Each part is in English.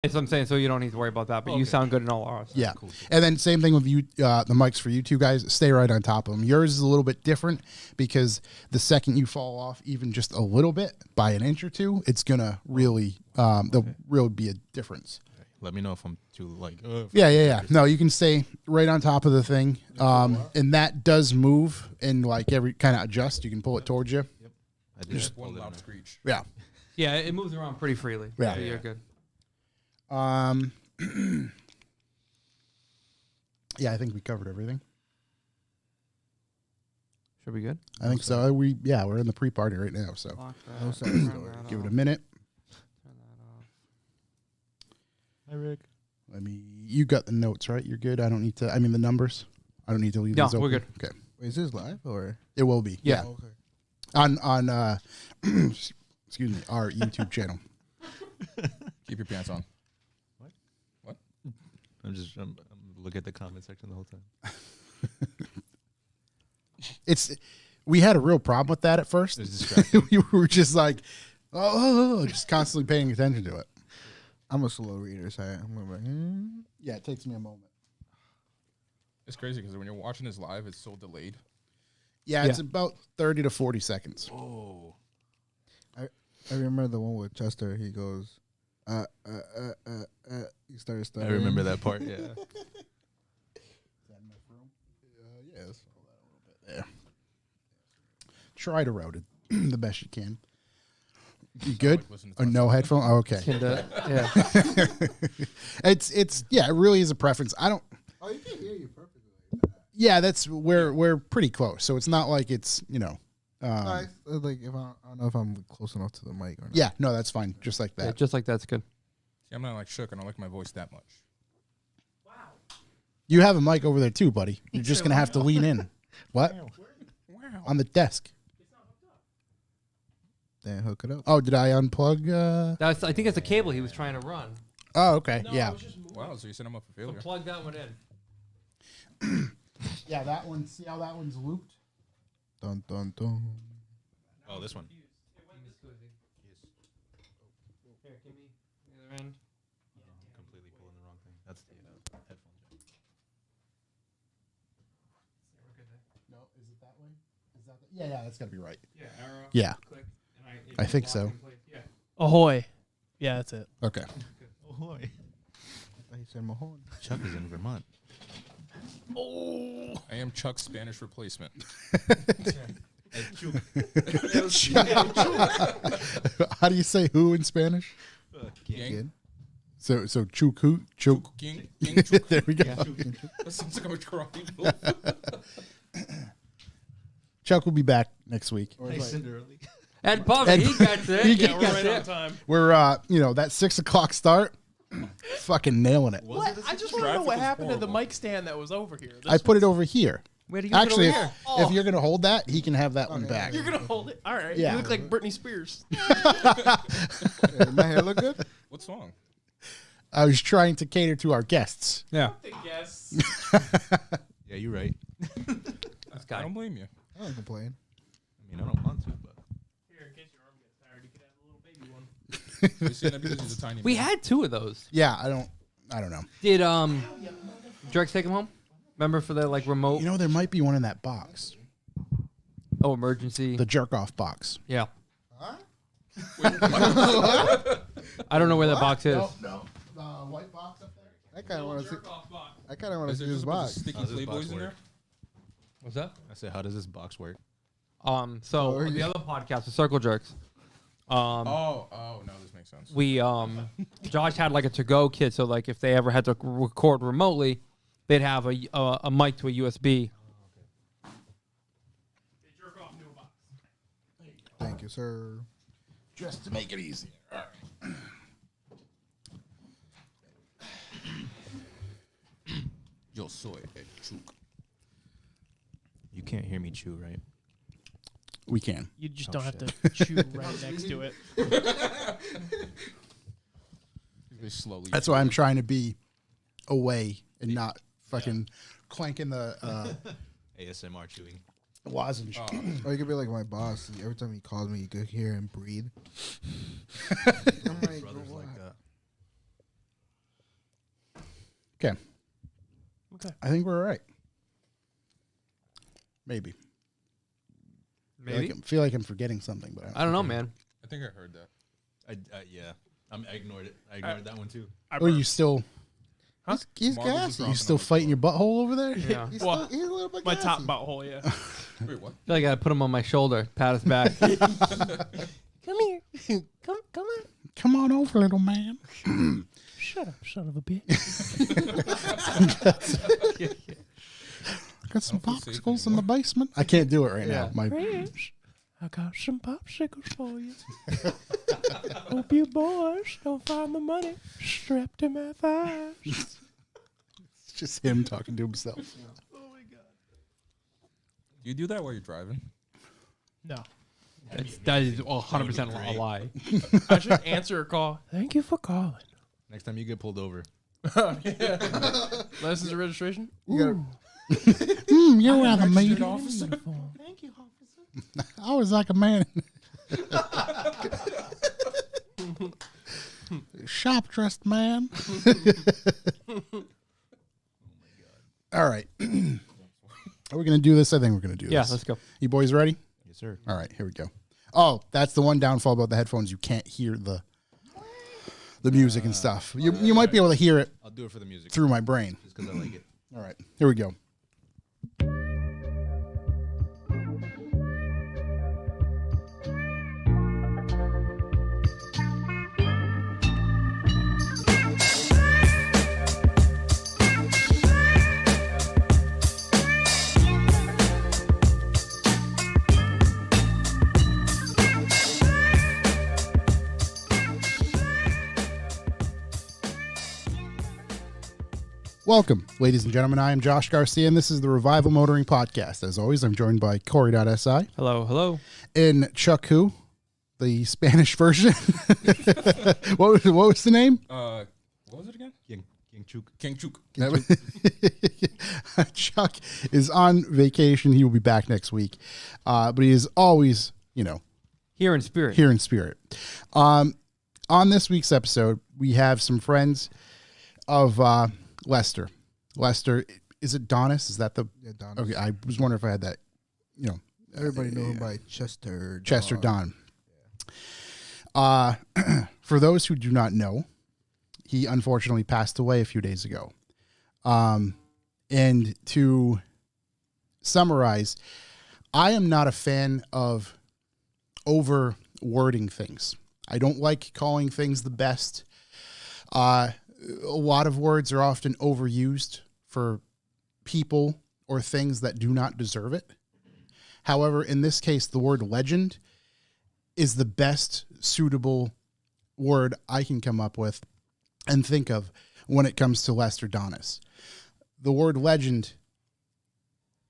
That's what I'm saying. So you don't need to worry about that. But you sound good in all ours. Yeah. Cool. And then same thing with you, the mics for you two guys. Stay right on top of them. Yours is a little bit different because the second you fall off even just a little bit by an inch or two, it's gonna really there'll really be a difference. Let me know if I'm too like. Yeah. No, you can stay right on top of the thing, and that does move and like every kind of adjust. You can pull it towards you. Yep. I did Just one loud screech. Yeah. Yeah, it moves around pretty freely. Yeah. So you're good. Yeah, I think we covered everything. Should be good. I think so. We're in the pre-party right now, so give it a minute. Hi, Rick. You got the notes, right? You're good. I don't need to. I mean the numbers. I don't need to leave these open. We're good. Okay. Wait, is this live or? It will be. Yeah. Oh, okay. On excuse me, our YouTube channel. Keep your pants on. What? I'm looking at the comment section the whole time. We had a real problem with that at first. We were just like, just constantly paying attention to it. I'm a slow reader, so I'm like, Yeah, it takes me a moment. It's crazy because when you're watching this live, it's so delayed. Yeah, it's about 30 to 40 seconds. Oh. I remember the one with Chester. He goes, he started stuttering. I remember that part. Yeah. Is that enough room? Yeah, let's hold that a little bit there. Try to route it the best you can. You good? Or no headphone? Oh, okay. Yeah. It really is a preference. Oh, you can hear you perfectly. Yeah, we're pretty close. So it's not like it's, like if I don't know if I'm close enough to the mic or not. Yeah, no, that's fine. Just like that. Yeah, just like that's good. See, I'm not like shook. I don't like my voice that much. You have a mic over there too, buddy. You're just going to have to lean in. What? Wow. On the desk. Then hook it up. Oh, did I unplug? I think it's a cable he was trying to run. Oh, okay. Yeah. Wow, so you set him up for failure. So plug that one in. Yeah, that one. See how that one's looped? Dun, dun, dun. Oh, this one. Here, give me the other end. Completely pulling the wrong thing. That's the headphone jack. No, is it that way? Is that yeah, that's got to be right. Yeah, arrow. Yeah. Click, and I think so. Yeah. Ahoy. Yeah, that's it. Okay. Oh, boy. He said Mahone. Chuck is in Vermont. I am Chuck's Spanish replacement. How do you say who in Spanish? Gang. So chuku. Gang. Chuk. There we go. That sounds like a karate move. Chuck will be back next week. Nice and early. And Bobby, he got it. He He got got Right on it. time. We're that 6 o'clock start, fucking nailing it. What? I just want to know what happened to the mic stand that was over here. I put it over here. Where do you put it Actually, over here? if you're gonna hold that, he can have that one back. You're gonna hold it. All right. Yeah. You look like Britney Spears. My hair look good? What song? I was trying to cater to our guests. Yeah. Yes. Yeah, you're right. This guy. I don't blame you. I don't complain. I mean, I don't want to, but. Here, in case your arm gets tired, you could have a little baby one. You see that because he's a tiny We man. had 2 of those. Yeah, I don't know. Did Drex take him home? Remember for the remote? There might be one in that box, Oh, emergency. the jerk off box. Yeah. I don't know where that box is. No, the white box up there. I kind of want to see. I kind of want to Is see there this just a bunch of box. sticky How's this box Playboys in there? work? What's that? I said, how does this box work? So Oh, the yeah. other podcast, the Circle Jerks. Oh, no, this makes sense. We Josh had a to-go kit, so if they ever had to record remotely, they'd have a mic to a USB. They jerk off new box. Thank you, sir. Just to make it easier. Yo soy el Chuk. You can't hear me chew, right? We can. You just Oh, don't have shit. to chew right next to it. Very slowly. That's why I'm trying to be away and not fucking clanking the ASMR chewing. lozenge. Or you could be like my boss. Every time he calls me, you could hear him breathe. I'm like, Brothers what? like that. Okay. Okay. I think we're all right. Maybe. Maybe. I feel like I'm forgetting something, but I don't know, man. I think I heard that. Yeah. I ignored it. I ignored that one too. Oh, you still? Huh? He's Marcus is gassy. You dropping still on the fighting your floor. butthole over there? Yeah. He's, Well, he's a little bit My gassy. top butthole, yeah. Wait, what? I feel like I gotta put him on my shoulder, pat his back. Come here. Come on. Come on over, little man. Shut up, son of a bitch. Got some I don't feel safe popsicles in the basement. I can't do it right Yeah. now. My Chris, I got some popsicles for you. Hope you boys don't find the money strapped to my thighs. It's just him talking to himself. Do you do that while you're driving? No. That is 100% a lie. I should answer a call. Thank you for calling. Next time you get pulled over. License and registration? You You're rather mean. Officer. Thank you, officer. I was like a man. Shop dressed man. All right. Are we going to do this? I think we're going to do Yeah, this. let's go. You boys ready? Yes, sir. All right, here we go. Oh, that's the one downfall about the headphones. You can't hear the music and stuff. You might be able to hear it I'll do it for the music. through my brain. Just because I like it. All right, here we go. Welcome, ladies and gentlemen. I am Josh Garcia, and this is the Revival Motoring Podcast. As always, I'm joined by Corey.si Hello, hello. and Chuck Who, the Spanish version. What was the name? What was it again? King Chuk. King Chuk. Chuck is on vacation. He will be back next week. But he is always, Here in spirit. here in spirit. On this week's episode, we have some friends of Lester. Lester, is it Donis? Is that the... Yeah, Don. Okay, I was wondering if I had that, Everybody know him by Chester. Chester Don. For those who do not know, he unfortunately passed away a few days ago. And to summarize, I am not a fan of over wording things. I don't like calling things the best. A lot of words are often overused for people or things that do not deserve it. However, in this case, the word legend is the best suitable word I can come up with and think of when it comes to Lester Donis. The word legend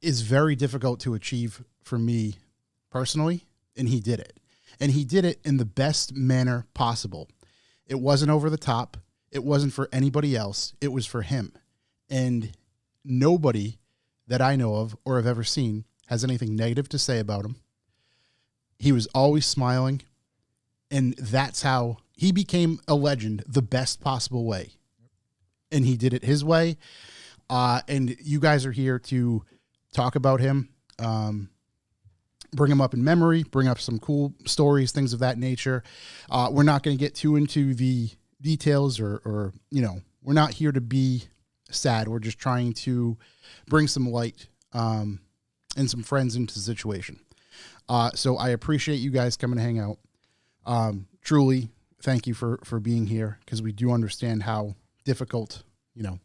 is very difficult to achieve for me personally, and he did it. And he did it in the best manner possible. It wasn't over the top. It wasn't for anybody else. It was for him. And nobody that I know of or have ever seen has anything negative to say about him. He was always smiling. And that's how he became a legend the best possible way. And he did it his way. And you guys are here to talk about him, bring him up in memory, bring up some cool stories, things of that nature. We're not going to get too into the details or we're not here to be sad. We're just trying to bring some light and some friends into the situation. So I appreciate you guys coming to hang out. Truly, thank you for being here, because we do understand how difficult,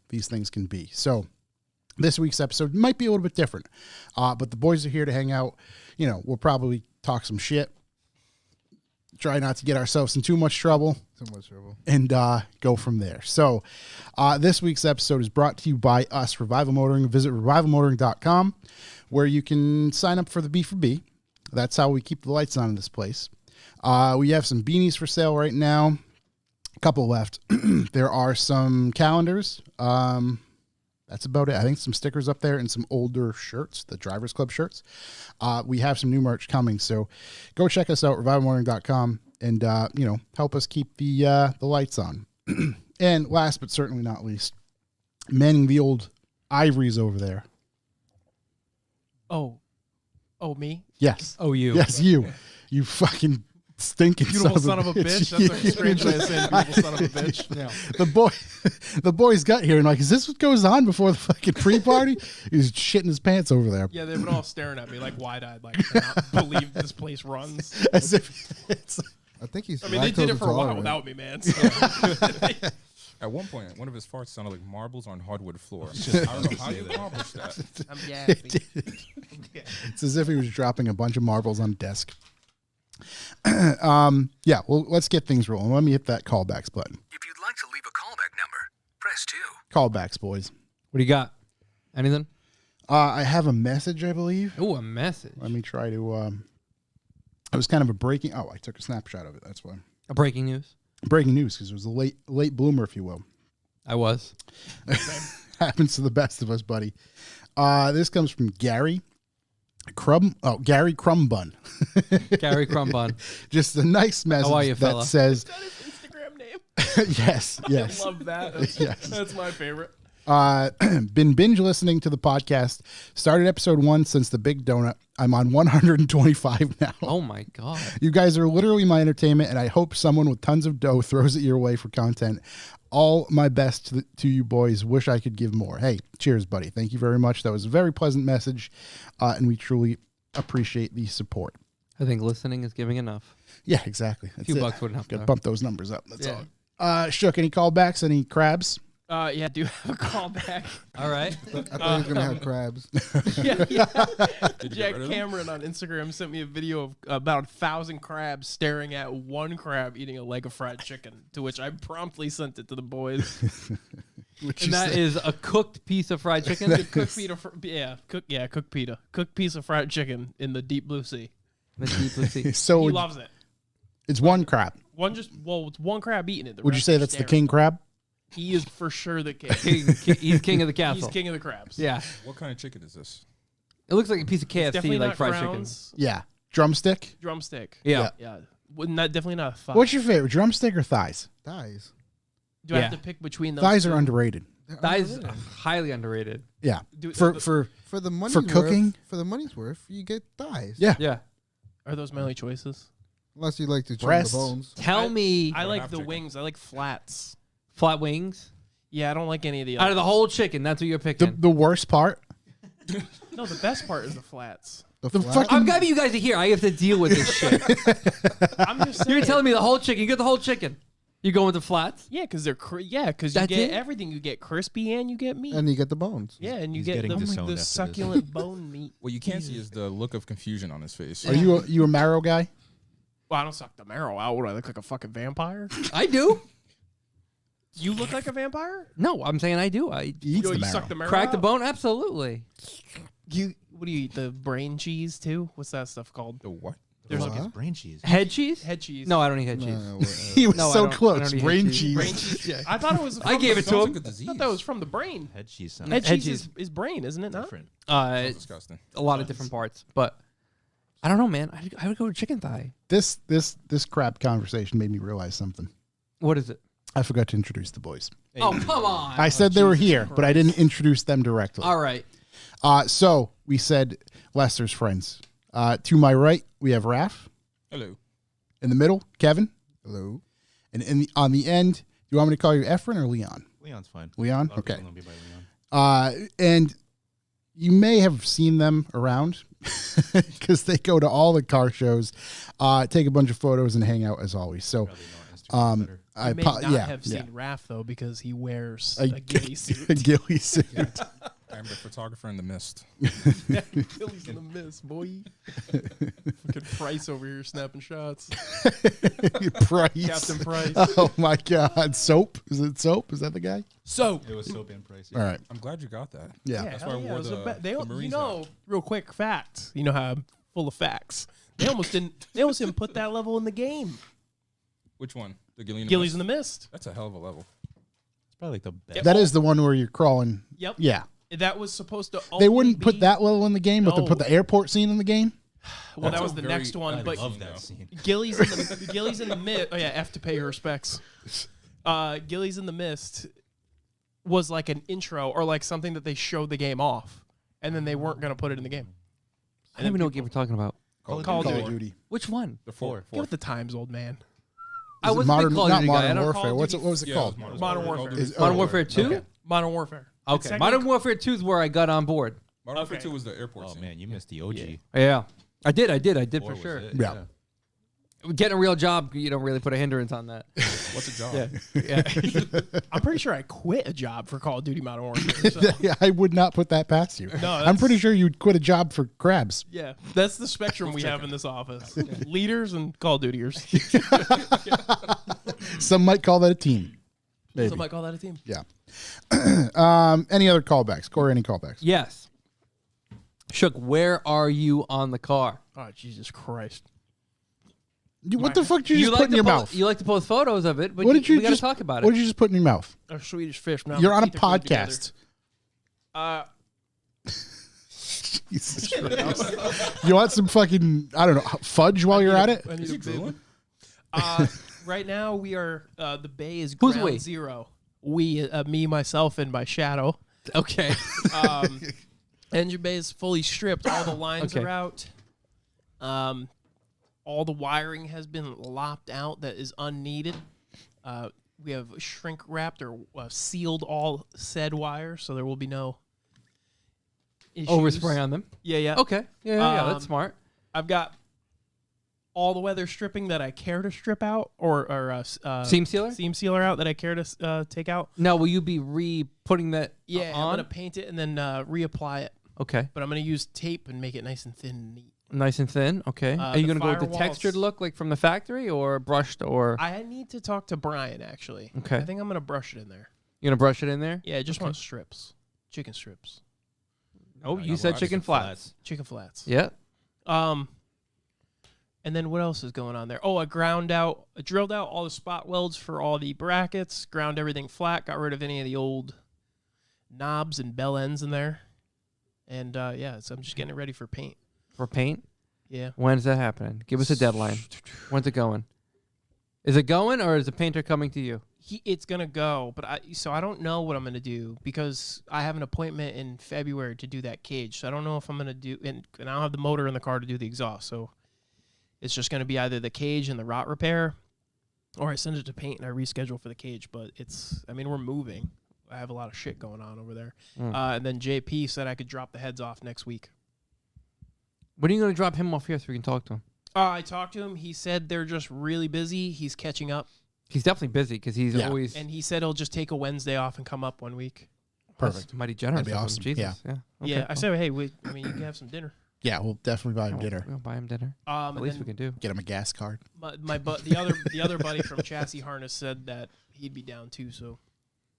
these things can be. So this week's episode might be a little bit different, but the boys are here to hang out. We'll probably talk some shit, try not to get ourselves in too much trouble, and go from there. So this week's episode is brought to you by us, Revival Motoring. Visit revivalmotoring.com, where you can sign up for the B4B. That's how we keep the lights on in this place. We have some beanies for sale right now. A couple left. There are some calendars. That's about it. I think some stickers up there and some older shirts, the Drivers Club shirts. We have some new merch coming, so go check us out, revivalmotoring.com, and help us keep the lights on. And last but certainly not least, manning the old ivories over there. Oh, me? Yes. Oh, you. Yes, you. You fucking stinking Beautiful son of a bitch. That's a strange way of saying beautiful son of a bitch. Yeah. The boys got here and like, is this what goes on before the fucking pre-party? He's shitting his pants over there. Yeah, they've been all staring at me like wide-eyed, like I cannot believe this place runs. As if it's I think he's. I mean, they did it for a while lactose without me, man. So. At one point, one of his farts sounded like marbles on hardwood floor. I don't know how you accomplished that. I'm yapping. it's as if he was dropping a bunch of marbles on a desk. Yeah, well, let's get things rolling. Let me hit that callbacks button. If you'd like to leave a callback number, press 2. Callbacks, boys. What do you got? Anything? I have a message, I believe. Oh, a message. Let me try to. It was kind of a breaking. Oh, I took a snapshot of it. That's why. A breaking news. Breaking news, because it was a late bloomer, if you will. I was. Happens to the best of us, buddy. This comes from Gary Gary Crumbun. Gary Crumbun. Just a nice message How are you, that fella? says, Is that his Instagram name? yes, yes. I love that. That's, Yes. that's my favorite. Been binge listening to the podcast. Started episode 1 since the Big Donut. I'm on 125 now. Oh, my God. You guys are literally my entertainment, and I hope someone with tons of dough throws it your way for content. All my best to you boys. Wish I could give more. Hey, cheers, buddy. Thank you very much. That was a very pleasant message, and we truly appreciate the support. I think listening is giving enough. Yeah, exactly. A few bucks wouldn't help. Got to though. bump those numbers up. That's Yeah. all. Shook, any callbacks? Any crabs? Yeah, do have a callback. All right. I thought he was gonna have crabs. yeah. Did you get Jack rid of them? Cameron on Instagram sent me a video of about 1,000 crabs staring at one crab eating a leg of fried chicken, to which I promptly sent it to the boys. Which And that is a cooked piece of fried chicken. The cooked pita, cooked pita, cooked piece of fried chicken in the deep blue sea. so He loves it. it's one crab. It's one crab eating it. Would you say that's the king crab? He is for sure the king. He's king of the castle. He's king of the crabs. Yeah. What kind of chicken is this? It looks like a piece of KFC, Definitely like not fried Crown's. Yeah. Drumstick? Drumstick. chicken. Yeah. Yeah. Definitely not a thigh. What's your favorite, drumstick or thighs? Thighs. Do I Yeah. have to pick between those? Thighs two? are underrated. That is highly underrated. Yeah. Do- For For the money's For worth, cooking? for the money's worth, you get thighs. yeah. Yeah. Are those my only choices? Unless you like to trim Breasts. the bones. Tell me I like half the chicken. wings. I like flats. flat wings Yeah, I don't like any of the out others. of the whole chicken. That's what you're The picking. the worst part. No, the best part is the flats. The The flat- fucking- I'm glad you guys are here. I have to deal with this shit. I'm just saying. You're telling me the whole chicken. You get the whole chicken. You go with the flats. Yeah, because they're because you That's get it? everything. You get crispy and you get meat. and you get the bones. yeah, and you He's get getting disowned after the this. succulent bone meat. What you can't see is the look of confusion on his face. Are you a marrow guy? Well, I don't suck the marrow out. What do I look like, a fucking vampire? I do. You look like a vampire? No, I'm saying I do. I He eats You the marrow. suck the marrow crack the out? bone. Absolutely. What do you eat? The brain cheese too? What's that stuff called? The what? There's What? like It's brain cheese. Head cheese? head cheese. No, I don't eat head cheese. No, He was No, I so don't- I close. don't eat Brain head cheese. cheese. brain cheese. I thought it was. I gave it to Sounds him. like a disease. I thought that was from the brain. Head cheese sounds Head Head cheese cheese. is brain, isn't it? Not. different. Sounds disgusting. A lot of different parts, but I don't know, man. I would go with chicken thigh. This crab conversation made me realize something. What is it? I forgot to introduce the boys. Oh, come on. I said they were here, but I didn't introduce them directly. All right. So we said Lester's friends. To my right, we have Raph. Hello. In the middle, Kevin. Hello. And on the end, you want me to call you Efren or Leon? Leon's fine. Leon? A lot of Okay. people know me by Leon. And you may have seen them around because they go to all the car shows, take a bunch of photos, and hang out as always. So, Probably know on Instagram better. I may not have seen Raph though because he wears a ghillie suit. a ghillie suit. I'm the photographer in the mist. Ghillie's in the mist, boy. Fucking Price over here snapping shots. Price. Captain Price. Oh my God. Soap? Is it Soap? Is that the guy? So, It was soap and price. All right. I'm glad you got that. Yeah. yeah, That's hell why I yeah, wore it was a the they, you Marines know, hat. real quick fact. You know how I'm full of facts. They almost didn't put that level in the game. Which one? The Gillian. Ghillie's in the mist. That's a hell of a level. It's probably like the best. That is the one where you're crawling. Yep. Yeah. That was supposed to. They only wouldn't put be- that level in the game, but they No. put the airport scene in the game. Well, that That's was a the very- next one, I but love that scene. Gilly's in the mist. Oh yeah, F to pay her respects. Gilly's in the mist was like an intro or like something that they showed the game off, and then they weren't going to put it in the game. I don't even know what game we're talking about. Call of Call Duty. of Duty. Which one? The 4. Get with the times, old man. I Is it was modern, a big Call of not Duty guy. I Modern don't Warfare. Call of What was it Yeah, called? it was Modern Warfare. Modern Warfare 2? Okay. Modern Warfare. Okay. It's Modern Warfare 2 is where I got on board. Modern Warfare Okay. 2 was the airport Oh scene. man, you missed the OG. Yeah. I did Four for was sure. it, Yeah. Getting a real job, you don't really put a hindrance on that. What's a job? Yeah. I'm pretty sure I quit a job for Call of Duty Modern Warfare. So. Yeah, I would not put that past you. I'm that's- pretty sure you'd quit a job for crabs. Yeah, that's the spectrum we have in this office. Leaders and Call of Dutyers. Some might call that a team. Maybe. Some might call that a team. Yeah. Any other callbacks? Corey, any callbacks? Yes. Shook, where are you on the car? Oh, Jesus Christ. What the fuck did you just put in your mouth? You like to post photos of it, but What did you we got to just talk about What it. did you just put in your mouth? A Swedish fish. Now You're my on a teeth are glued together. podcast. Jesus Christ. You want some fucking, I don't know, fudge while you're at it? I need Is a he big- drooling? Right now, we are, the bay is Who's ground we? zero. We, me, myself, and my shadow. Okay. Engine bay is fully stripped. All the lines Okay. are out. All the wiring has been lopped out that is unneeded. We have shrink wrapped or sealed all said wires, so there will be no issues. Overspray on them. Yeah, yeah. Okay. Yeah, that's Um, smart. I've got all the weather stripping that I care to strip out, or Seam sealer? seam sealer out that I care to take out. Now, will you be re-putting that Yeah, I'm on? gonna paint it and then reapply it. Okay. But I'm gonna use tape and make it nice and thin and neat. Nice and thin. Okay. Are you the going to go with the firewalls- textured look like from the factory or brushed or I need to talk to Brian actually. Okay. I think I'm gonna brush it in there. you going to brush it in there? Yeah, I just want strips, chicken strips, Oh, I you got said lots chicken of flats. chicken flats. Yeah. And then what else is going on there? Oh, I drilled out all the spot welds for all the brackets, ground everything flat, got rid of any of the old knobs and bell ends in there. And yeah, so I'm just getting it ready for paint. For paint? Yeah. When's that happening? Give us a deadline. When's it going? Is it going or is the painter coming to you? It's gonna go, but I don't know what I'm gonna do because I have an appointment in February to do that cage. So I don't know if I'm gonna do, and I don't have the motor in the car to do the exhaust. So it's just gonna be either the cage and the rot repair, or I send it to paint and I reschedule for the cage. But we're moving. I have a lot of shit going on over there. And then JP said I could drop the heads off next week. When are you going to drop him off here so we can talk to him? I talked to him. He said they're just really busy. He's catching up. He's definitely busy because he's Yeah. always And he said he'll just take a Wednesday off and come up 1 week. Perfect. mighty generous. That'd be of him. awesome. Jesus. Yeah. Yeah. Okay, Yeah, I cool. said, hey, you can have some dinner. Yeah, we'll definitely buy him dinner. We'll buy him dinner. And At least then we can do. Get him a gas card. the other buddy from Chassis Harness said that he'd be down too. So,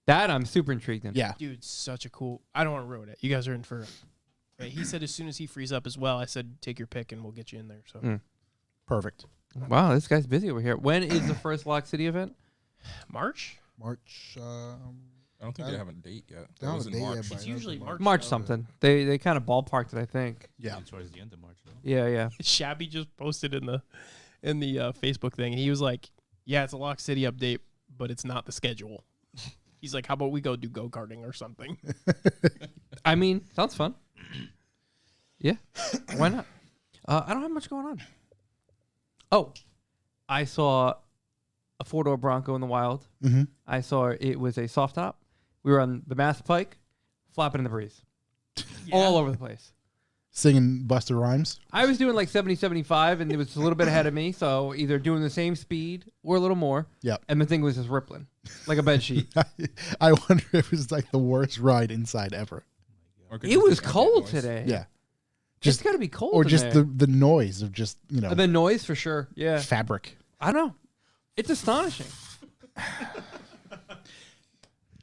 That I'm super intrigued in. Yeah. dude, such a cool. I don't want to ruin it. You guys are in for. Right, he said as soon as he frees up as well. I said take your pick and we'll get you in there. So Perfect. Wow, this guy's busy over here. When is the first Lock City event? March. March. I don't think they have a date yet. They It don't was have in a date March. yet, but It's I know usually it's March. March though. something. They kind of ballparked it, I think. Yeah. Towards the end of March, though. Yeah. Shabby just posted in the Facebook thing, and he was like, "Yeah, it's a Lock City update, but it's not the schedule." He's like, "How about we go do go karting or something?" I mean, sounds fun. Yeah. Why not? I don't have much going on. Oh, I saw a 4-door Bronco in the wild. Mm-hmm. I saw it was a soft top. We were on the Mass Pike, flapping in the breeze. All over the place. Singing Busta Rhymes. I was doing like 70, 75, and it was a little bit ahead of me. So either doing the same speed or a little more. Yep. And the thing was just rippling like a bed sheet. I wonder if it was like the worst ride inside ever. Or could It just was be ambient cold noise. today. Yeah. Just got to be cold. Or in just there. the noise of just, The noise for sure. Yeah. fabric. I don't know. It's astonishing.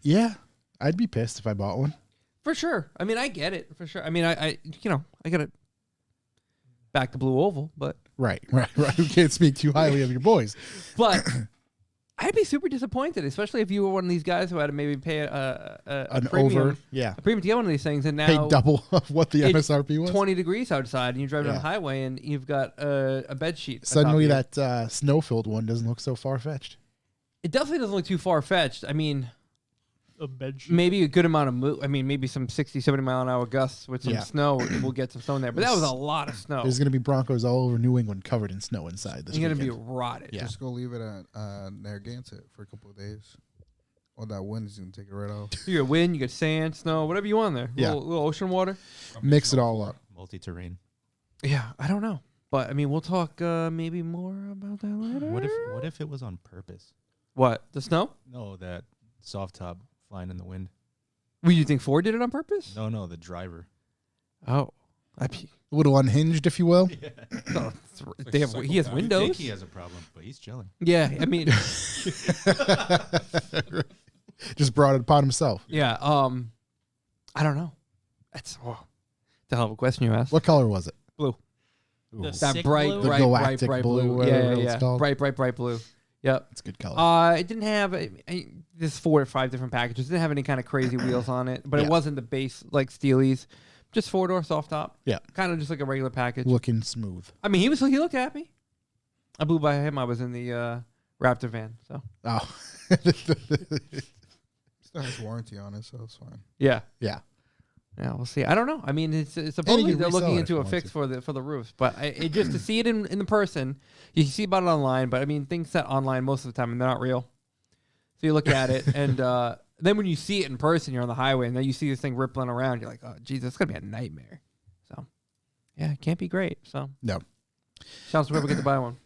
Yeah. I'd be pissed if I bought one. For sure. I mean, I get it. For sure. I mean, I got it back to Blue Oval, but Right. We can't speak too highly of your boys. but I'd be super disappointed, especially if you were one of these guys who had to maybe pay a An premium, over. Yeah. a premium to get one of these things, and Pay now double of what the it's MSRP was. 20 degrees outside, and you're driving down Yeah. the highway, and you've got a bed sheet. atop Suddenly you. that snow-filled one doesn't look so far-fetched. It definitely doesn't look too far fetched. I mean, a bed sheet. maybe a good amount of I mean, maybe some 60, 70 mile an hour gusts with some Yeah. snow. We'll get some snow in there. But that was a lot of snow. There's going to be Broncos all over New England covered in snow inside this You're going to be weekend. rotted. Yeah. Just go leave it at Narragansett for a couple of days. All that wind is gonna take it right off. You got wind, you got sand, snow, whatever you want there. Yeah. Little ocean water. Mix it all up. Multi-terrain. Yeah, I don't know. But, I mean, we'll talk maybe more about that later. What if it was on purpose? What? The snow? No, that soft top flying in the wind. Well, you think Ford did it on purpose? No, the driver. Oh. A little unhinged, if you will. No, like he has I think windows. he has a problem, but he's chilling. Yeah, I mean, Just brought it upon himself. yeah. I don't know. That's the hell of a question you asked. What color was it? Blue. Ooh, The That sick bright, blue? The bright, galactic bright blue, blue. whatever Yeah, it's yeah. called. Bright blue. Yep. it's a good color. It didn't have this 4 or 5 different packages. It didn't have any kind of crazy wheels on it, but Yeah. it wasn't the base like Steely's. Just 4-door soft top. Yeah. Kind of just like a regular package. Looking smooth. I mean, he looked happy. I blew by him. I was in the Raptor van. So Oh. Still has warranty on it, so it's fine. yeah. Yeah. Yeah, we'll see. I don't know. I mean, it's supposedly can they're resell looking it into if a you fix want for the roofs, but it just to see it in the person, you can see about it online. But I mean, things that online most of the time and they're not real. So you look at it, and then when you see it in person, you're on the highway, and then you see this thing rippling around. You're like, oh, Jesus, it's gonna be a nightmare. So yeah, it can't be great. So No. shout out to whoever get to buy one.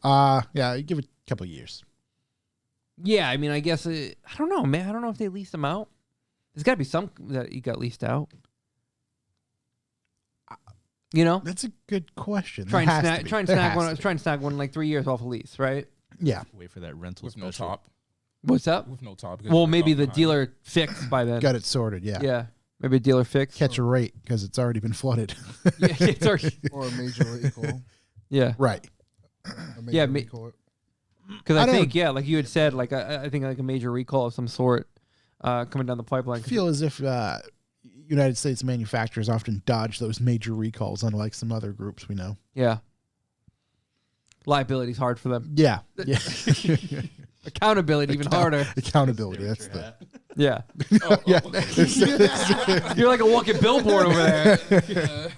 Yeah, you give it a couple of years. Yeah, I mean, I guess I don't know, man. I don't know if they lease them out. There's got to be some that you got leased out. You know, That's a good question. try There and has to be. snag There one. has to be. Try and snag one in like 3 years off a lease, right? Yeah. Wait for that rental with no special. top. What's up? With no top. because Well, it's maybe up the behind. dealer fixed by then. Got it sorted. Yeah. Yeah, maybe a dealer fixed. Catch a rate because it's already been flooded. Yeah, it's already- Or a major recall. yeah. Right. A major Yeah, recall. Because I I don't- think, yeah, like you had said, like I think like a major recall of some sort coming down the pipeline. I feel as if United States manufacturers often dodge those major recalls, unlike some other groups we know. Yeah. Liability's hard for them. Yeah. Yeah. Accountability even harder. Accountability. That's the. Yeah. Yeah. You're like a walking billboard over there.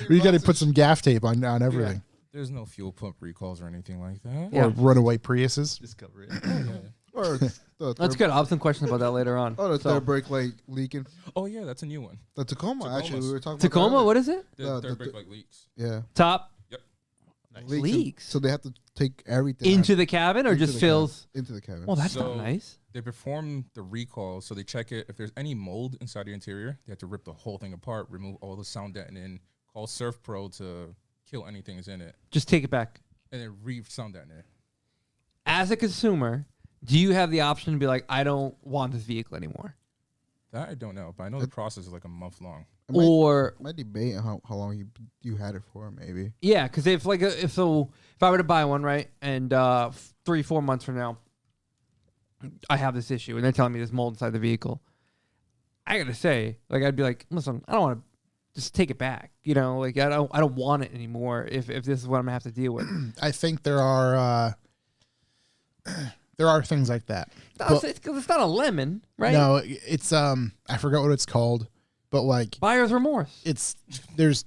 We got to put some gaff tape on everything. There's no fuel pump recalls or anything like that. Yeah. Or runaway Priuses. Discover it. Or the That's third, good. I'll have some questions about that later on. Oh, the So- third brake light leaking. Oh yeah, that's a new one. The Tacoma, actually, Tacomas. we were talking Tacoma, about what is it? The The- third the- brake light leaks. that. Yeah. Top Leaks. leaks So they have to take everything into out- the cabin or into just the fills? cabin, into the cabin. Well, that's So- not nice. They perform the recall, so they check it. If there's any mold inside the interior, they have to rip the whole thing apart, remove all the sound deadening, call Surf Pro to kill anything that's in it, Just take it back. and then re-sound deaden it. As a consumer, do you have the option to be like, I don't want this vehicle anymore? That I don't know, but I know the process is like a month long. I might, Or might debate how long you had it for, maybe. yeah, because if like if I were to buy one, right, and 3-4 months from now, I have this issue, and they're telling me there's mold inside the vehicle. I gotta say, like, I'd be like, listen, I don't want to just take it back. You know, like I don't want it anymore. If this is what I'm gonna have to deal with, I think there are things like that. it's not a lemon, right? No, it's I forgot what it's called, but like Buyer's remorse. there's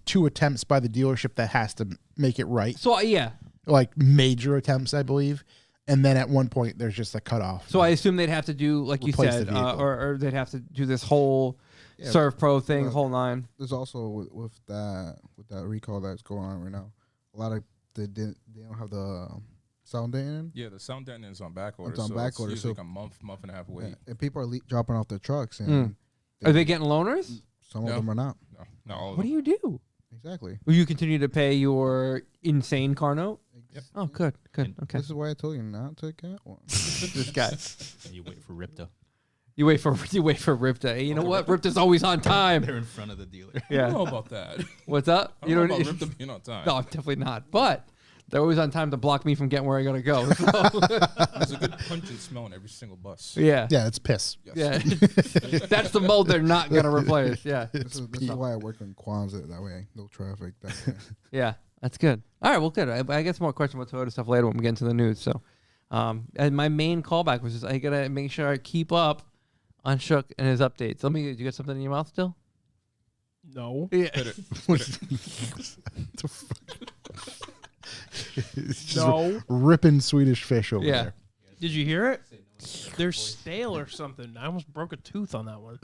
two attempts by the dealership that has to make it right, So yeah, like major attempts, I believe, and then at one point there's just a cutoff. so I assume they'd have to do like you Replace the said, vehicle. or they'd have to do this whole Yeah, Surf Pro thing, well, whole nine. There's also with that recall that's going on right now. A lot of they don't have the sound in. Yeah, the sound deadening is on back order. It's on so back it's order, usually so- like a month and a half wait. Yeah, and people are dropping off their trucks, and Are they getting loaners? some No. of them are not. No, not all of What them. do you do? Exactly. Will you continue to pay your insane car note? Yep. Oh, good. And Okay. This is why I told you not to get one. This guy. And you wait for Ripta. You wait for Ripta. Hey, you know what? Ripta's always on time. They're in front of the dealer. I don't Yeah. know about that. What's up? I don't know about Ripta being on time. No, definitely not. But they're always on time to block me from getting where I gotta go. So, There's a good pungent smell in every single bus. yeah. Yeah, it's piss. Yes. Yeah. That's the mold they're not gonna replace. Yeah. This is why I work in Kwanzaa. That way, no traffic. That way. Yeah. That's good. All right. Well, good. I guess more questions about Toyota stuff later when we get into the news. So, And my main callback was just I gotta make sure I keep up on Shook and his updates. Let me. You got something in your mouth still? No. Yeah. It's just No. ripping Swedish fish over Yeah. there. Did you hear it? They're stale or something. I almost broke a tooth on that one.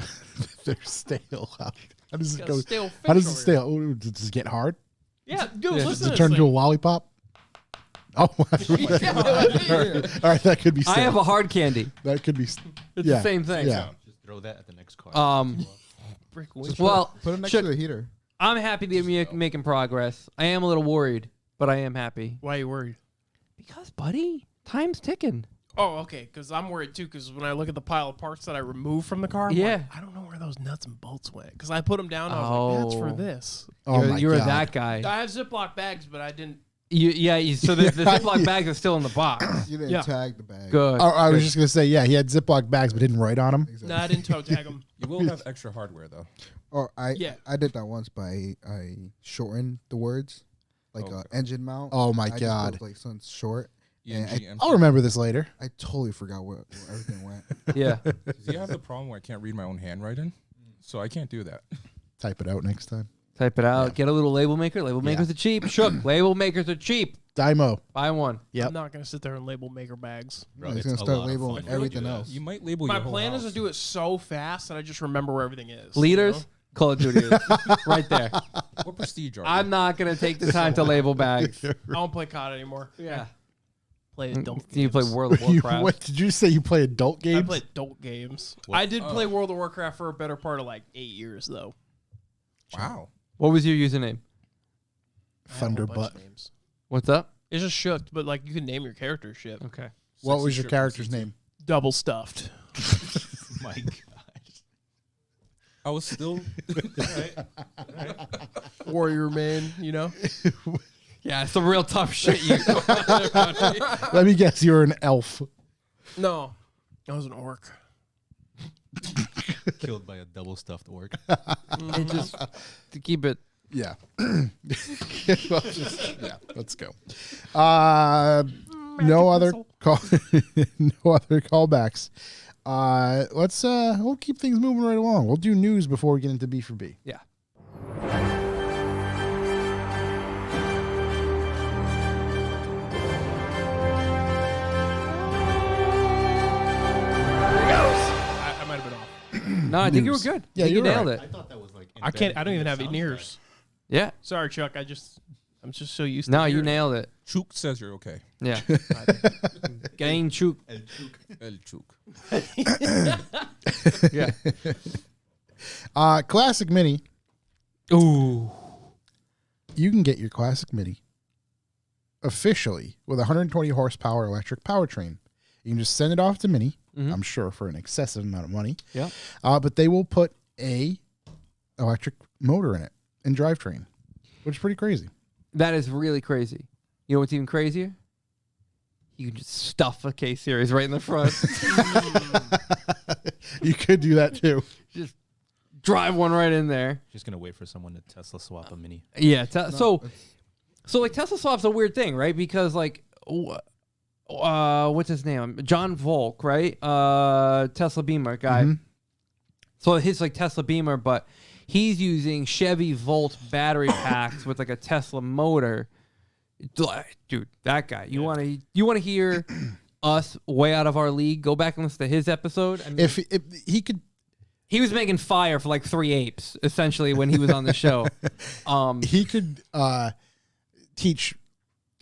They're stale. How does it Got go? stale How does it fish over stale? Oh, does it get hard? Yeah, dude, Yeah. listen Does to it this turn into a thing. lollipop? Oh, all right, that could be. I Stale. have a hard candy. That could be. It's yeah. the same thing. Yeah. Just throw that at the next car. Brick windshield. Well, Put it next Shook, to the heater. I'm happy that you're making progress. I am a little worried, but I am happy. Why are you worried? Because, buddy, time's ticking. Oh, okay. Because I'm worried too. Because when I look at the pile of parts that I removed from the car, I'm Yeah. like, I don't know where those nuts and bolts went. Because I put them down. I was like, that's Oh. for this. Oh my you're God. that guy. I have Ziploc bags, but I didn't. So the Ziploc bags are still in the box. You didn't Yeah. tag the bag. Good. I was just gonna say, yeah, he had Ziploc bags, but didn't write on them. Exactly. No, I didn't toe tag them. You will have extra hardware though. Or I did that once, but I shortened the words, like Okay. engine mount. Oh my I just God. wrote, like something short. ENG, I'll remember this later. I totally forgot where everything went. Yeah. See, I have the problem where I can't read my own handwriting, so I can't do that. Type it out next time. Type it out. Get a little label maker. Label makers are cheap. Shook. Label makers are cheap. Dymo. Buy one. Yep. I'm not gonna sit there and label maker bags. Bro, He's it's gonna a start lot of labeling fun. everything You do else. You might label My your whole plan house. is to do it so fast that I just remember where everything is. you Leaders. know? Call of Duty. Right there. What prestige are I'm you? not going to take the time to label bags. I don't play COD anymore. Yeah. Play adult You games. play World of Warcraft. What did you say? You play adult I games? play adult games. What? I did play World of Warcraft for a better part of like 8 years though. Wow. What was your username? I had a whole bunch Thunderbutt. of names. What's up? It's just shooked, but like you can name your character shit. Okay. What Sexy was your strip character's from name? Double stuffed. My God. I was still. Warrior man, you know? Yeah, it's some real tough shit. Let me guess. You're an elf. No. I was an orc. Killed by a double stuffed orc. It just to keep it. Yeah. Let's go. No other call. No other callbacks. We'll keep things moving right along. We'll do news before we get into B for B. Yeah. I might have been off. No, I think you were News. good. Yeah, I think you're you nailed right. it. thought that was like. I don't even have ears. Yeah. Sorry, Chuck. I'm just so used to No, you hearing. nailed it. Chook says you're okay. Yeah. Gang chook. El Chook. Yeah. Classic Mini. Ooh. You can get your Classic Mini officially with 120 horsepower electric powertrain. You can just send it off to Mini, I'm sure, for an excessive amount of money. Yeah. But they will put a electric motor in it and drivetrain, which is pretty crazy. That is really crazy. You know what's even crazier? You can just stuff a K series right in the front. You could do that too. Just drive one right in there. Just gonna wait for someone to Tesla swap a Mini. Yeah. So like Tesla swap's a weird thing, right? Because like, what's his name? John Volk, right? Tesla Beamer guy. Mhm. So his like Tesla Beamer, but he's using Chevy Volt battery packs with like a Tesla motor. Dude, that guy. You want to hear us way out of our league? Go back and listen to his episode. I mean, If he could, he was making fire for like 3 apes essentially when he was on the show. he could teach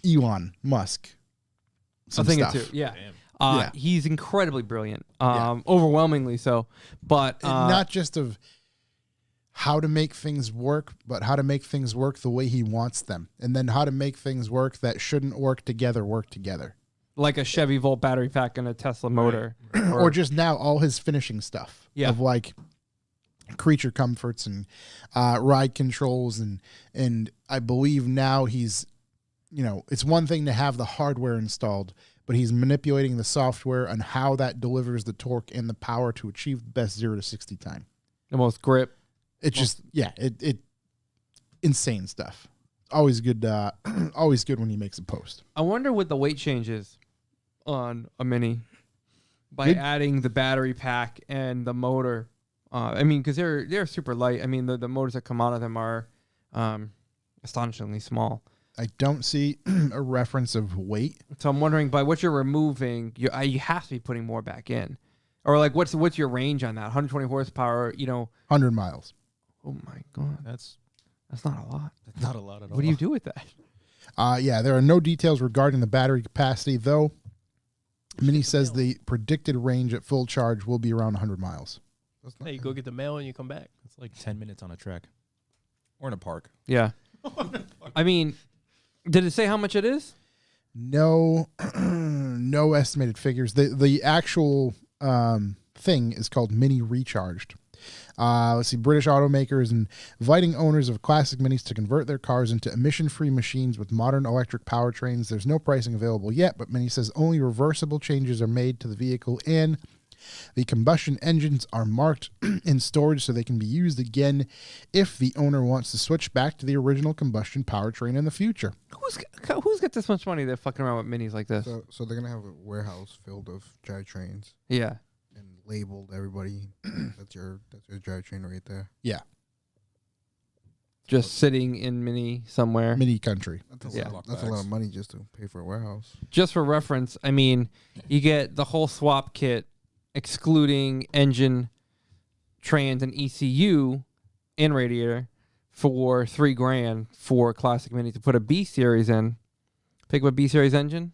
Elon Musk some I think stuff. it too. Yeah. Damn. Yeah. He's incredibly brilliant. Overwhelmingly so. But And not just of how to make things work, but how to make things work the way he wants them, and then how to make things work that shouldn't work together. like a Chevy Volt battery pack and a Tesla motor. Or just now all his finishing stuff of like creature comforts and ride controls and I believe now he's, it's one thing to have the hardware installed, but he's manipulating the software on how that delivers the torque and the power to achieve the best 0 to 60 time. The most grip. It's just it insane stuff. Always good always good when he makes a post. I wonder with the weight changes on a Mini by Good. adding the battery pack and the motor. I mean, because they're super light. I mean, the motors that come out of them are astonishingly small. I don't see a reference of weight. So I'm wondering, by what you're removing, you have to be putting more back in, or like what's your range on that? 120 horsepower. 100 miles. Oh my god, That's that's not a lot. not a lot at all. What do you do with that? Yeah, there are no details regarding the battery capacity, though. Mini says the predicted range at full charge will be around 100 miles. That's Hey, you go get the mail and you come back. It's like 10 minutes on a track. Or in a park. Yeah, I mean, did it say how much it is? No, no estimated figures. The actual thing is called Mini Recharged. Let's see. British automakers inviting owners of classic Minis to convert their cars into emission-free machines with modern electric powertrains. There's no pricing available yet, but Mini says only reversible changes are made to the vehicle, and the combustion engines are marked in storage so they can be used again if the owner wants to switch back to the original combustion powertrain in the future. Who's got this much money? They're fucking around with Minis like this. So they're gonna have a warehouse filled of drivetrains Yeah. and labeled everybody. that's your drivetrain right there. Just sitting in Mini somewhere. Mini country. That's a Yeah. lot. That's a lot of money just to pay for a warehouse. Just for reference, I mean, you get the whole swap kit, excluding engine, trans, and ECU and radiator, for $3,000 for a classic Mini to put a B series in. Pick up a B series engine,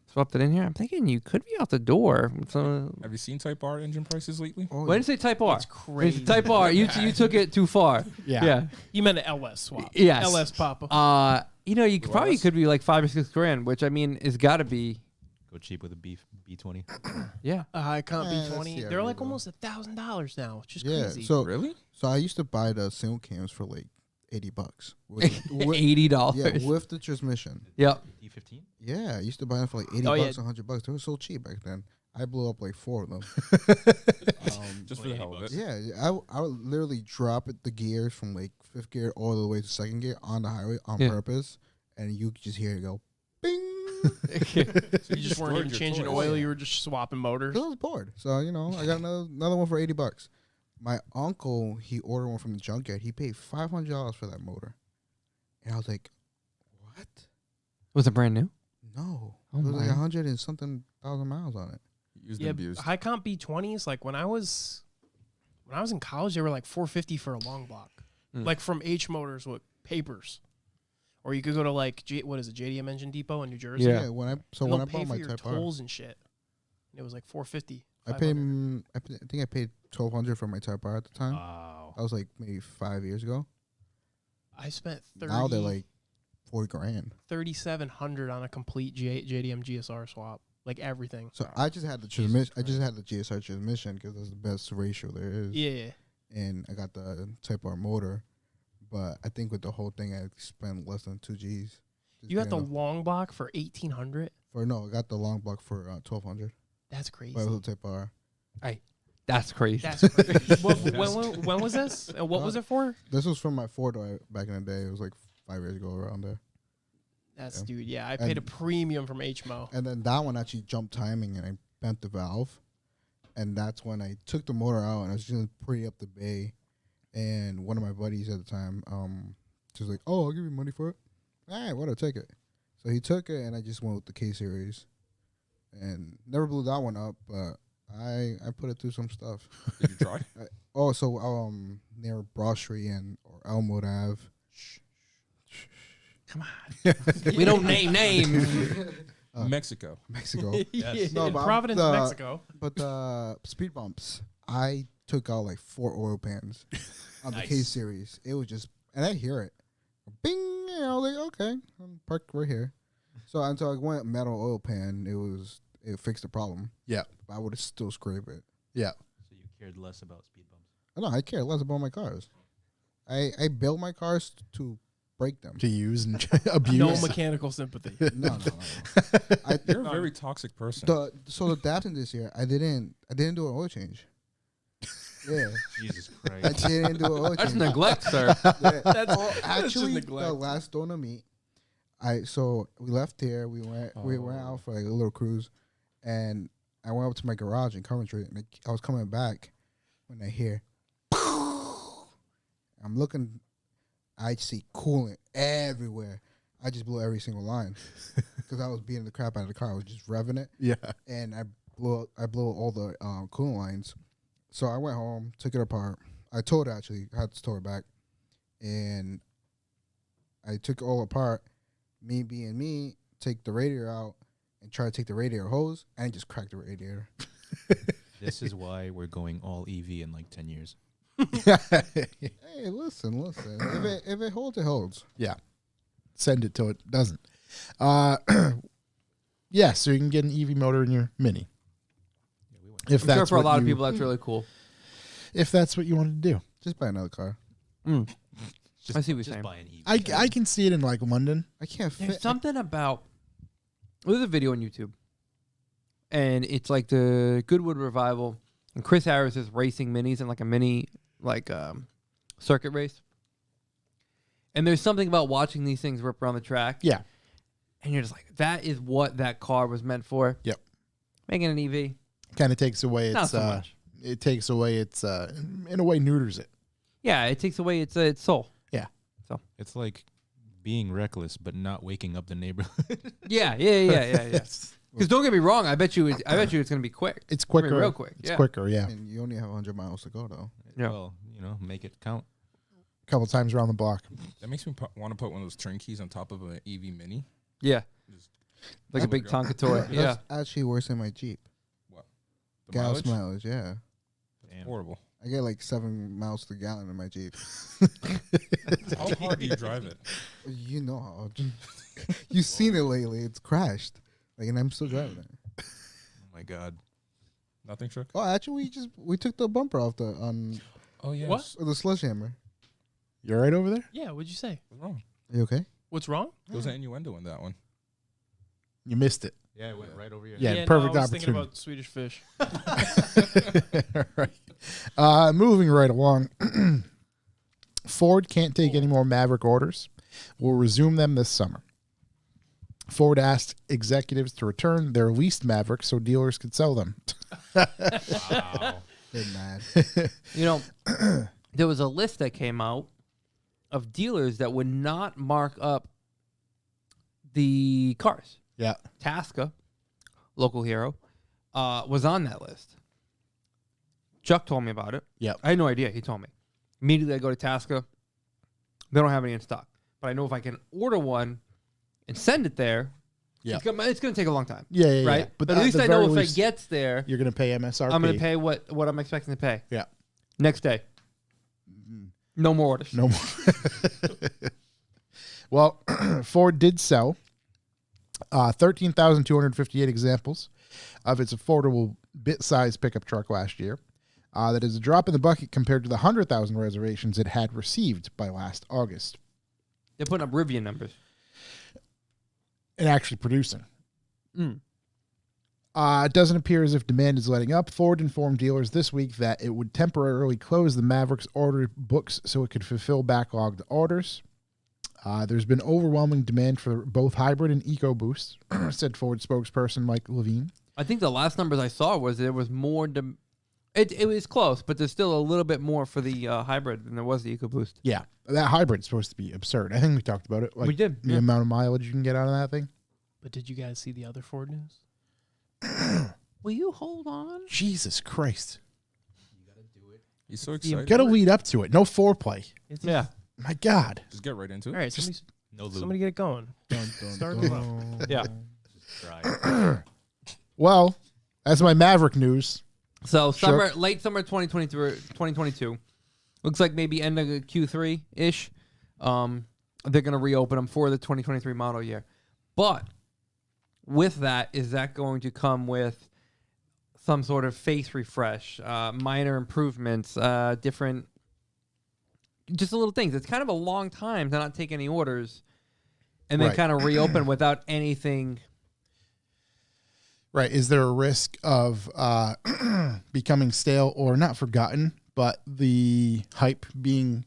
swap it in here. I'm thinking you could be out the door. So, Have you seen Type R engine prices lately? Oh, why did you say Type R? That's crazy. Type R. You took it too far. Yeah. You meant an LS swap. Yes. LS Papa. You probably could be like $5,000 or $6,000, which I mean is got to be. Go cheap with a B20. Yeah. I can't Yeah, be that's 20. the They're idea, like though. almost $1,000 now, which is yeah. crazy. So Really? so I used to buy the single cams for like $80 with, $80. yeah, with the transmission. Yep. D15? Yeah, I used to buy them for like $80, Oh, yeah. $100. They were so cheap back then. I blew up like 4 of them. Just for the hell of it. Yeah, I would literally drop the gears from like 5th gear all the way to 2nd gear on the highway on Yeah. purpose, and you could just hear it go, bing. you just weren't destroyed even your changing toys. oil. You were just swapping motors. I was bored, so I got another one for $80. My uncle, he ordered one from the junkyard. He paid $500 for that motor, and I was like, "What? Was it brand new? No, Oh it was like my. 100 and something thousand miles on it." Used Yeah, and abused. high comp B20s. Like when I was in college, they were like $450 for a long block, Mm. like from H Motors with papers. Or you could go to like JDM Engine Depot in New Jersey. Yeah. When I and when they'll I pay bought for my your Type R, tolls and shit. And it was like $450. I think I paid $1,200 for my Type R at the time. Wow. That was like maybe 5 years ago. I spent Now they're like $4,000. $3,700 on a complete JDM GSR swap, like everything. So I just had the transmission. I just had the GSR transmission because that's the best ratio there is. Yeah. And I got the Type R motor, but I think with the whole thing, I spent less than 2 G's. You got the long block for $1,800. I got the long block for $1,200. That's crazy. But it was a Type R. That's crazy. That's crazy. when was this? And what was it for? This was from my 4-door back in the day. It was like 5 years ago around there. That's Yeah. dude. Yeah, I paid a premium from HMO. And then that one actually jumped timing, and I bent the valve. And that's when I took the motor out, and I was just pretty up the bay. And one of my buddies at the time, just like, "Oh, I'll give you money for it." All right, whatever, take it. So he took it, and I just went with the K series, and never blew that one up, but I put it through some stuff. Did you try? So near Broad Street or Elmwood Ave. We don't name names. Mexico. Mexico. Yes. No, In but Providence, the- Mexico. But the speed bumps, I took out like 4 oil pans on the K Nice. series. It was just, and I hear it, bing. And I was like, okay, I'm parked right here. So until I went metal oil pan, it fixed the problem. Yeah. But I would still scrape it. Yeah. So you cared less about speed bumps. I care less about my cars. I build my cars to break them. To use and abuse. No mechanical sympathy. No. You're a very toxic person. So the Datsun this year, I didn't do an oil change. Yeah. Jesus I Christ. didn't do an oil That's change. neglect, sir. Actually, neglect. the last Dona meet, so we left here. We went out for like a little cruise, And I went up to my garage in Coventry, and I was coming back when I hear. I'm looking. I see coolant everywhere. I just blew every single line because I was beating the crap out of the car. I was just revving it. Yeah. And I blew all the coolant lines. So I went home, took it apart. I towed it, actually. I had to tow it back. And I took it all apart. Me being me, take the radiator out and try to take the radiator hose and just crack the radiator. This is why we're going all EV in like 10 years. Hey, listen. If it holds, it holds. Yeah. Send it till it doesn't. Yeah, so you can get an EV motor in your Mini. If I'm that's sure for a what lot of you- people that's really cool. If that's what you wanted to do. Just buy another car. Just, I see what you're just saying. buy an EV. I can see it in like London. I can't There's fit. something about. There's a video on YouTube, and it's like the Goodwood revival, and Chris Harris is racing minis in like a mini circuit race. And there's something about watching these things rip around the track. Yeah. And you're just like, that is what that car was meant for. Yep. Making an EV, Kind of takes away not its so much. it takes away its in a way neuters it. Yeah, it takes away its soul. It's like being reckless, but not waking up the neighborhood. Yeah. Because don't get me wrong, I bet you it's gonna be quick. It's Gonna be quicker. real quick. It's Yeah. quicker, yeah. And you only have 100 miles to go, though. Yeah. Well, make it count. A couple times around the block. That makes me want to put one of those turnkeys on top of an EV Mini. Yeah. Just Like a big Tonka toy. Yeah. That's actually worse than my Jeep. what? The Gas mileage? mileage, yeah. Damn. Horrible. I get like 7 miles to the gallon in my Jeep. How hard do you drive it? You know how. You've seen it lately. It's crashed. And I'm still driving it. Oh my God. Nothing, Trick? Oh, actually, we took the bumper off the Oh, yeah. What? the sledgehammer. You all right over there? Yeah, what'd you say? What's wrong? Are you okay? What's wrong? There was an innuendo in that one. You missed it. Yeah, it went right over your Yeah, head. perfect I was thinking opportunity. about Swedish fish. All right. Moving right along. Ford can't take any more Maverick orders. We'll resume them this summer. Ford asked executives to return their leased Mavericks so dealers could sell them. Wow. They're mad. You know, there was a list that came out of dealers that would not mark up the cars. Yeah. Tasca, local hero, was on that list. Chuck told me about it. Yep. I had no idea. He told me. Immediately I go to Tasca. They don't have any in stock. But I know if I can order one and send it there, Yep. it's going to take a long time. Yeah. Right? But at at least the I know very if least, it gets there, you're going to pay MSRP. I'm going to pay what I'm expecting to pay. Yeah. Next day. No more orders. No more. Well, Ford did sell 13,258 examples of its affordable bit-sized pickup truck last year. That is a drop in the bucket compared to the 100,000 reservations it had received by last August. They're putting up Rivian numbers. And actually producing. Mm. It doesn't appear as if demand is letting up. Ford informed dealers this week that it would temporarily close the Mavericks order books so it could fulfill backlogged orders. There's been overwhelming demand for both hybrid and EcoBoost, said Ford spokesperson Mike Levine. I think the last numbers I saw was there was more. It was close, but there's still a little bit more for the hybrid than there was the EcoBoost. Yeah, that hybrid's supposed to be absurd. I think we talked about it. Like We did, the yeah. amount of mileage you can get out of that thing. But did you guys see the other Ford news? Will you hold on? Jesus Christ. He's so excited. Got to lead up to it. No foreplay. Yeah. My God. Just get right into it. All right, No lube. somebody get it going. Start it up. Yeah. Dry. Well, that's my Maverick news. So Sure. late summer 2022. Looks like maybe end of Q3 ish. They're gonna reopen them for the 2023 model year. But with that, is that going to come with some sort of face refresh, minor improvements, different, just little things? It's kind of a long time to not take any orders, and then Right. kind of reopen without anything. Right. Is there a risk of becoming stale or not forgotten, but the hype being,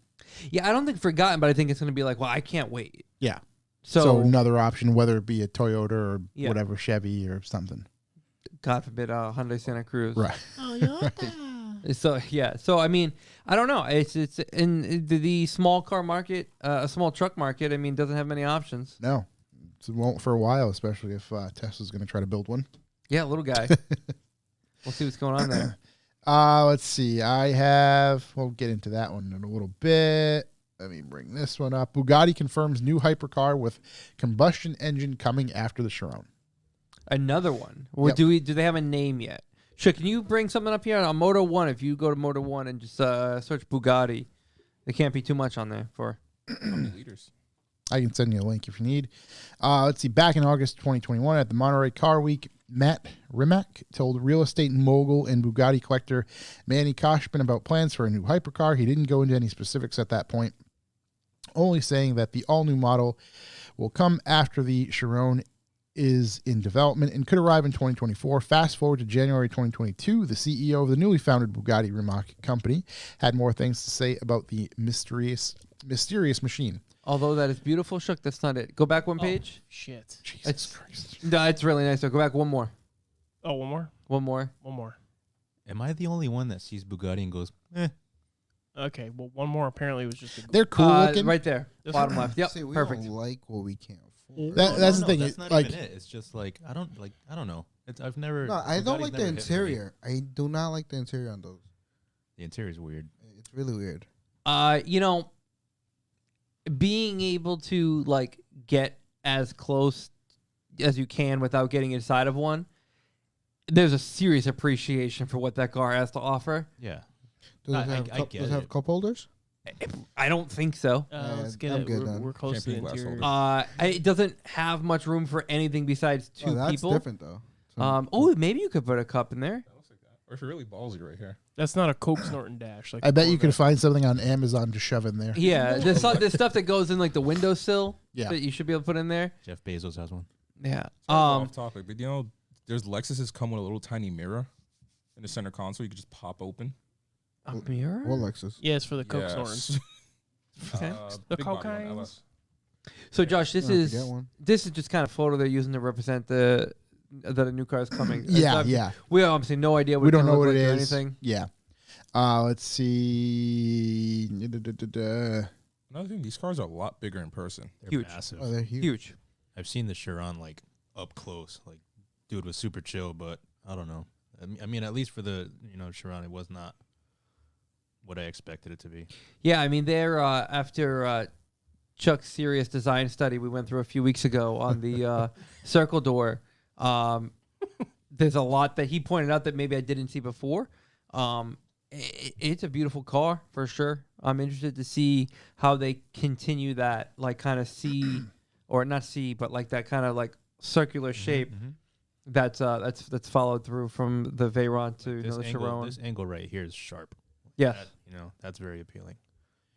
Yeah, I don't think forgotten, but I think it's going to be like, well, I can't wait. yeah. So, So another option, whether it be a Toyota or Yeah. whatever, Chevy or something. God forbid, Hyundai Santa Cruz. Right. So yeah, so I mean, I don't know. It's in the small car market, a small truck market. I mean, doesn't have many options. No, it won't for a while, especially if Tesla's going to try to build one. Yeah, little guy. We'll see what's going on there. Let's see. We'll get into that one in a little bit. Let me bring this one up. Bugatti confirms new hypercar with combustion engine coming after the Chiron. Another one. Or Yep. do they have a name yet? Sure. Can you bring something up here on Moto 1? If you go to Moto 1 and just search Bugatti, there can't be too much on there for. Leaders. I can send you a link if you need. Let's see. Back in August 2021 at the Monterey Car Week, Matt Rimac told real estate mogul and Bugatti collector Manny Koshman about plans for a new hypercar. He didn't go into any specifics at that point, only saying that the all-new model will come after the Chiron is in development and could arrive in 2024. Fast forward to January 2022, the CEO of the newly founded Bugatti Rimac company had more things to say about the mysterious machine. Although that is beautiful, Shook, that's not it. Go back one page. Shit. Jesus Christ. No, it's really nice. So go back one more. Oh, one more. One more. One more. Am I the only one that sees Bugatti and goes, eh? Okay. Well, one more apparently was just. They're cool looking. Right there. This Bottom left. Yep. See, we Perfect. don't like what we can't afford. That's the thing. That's not like, even it. It's just like I don't know. I've never. No, I don't Bugatti's like the never hit for me. interior. I do not like the interior on those. The interior's weird. It's really weird. You know, being able to like get as close as you can without getting inside of one, there's a serious appreciation for what that car has to offer. Yeah. Does I- it have, I cup, get does it have it. cup holders? I don't think so. Let's get I'm it. good We're, then. we're close to the Champagne glass interior. holder. It doesn't have much room for anything besides two Oh, that's people. different though. So- Oh, maybe you could put a cup in there. That looks like that. Or if you're really ballsy right here. That's not a Coke snorting dash. Like I bet you could Corvette. find something on Amazon to shove in there. Yeah, there's stuff that goes in like the windowsill Yeah. that you should be able to put in there. Jeff Bezos has one. Yeah. Off topic, but you know, there's Lexuses come with a little tiny mirror in the center console. You can just pop open. A mirror? What Lexus? Yeah, it's for the Coke Yes. snorting. Okay. The big body one, cocaines. LS. So Josh, this I have to is get one. just kind of photo they're using to represent that a new car is coming. Yeah, It's not- yeah. We have obviously no idea what We it's don't gonna know look what it like or is. anything. Yeah. Let's see. Another thing, these cars are a lot bigger in person. They're Huge. massive. Oh, they're huge. Huge. I've seen the Chiron like up close. Like, dude was super chill, but I don't know. I mean, at least for the Chiron, it was not what I expected it to be. Yeah, I mean they're after Chuck's serious design study we went through a few weeks ago on the circle door. There's a lot that he pointed out that maybe I didn't see before. It's a beautiful car for sure. I'm interested to see how they continue that like kind of C or not C, but like that kind of like circular shape that's followed through from the Veyron to the Chiron. This angle right here is sharp. Yeah. That's very appealing.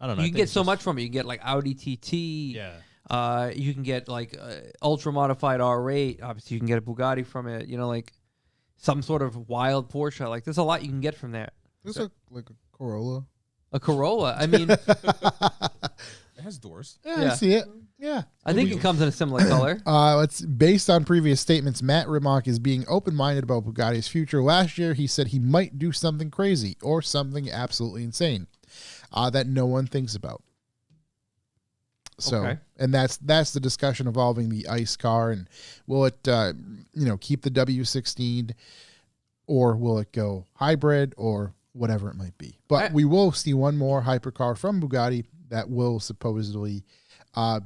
I don't know. You I can think get it's so just- much from it. You can get like Audi TT. Yeah. You can get like ultra modified R8. Obviously, you can get a Bugatti from it. You know, like some sort of wild Porsche. Like there's a lot you can get from there. It's like a Corolla. A Corolla. I mean, It has doors. Yeah, I Yeah. see it. Yeah. I think it comes in a similar color. It's based on previous statements. Matt Rimac is being open-minded about Bugatti's future. Last year, he said he might do something crazy or something absolutely insane that no one thinks about. So, Okay. and that's the discussion involving the ICE car, and will it, keep the W16, or will it go hybrid, or whatever it might be. But we will see one more hypercar from Bugatti that will supposedly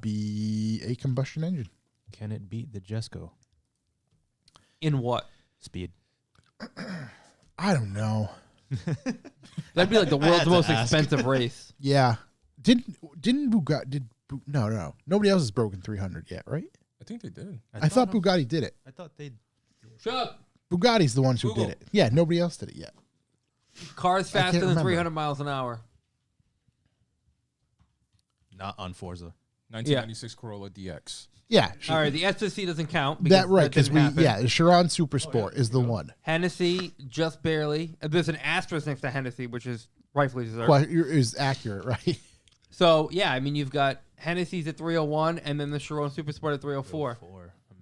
be a combustion engine. Can it beat the Jesco In what? speed? I don't know. That'd be like the world's to most ask. expensive race. Yeah. Didn't Bugatti no. Nobody else has broken 300 yet, right? I think they did. I thought Bugatti did it. I thought they'd. Shut up. Bugatti's the ones who Google. did it. Yeah, nobody else did it yet. Cars I faster can't than remember. 300 miles an hour. Not on Forza. 1996 Corolla DX. Yeah. All right, the SSC doesn't count. That right, because didn't happen. the Chiron Super Sport is the one. Hennessy, just barely. There's an asterisk next to Hennessy, which is rightfully deserved. Is accurate, right? So, yeah, I mean, you've got Hennessy's at 301 and then the Chiron Super Sport at 304.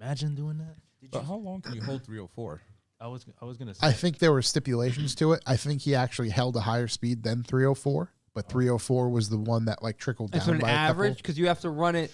Imagine doing that. But how long can you hold 304? I was gonna say. I think there were stipulations to it. I think he actually held a higher speed than 304, but 304 was the one that like trickled down It's an by average because you have to run it.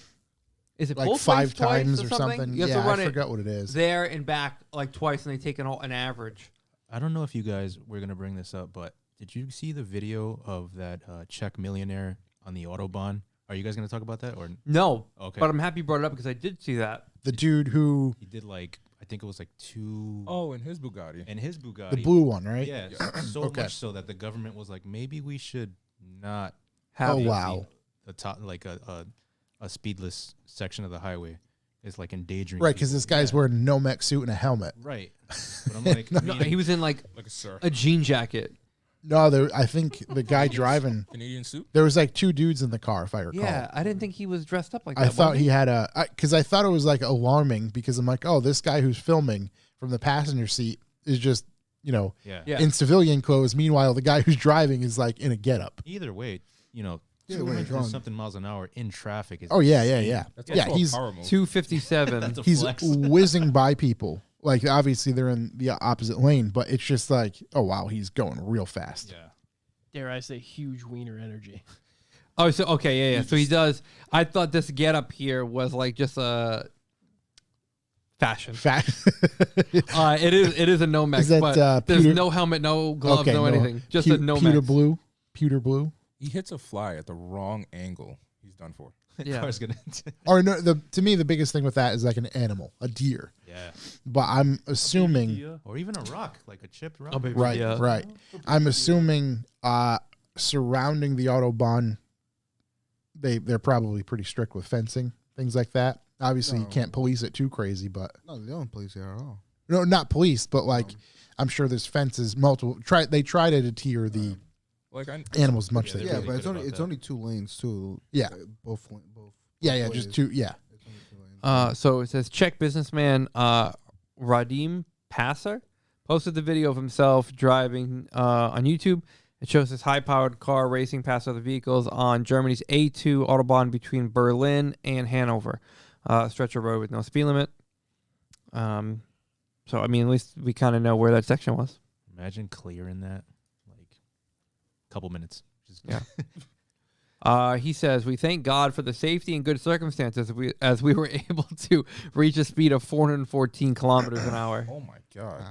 Is it like both 5 ways twice times or something. You have Yeah, to run I it forgot what it is. there and back like twice, and they take an average. I don't know if you guys were gonna bring this up, but did you see the video of that Czech millionaire on the Autobahn? Are you guys gonna talk about that or No, okay? but I'm happy you brought it up because I did see that. The dude who He did like I think it was like 2. Oh, and his Bugatti. And his Bugatti. the blue one, right? Yeah, so Okay. much so that the government was like, maybe we should not Have Oh, the- wow. the top like a speedless section of the highway is like endangering. Right, because people. this guy's Yeah. wearing a no-mech suit and a helmet. Right. But I'm like, I No, mean, he was in like Like a sir. a jean jacket. No, I think the guy driving. Canadian suit? There was like 2 dudes in the car, if I recall. Yeah, I didn't think he was dressed up like that. I thought was he had because I thought it was like alarming because I'm like, oh, this guy who's filming from the passenger seat is just, yeah. Yeah. in civilian clothes. Meanwhile, the guy who's driving is like in a getup. Either way, Yeah, when you're 200 drunk. something miles an hour in traffic is. Oh yeah, insane. yeah. That's Yeah, also he's- a power move. 257. That's a He's flex. whizzing by people. Like obviously they're in the opposite lane, but it's just like, oh wow, he's going real fast. Yeah. Dare I say, huge wiener energy. Oh, so okay, yeah. So he does. I thought this get up here was like just a fashion. It is a no mech, Is that, but there's pewter- no helmet, no gloves, Okay, no no. anything. Just a no pewter mech. blue. Pewter blue. He hits a fly at the wrong angle. He's done for. Yeah. Car's gonna. Or no, to me the biggest thing with that is like an animal, a deer. Yeah. But I'm assuming Or even a rock, like a chipped rock. right, Yeah. right. I'm assuming surrounding the Autobahn they're probably pretty strict with fencing, things like that. Obviously you No. can't police it too crazy, but No, they don't police here at all. no, not police, but like I'm sure there's fences multiple they try to deter the Like I animals as much Yeah, as they Yeah, really can. but it's good only about it's that. only 2 lanes too. Yeah. Both. Yeah, ways. just two. Yeah, It's only 2 lanes. So it says Czech businessman Radim Passer posted the video of himself driving on YouTube. It shows this high-powered car racing past other vehicles on Germany's A2 Autobahn between Berlin and Hanover. Stretch of road with no speed limit. So, I mean, at least we kind of know where that section was. Imagine clearing that, like, a couple minutes. Just Yeah. He says, we thank God for the safety and good circumstances as we were able to reach a speed of 414 kilometers an hour. oh my god.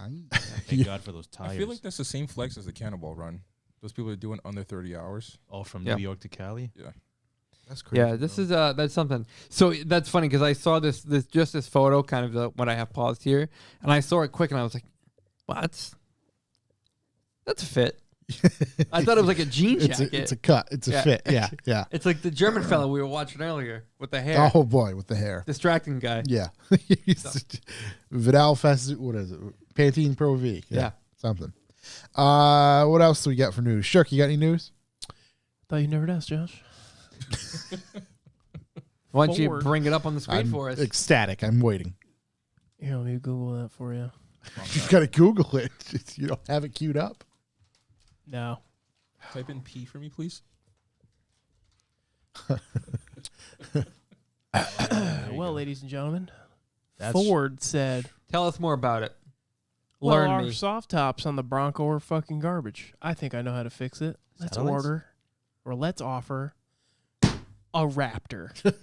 Thank God for those tires. I feel like that's the same flex as the Cannonball Run. Those people are doing under 30 hours. all from Yeah. New York to Cali. Yeah. That's crazy. Yeah, this is that's something. So that's funny because I saw this photo, kind of what I have paused here, and I saw it quick, and I was like, "Well, that's a fit." I thought it was like a jean jacket. it's a cut. It's a Yeah. fit. Yeah, yeah. It's like the German fellow we were watching earlier with the hair, Oh boy, with the hair. distracting guy. Yeah. Vidal Fest. What is it? Pantene Pro V. Yeah. Something. What else do we got for news? Shirk, you got any news? Thought you never asked, Josh. Why don't you Forward. bring it up on the screen I'm for us? ecstatic. I'm waiting. Here, let me Google that for you. You've got to Google it. You don't have it queued up. No. Type in P for me, please. Well, ladies and gentlemen, That's- Ford said, Tell us more about it. well, Learn our me. soft tops on the Bronco are fucking garbage. I think I know how to fix it. Let's Satellites? order, or let's offer a Raptor Kind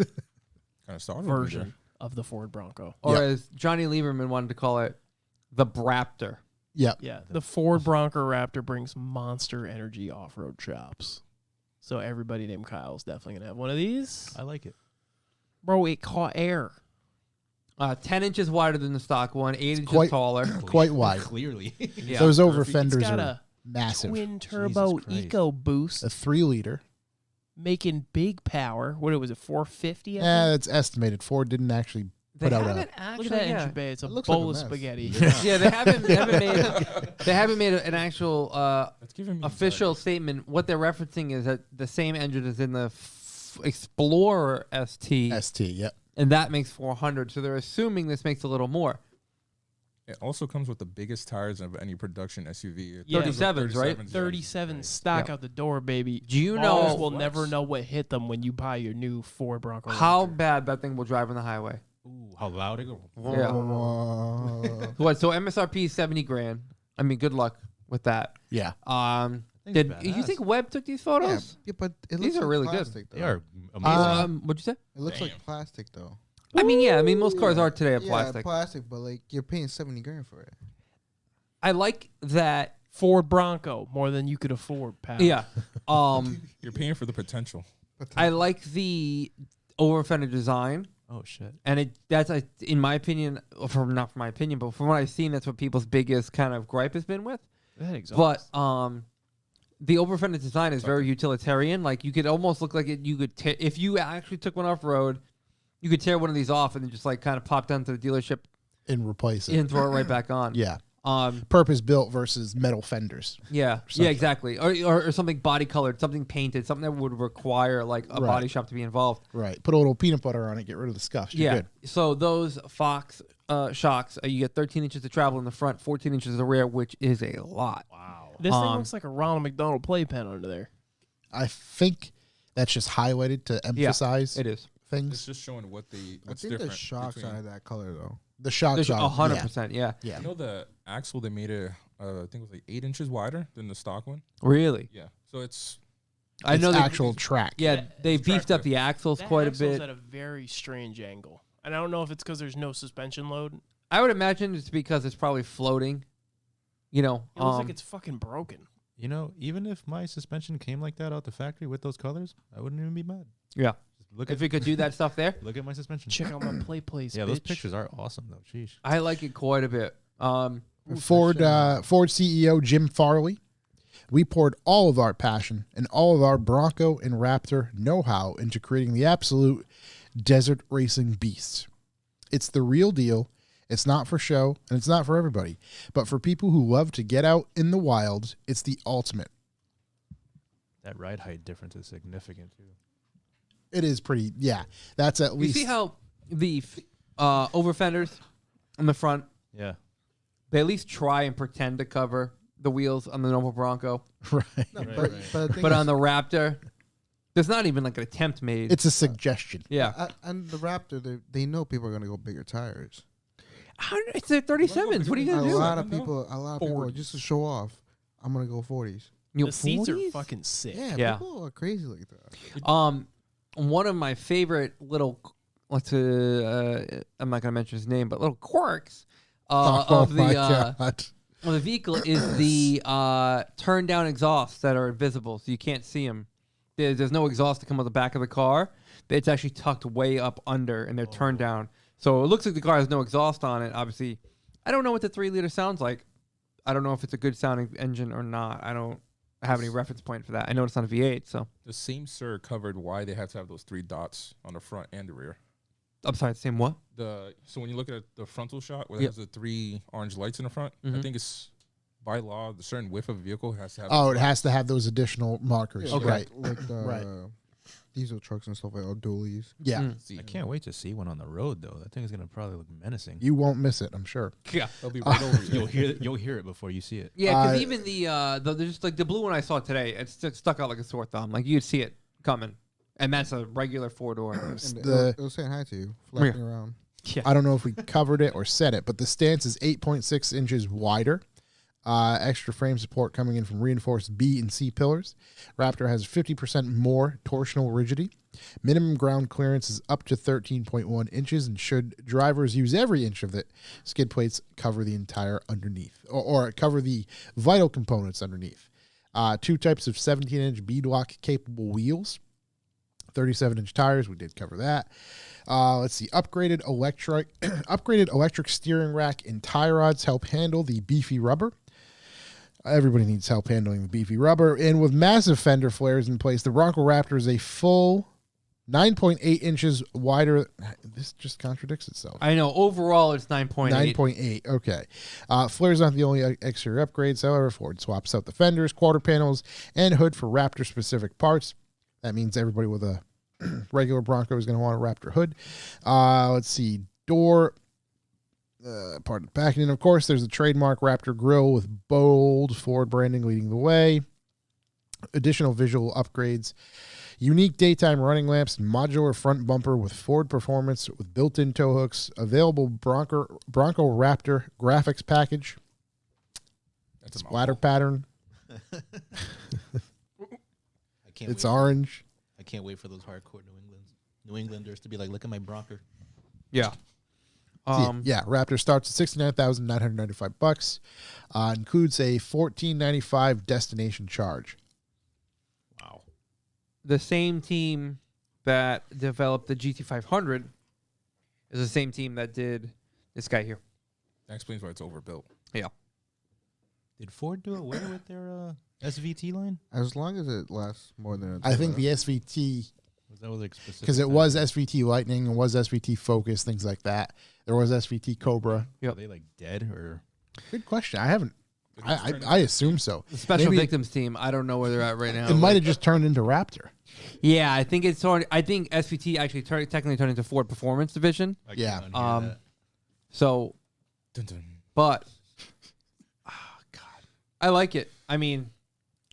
of started version of the Ford Bronco. Or Yeah. as Johnny Lieberman wanted to call it, the Braptor. Yep. Yeah, the Ford Bronco Raptor brings monster energy off-road chops. So everybody named Kyle's definitely going to have one of these. I like it. Bro, it caught air. 10 inches wider than the stock one, 8 inches quite- taller. Quite wide. Clearly. Yeah. Those over It's fenders got are a massive. twin turbo Christ. eco boost, A 3-liter. making big power. What was it, 450? I Yeah, think? that's estimated. Ford didn't actually They put out haven't Look actually. at that yeah. engine bay. It's a It looks like a bowl of mess. spaghetti. Yeah, they haven't made an actual That's giving me official statement. What they're referencing is that the same engine is in the Explorer ST, ST. Yep. and that makes 400. So they're assuming this makes a little more. It also comes with the biggest tires of any production SUV. Yeah. 37s, right? 37 stock Yeah. out the door, baby. Do you Ballers know will Flex. never know what hit them when you buy your new Ford Bronco. how Raptor. bad that thing will drive on the highway? Ooh, how loud it goes. Yeah. What? So MSRP is 70 grand. I mean, good luck with that. Yeah. Did It's you badass. think Webb took these photos? Yeah, but it These looks are like really good. plastic, They though. are amazing. What'd you say? It looks like plastic though. I mean, most cars are today are Yeah, plastic. plastic, but like you're paying 70 grand for it. I like that. Ford Bronco more than you could afford, pal. Yeah. You're paying for the potential. I like the over fender design, Oh shit. and that's in my opinion, not from my opinion, but from what I've seen, that's what people's biggest kind of gripe has been with. That exhaust. But the over fender design is very utilitarian. Like you could almost look like it. You could if you actually took one off road, you could tear one of these off and then just like kind of pop down to the dealership And replace it. and throw it right back on. Yeah. Um. Purpose built versus metal fenders. Yeah. something. Yeah. Exactly. Or something body colored, something painted, something that would require like a Right. body shop to be involved. Right. Put a little peanut butter on it. Get rid of the scuffs. You're Yeah. good. So those Fox shocks, you get 13 inches of travel in the front, 14 inches of the rear, which is a lot. Wow. This thing um, looks like a Ronald McDonald playpen under there. I think that's just highlighted to emphasize It is. It's things. just showing what's I think different. the shocks between- are that color though. The shocks There's are 100%. Yeah. Yeah. You know the axle, they made it, I think it was like 8 inches wider than the stock one. Really? Yeah. So it's I It's know. actual track. Yeah, they it's beefed up tractor. the axles That quite a axle's bit. at a very strange angle. And I don't know if it's because there's no suspension load. I would imagine it's because it's probably floating. You know, It looks like it's fucking broken. You know, even if my suspension came like that out the factory with those colors, I wouldn't even be mad. yeah. Just look If at it could do that stuff there, look at my suspension. Check out my play place. Yeah, those bitch. pictures are awesome though. Sheesh. I like it quite a bit. Ford CEO Jim Farley. We poured all of our passion and all of our Bronco and Raptor know-how into creating the absolute desert racing beasts. It's the real deal. It's not for show, and it's not for everybody. But for people who love to get out in the wilds, it's the ultimate. That ride height difference is significant too. It is pretty, yeah. That's at You least. see how the over fenders on the front, Yeah. they at least try and pretend to cover the wheels on the normal Bronco, right. But the thing but is, on the Raptor, there's not even like an attempt made. It's a suggestion. yeah, and the Raptor, they know people are gonna go bigger tires. it's their 37s. What are you A gonna do? lot of people, just to show off. I'm gonna go 40s. You know, The seats are 40s? fucking sick. Yeah, Yeah. people are crazy like that. One of my favorite little, I'm not gonna mention his name, but little quirks of my the God. of the vehicle is the turn down exhausts that are invisible, so you can't see them. There's no exhaust to come out the back of the car. It's actually tucked way up under, and they're turned down. So it looks like the car has no exhaust on it. Obviously, I don't know what the 3-liter sounds like. I don't know if it's a good sounding engine or not. I don't have any reference point for that. I know it's on a V8, so the same sir covered why they had to have those 3 dots on the front and the rear. I'm sorry, same what? So when you look at the frontal shot where Yep. there's the 3 orange lights in the front, I Mhm. think it's by law the certain width of a vehicle has to have. Oh, those it has to have those additional markers. Okay. Right. Like the Right. diesel trucks and stuff like that, dualies. Yeah. lights. I can't wait to see one on the road though. That thing is gonna probably look menacing. You won't miss it, I'm sure. Yeah. They'll be right over You'll you. hear it before you see it. Yeah, because Uh, even the just like the blue one I saw today, it's stuck out like a sore thumb. Like you'd see it coming, and that's a regular 4-door. And The- it was saying hi to you, flapping around. Yeah. I don't know if we covered it or said it, but the stance is 8.6 inches wider. Extra frame support coming in from reinforced B and C pillars. Raptor has 50% more torsional rigidity. Minimum ground clearance is up to 13.1 inches, and should drivers use every inch of it, skid plates cover the entire underneath, or cover the vital components underneath. 2 types of 17-inch beadlock capable wheels. 37-inch tires, we did cover that. Let's see, upgraded electric steering rack and tie rods help handle the beefy rubber. Everybody needs help handling the beefy rubber. And with massive fender flares in place, the Bronco Raptor is a full 9.8 inches wider. This just contradicts itself. I know. Overall, it's 9.8. 9.8. Okay. Flares aren't the only exterior upgrades. However, Ford swaps out the fenders, quarter panels, and hood for Raptor specific parts. That means everybody with a regular Bronco is going to want a Raptor hood. Let's see. Door. Part of the packaging. And of course, there's the trademark Raptor grille with bold Ford branding leading the way. Additional visual upgrades. Unique daytime running lamps and modular front bumper with Ford performance with built-in tow hooks. Available Bronco Raptor graphics package. That's a Splatter mouthful. pattern. I can't. It's wait. orange. I can't wait for those hardcore New Englanders to be like, look at my Bronco. Yeah. Yeah, Raptor starts at $69,995. Includes a $14.95 destination charge. Wow. The same team that developed the GT500 is the same team that did this guy here. That explains why it's overbuilt. Yeah. Did Ford do away with their SVT line? As long as it lasts more than a I think Toyota. the SVT, Was that like specific? because it was SVT Lightning, it was SVT Focus, things like that. There was SVT Cobra. Are they like dead or? Good question. I haven't. I assume so. The special Maybe victims team, I don't know where they're at right now. It might have just turned into Raptor. Yeah, I think it's sort. I think SVT actually technically turned into Ford Performance Division. I Yeah. can't unhear that. So, Dun, dun. but, God, I like it. I mean,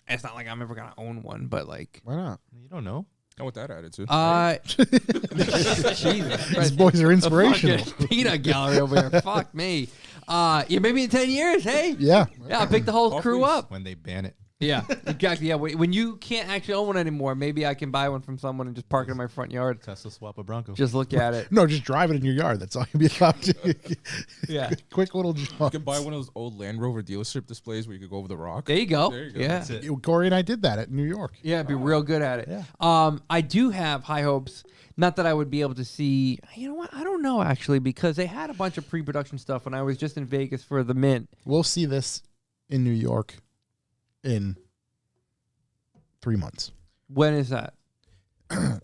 it's not like I'm ever gonna own one, but like, Why not? You don't know. Not with that attitude. Jesus These Christ. boys are A inspirational. fucking peanut gallery over here. Fuck me. Yeah, maybe in 10 years. Hey. Yeah. Yeah, I'll pick the whole Call crew please. up. When they ban it. Yeah, exactly. Yeah, when you can't actually own one anymore, maybe I can buy one from someone and just park it in my front yard. Tesla swap a Bronco. Just look at it. No, just drive it in your yard. That's all you'll be allowed to. Yeah. Quick little You jaunt. could buy one of those old Land Rover dealership displays where you could go over the rock. There you go. There you go. Yeah. That's it. Corey and I did that at New York. Yeah, be real good at it. Yeah. I do have high hopes. Not that I would be able to see. You know what? I don't know actually, because they had a bunch of pre-production stuff when I was just in Vegas for the Mint. We'll see this in New York in 3 months. When is that?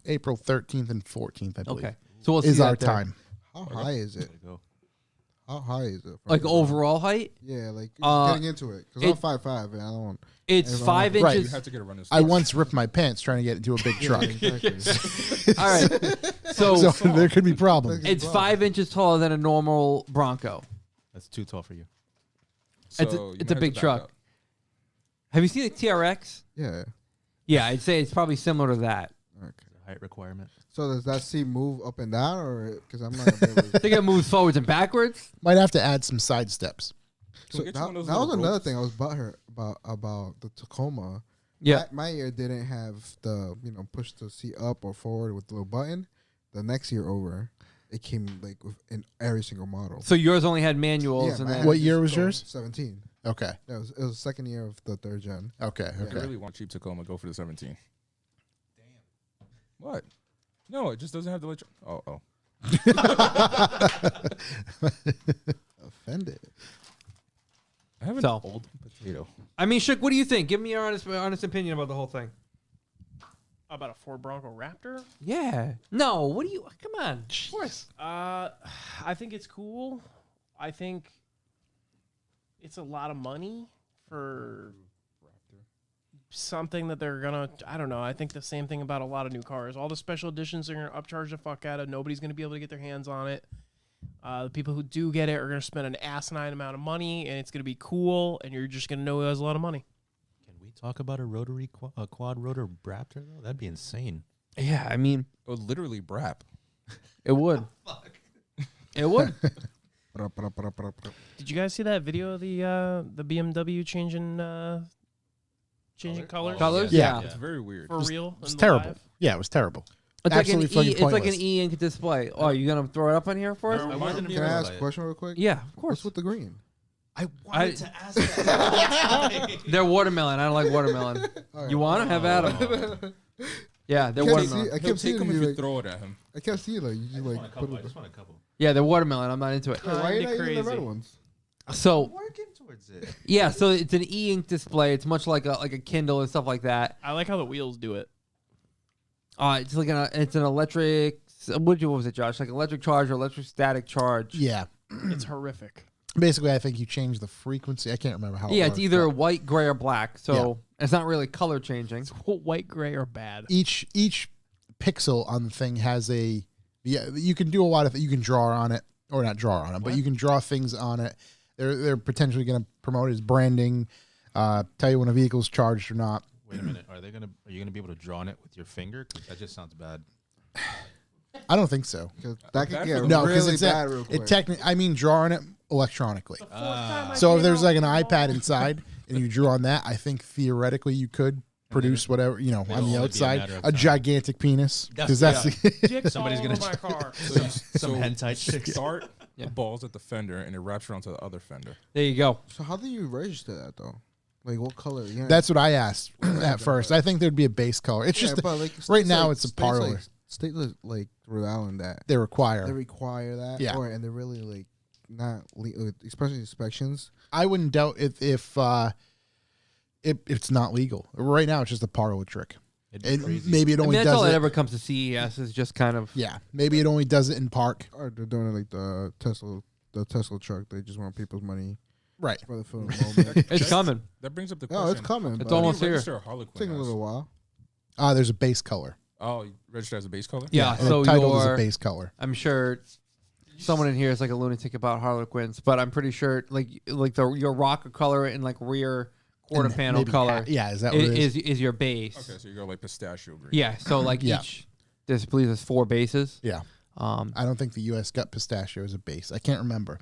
April 13th and 14th, I believe. Okay, so we'll see Is that our there. time. How high is it? There you go. How high is it? from Like the overall height? ground? Yeah, like Uh, getting into it. Because it- I'm 5'5", and I don't want. It's Everyone- 5 Right. You inches. have to get a running I start. once ripped my pants trying to get into a big truck. Exactly. All right. So, So there could be problems. it's 5 inches taller than a normal Bronco. That's too tall for you. So it's a- you it's might a have big to back truck. up. Have you seen the TRX? Yeah. Yeah, I'd say it's probably similar to that. Okay. Height requirement. So does that seat move up and down, or because I'm not gonna be able I to. think it moves forwards and backwards. Might have to add some side steps. Can So we get you that, one of those that was little another ropes? thing I was about the Tacoma. Yeah. My year didn't have the push the seat up or forward with the little button. The next year over, it came like in every single model. So yours only had manuals, and mine then What just year was go yours? 17. Okay. Yeah, it was the second year of the third gen. Okay. If you Okay. really want cheap Tacoma, go for the 17. Damn. What? No, it just doesn't have the electric. Oh. Offended. I have an So- old potato. I mean, Shook, what do you think? Give me your honest opinion about the whole thing. About a Ford Bronco Raptor? Yeah. No. What do you? Come on. Of course. I think it's cool. I think it's a lot of money for something that they're gonna. I don't know. I think the same thing about a lot of new cars. All the special editions are gonna upcharge the fuck out of. Nobody's gonna be able to get their hands on it. The people who do get it are gonna spend an asinine amount of money, and it's gonna be cool, and you're just gonna know it has a lot of money. Can we talk about a rotary quad rotor Raptor though? That'd be insane. Yeah. I mean, Oh, literally brap. it would. It would. Did you guys see that video of the BMW changing colors? Colors? Yeah. It's very weird. For real? It's in the terrible. live? Yeah, it was terrible. It's Absolutely fucking it's like an pointless. e-ink display. Oh, you gonna throw it up on here for us? I wanted Can I ask a question real quick? Yeah, of What's course. with the green? I wanted to ask that. They're watermelon. I don't like watermelon. All right. You want them? Have at them. Yeah, they're Can't watermelon. see- I He'll kept take seeing them if you you like. throw it at him. I kept seeing like you just like put I it. just want a couple. Yeah, they're watermelon. I'm not into it. Why are you Kinda not eating the red crazy. ones? So Working towards it. yeah, so it's an e-ink display. It's much like a Kindle and stuff like that. I like how the wheels do it. It's like it's an electric. What was it, Josh? Like electric charge or electric static charge. Yeah. It's horrific. Basically, I think you change the frequency. I can't remember how. Yeah, it it's works, either but white, gray, or black. So it's not really color changing. White, gray, or bad. each pixel on the thing has a. Yeah, you can do a lot of. You can draw on it, or not draw on it, but you can draw things on it. They're potentially going to promote it as branding, tell you when a vehicle's charged or not. Wait a minute. Are you gonna be able to draw on it with your finger? 'Cause that just sounds bad. I don't think so. 'Cause that could bad get for the- No, because really it's bad real quick. it technically. I mean, draw on it electronically. I So if came there's out like an with them iPad all. inside and you drew on that, I think theoretically you could produce whatever it'll on the only be a outside matter of a time. gigantic penis because that's Dicks Somebody's all gonna over my car. Some hentai chicks. Start Yeah. the balls at the fender and it wraps around to the other fender. There you go. So how do you register that though? Like what color? Yeah. that's what I asked at first. I think there'd be a base color. It's just but like right states now like- it's a states parlor. State like Rhode Island that they require. they require that. Yeah. And they're really like not especially inspections. I wouldn't doubt if it's not legal. Right now it's just a parlor trick. It'd be And crazy. maybe it I mean, only that's all does that it. ever comes to CES is just kind of. Yeah, maybe it only does it in park. Or they're doing it like the Tesla truck. They just want people's money Right. for the film moment. It's coming. That brings up the No, question. it's coming. It's but almost How do you here. register a Harlequin It's taking a as? little while. There's a base color. Oh, you register as a base color? Yeah. and So the title is a your, base color. I'm sure someone in here is like a lunatic about Harlequins, but I'm pretty sure like your rocker color and like rear quarter And panel maybe color yeah, is that what it is? is your base. Okay, so you go like pistachio green. Yeah. So like Yeah. each, I believe there's 4 bases. Yeah. I don't think the U.S. got pistachio as a base. I can't remember.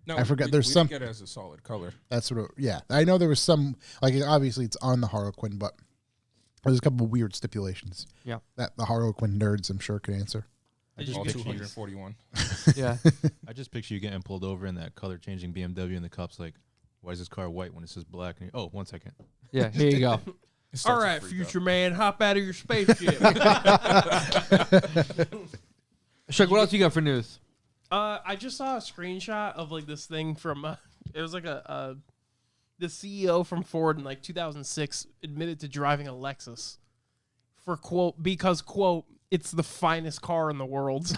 No, I forgot we there's some- didn't get it as a solid color. That's what. I know there was some like obviously it's on the Harlequin, but there's a couple of weird stipulations. Yeah. That the Harlequin nerds, I'm sure, could answer. I just All picture you- 241. Yeah. I just picture you getting pulled over in that color changing BMW, and the cops like, "Why is this car white when it says black?" And you, 1 second. Yeah. Here you go. It starts All to right, freak out. future man, hop out of your spaceship. Chuck, what else you got for news? I just saw a screenshot of like this thing from it was like the CEO from Ford in like 2006 admitted to driving a Lexus for quote because quote it's the finest car in the world.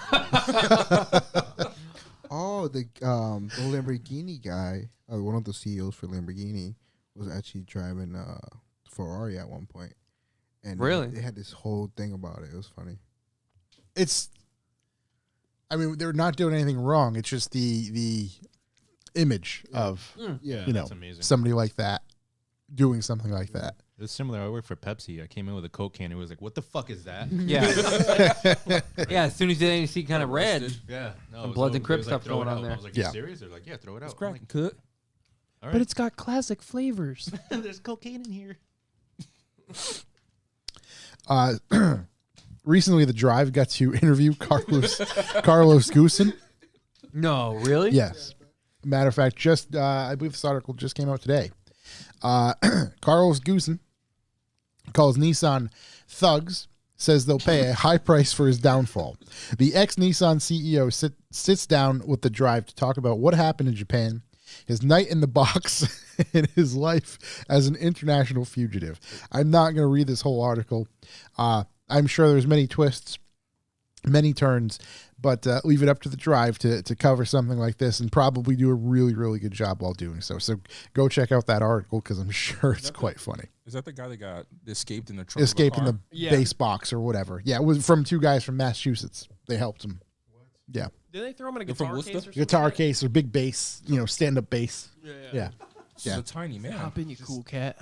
Oh, the Lamborghini guy, one of the CEOs for Lamborghini, was actually driving Ferrari at one point. And Really? they had this whole thing about it. It was funny. I mean, they're not doing anything wrong. It's just the image of Yeah. That's amazing. somebody like that doing something like that. It's similar. I worked for Pepsi. I came in with a Coke can. It was like, "What the fuck is that?" Yeah. Yeah. As soon as you see kind of red. Yeah, no, Some it was Bloods and it Crips was like, stuff "Throw it going on out." there. I was like, Yeah. "You serious?" They're like, "Yeah, throw it out." It's I'm cracking. like, Cut. all right. But it's got classic flavors. There's cocaine in here. Recently, the Drive got to interview Carlos Goosen. No, really? Yes. Matter of fact, just I believe this article just came out today. Carlos Goosen calls Nissan thugs, says they'll pay a high price for his downfall. The ex-Nissan CEO sits down with the Drive to talk about what happened in Japan, his night in the box, and his life as an international fugitive. I'm not going to read this whole article. I'm sure there's many twists, many turns, but leave it up to the Drive to cover something like this and probably do a really, really good job while doing so. So go check out that article because I'm sure it's quite funny. Is that the guy that got escaped in the trunk? Escape in of a the car? Yeah. base box or whatever. Yeah, it was from 2 guys from Massachusetts. They helped him. Yeah. Did they throw him in a They're from guitar case Worcester? or something? Guitar case or big bass, stand-up bass. Yeah. Yeah. This Yeah. is a tiny man. Hop in, you cool cat.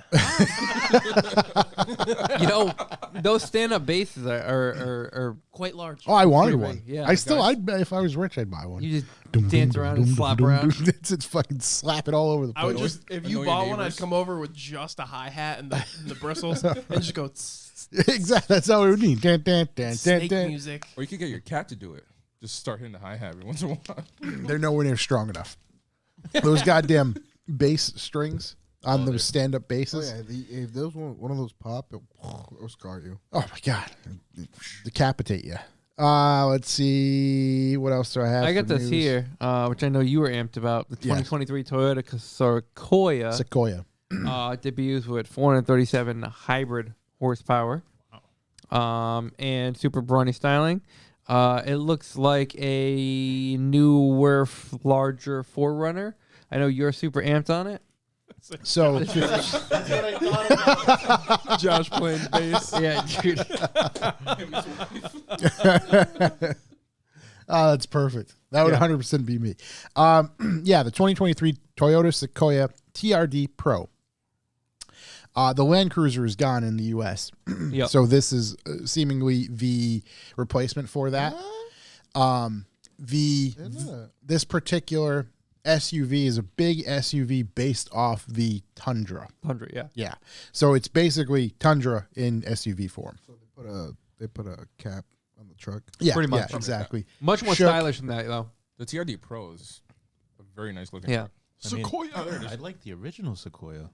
You know, those stand-up basses are Quite large. Oh, I wanted Pretty one. big, yeah. I'd if I was rich, I'd buy one. you just dance around and slap around. It's fucking slap it all over the I would place. just, if I you know your bought one, I'd neighbors. come over with just a hi-hat and the bristles and just go Exactly. That's how it would need. Dun, dun, dun, dun, snake dun. music. Or you could get your cat to do it. Just start hitting the hi-hat every once in a while. They're nowhere near strong enough. Those goddamn bass strings on those stand-up Oh basses. yeah, if there's one of those pop, it'll scar you. Oh my god, decapitate you. Let's see what else do I have. I got for this news? here, which I know you were amped about. The Yes. 2023 Toyota Sequoia Sequoia. debuts with 437 hybrid horsepower and super brawny styling. It looks like a newer, larger 4Runner. I know you're super amped on it. So Josh playing bass. Yeah, dude. that's perfect. That would 100% be me. Yeah, the 2023 Toyota Sequoia TRD Pro. The Land Cruiser is gone in the U.S. Yep. So this is seemingly the replacement for that. This particular SUV is a big SUV based off the Tundra. 100, yeah. Yeah. So it's basically Tundra in SUV form. So they put a cap on the truck. Yeah, Pretty much. Yeah, exactly. Much more Shook. stylish than that, though. The TRD Pro is a very nice looking Yeah. truck. I like the original Sequoia.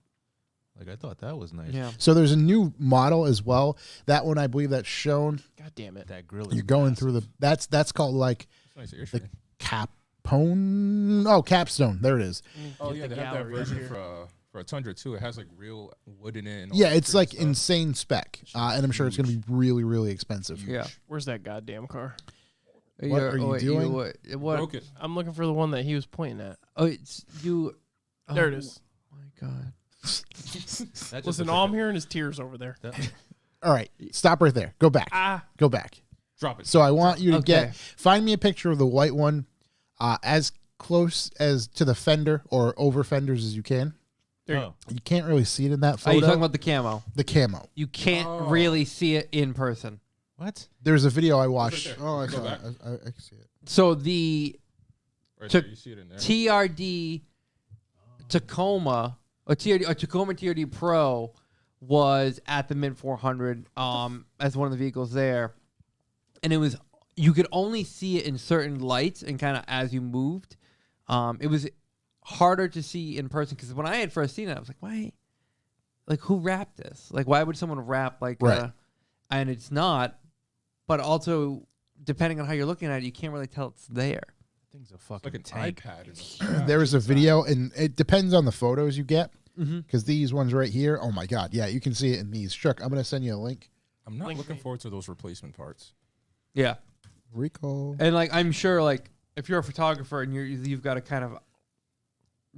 Like, I thought that was nice. Yeah. So there's a new model as well. That one, I believe, that's shown. God damn it. That grill is You're going massive. through the. That's called like It's nice the airstream. Capone. Oh, Capstone. There it is. Oh Get yeah, the they have that gallery up version here. for a Tundra too. It has like real wood in it. And all Yeah, that it's crazy like stuff. insane spec, and I'm sure it's going to be really, really expensive. Yeah. Where's that goddamn car? What are you doing? What? Broke it. I'm looking for the one that he was pointing at. Oh, it's you. There oh, it is. My God. That just Listen, looks all like I'm hearing is tears over there. All right, stop right there. Go back. Go back. Drop it. So I want you to Okay. find me a picture of the white one, as close as to the fender or over fenders as you can. There you Oh. You can't really see it in that Are photo. you talking about the camo? the camo? You can't really see it in person. What? There's a video I watched. Right there. Oh, I Go saw back. it. I can see it. So the Right to- there, you see it in there. TRD Tacoma or Tacoma TRD Pro was at the Mint 400 as one of the vehicles there, and it was you could only see it in certain lights and kind of as you moved. It was harder to see in person because when I had first seen it, I was like, why? Like, who wrapped this? Like, why would someone wrap like? Right. And it's not, but also depending on how you're looking at it, you can't really tell it's there. Thing's a It's fucking like an tank. iPad. There was a video, and it depends on the photos you get. Mm-hmm. Because these ones right here, oh my God, yeah, you can see it in these. Chuck, I'm gonna send you a link. I'm not Link looking me. forward to those replacement parts. Yeah. Recall. And like I'm sure, like if you're a photographer and you've got to kind of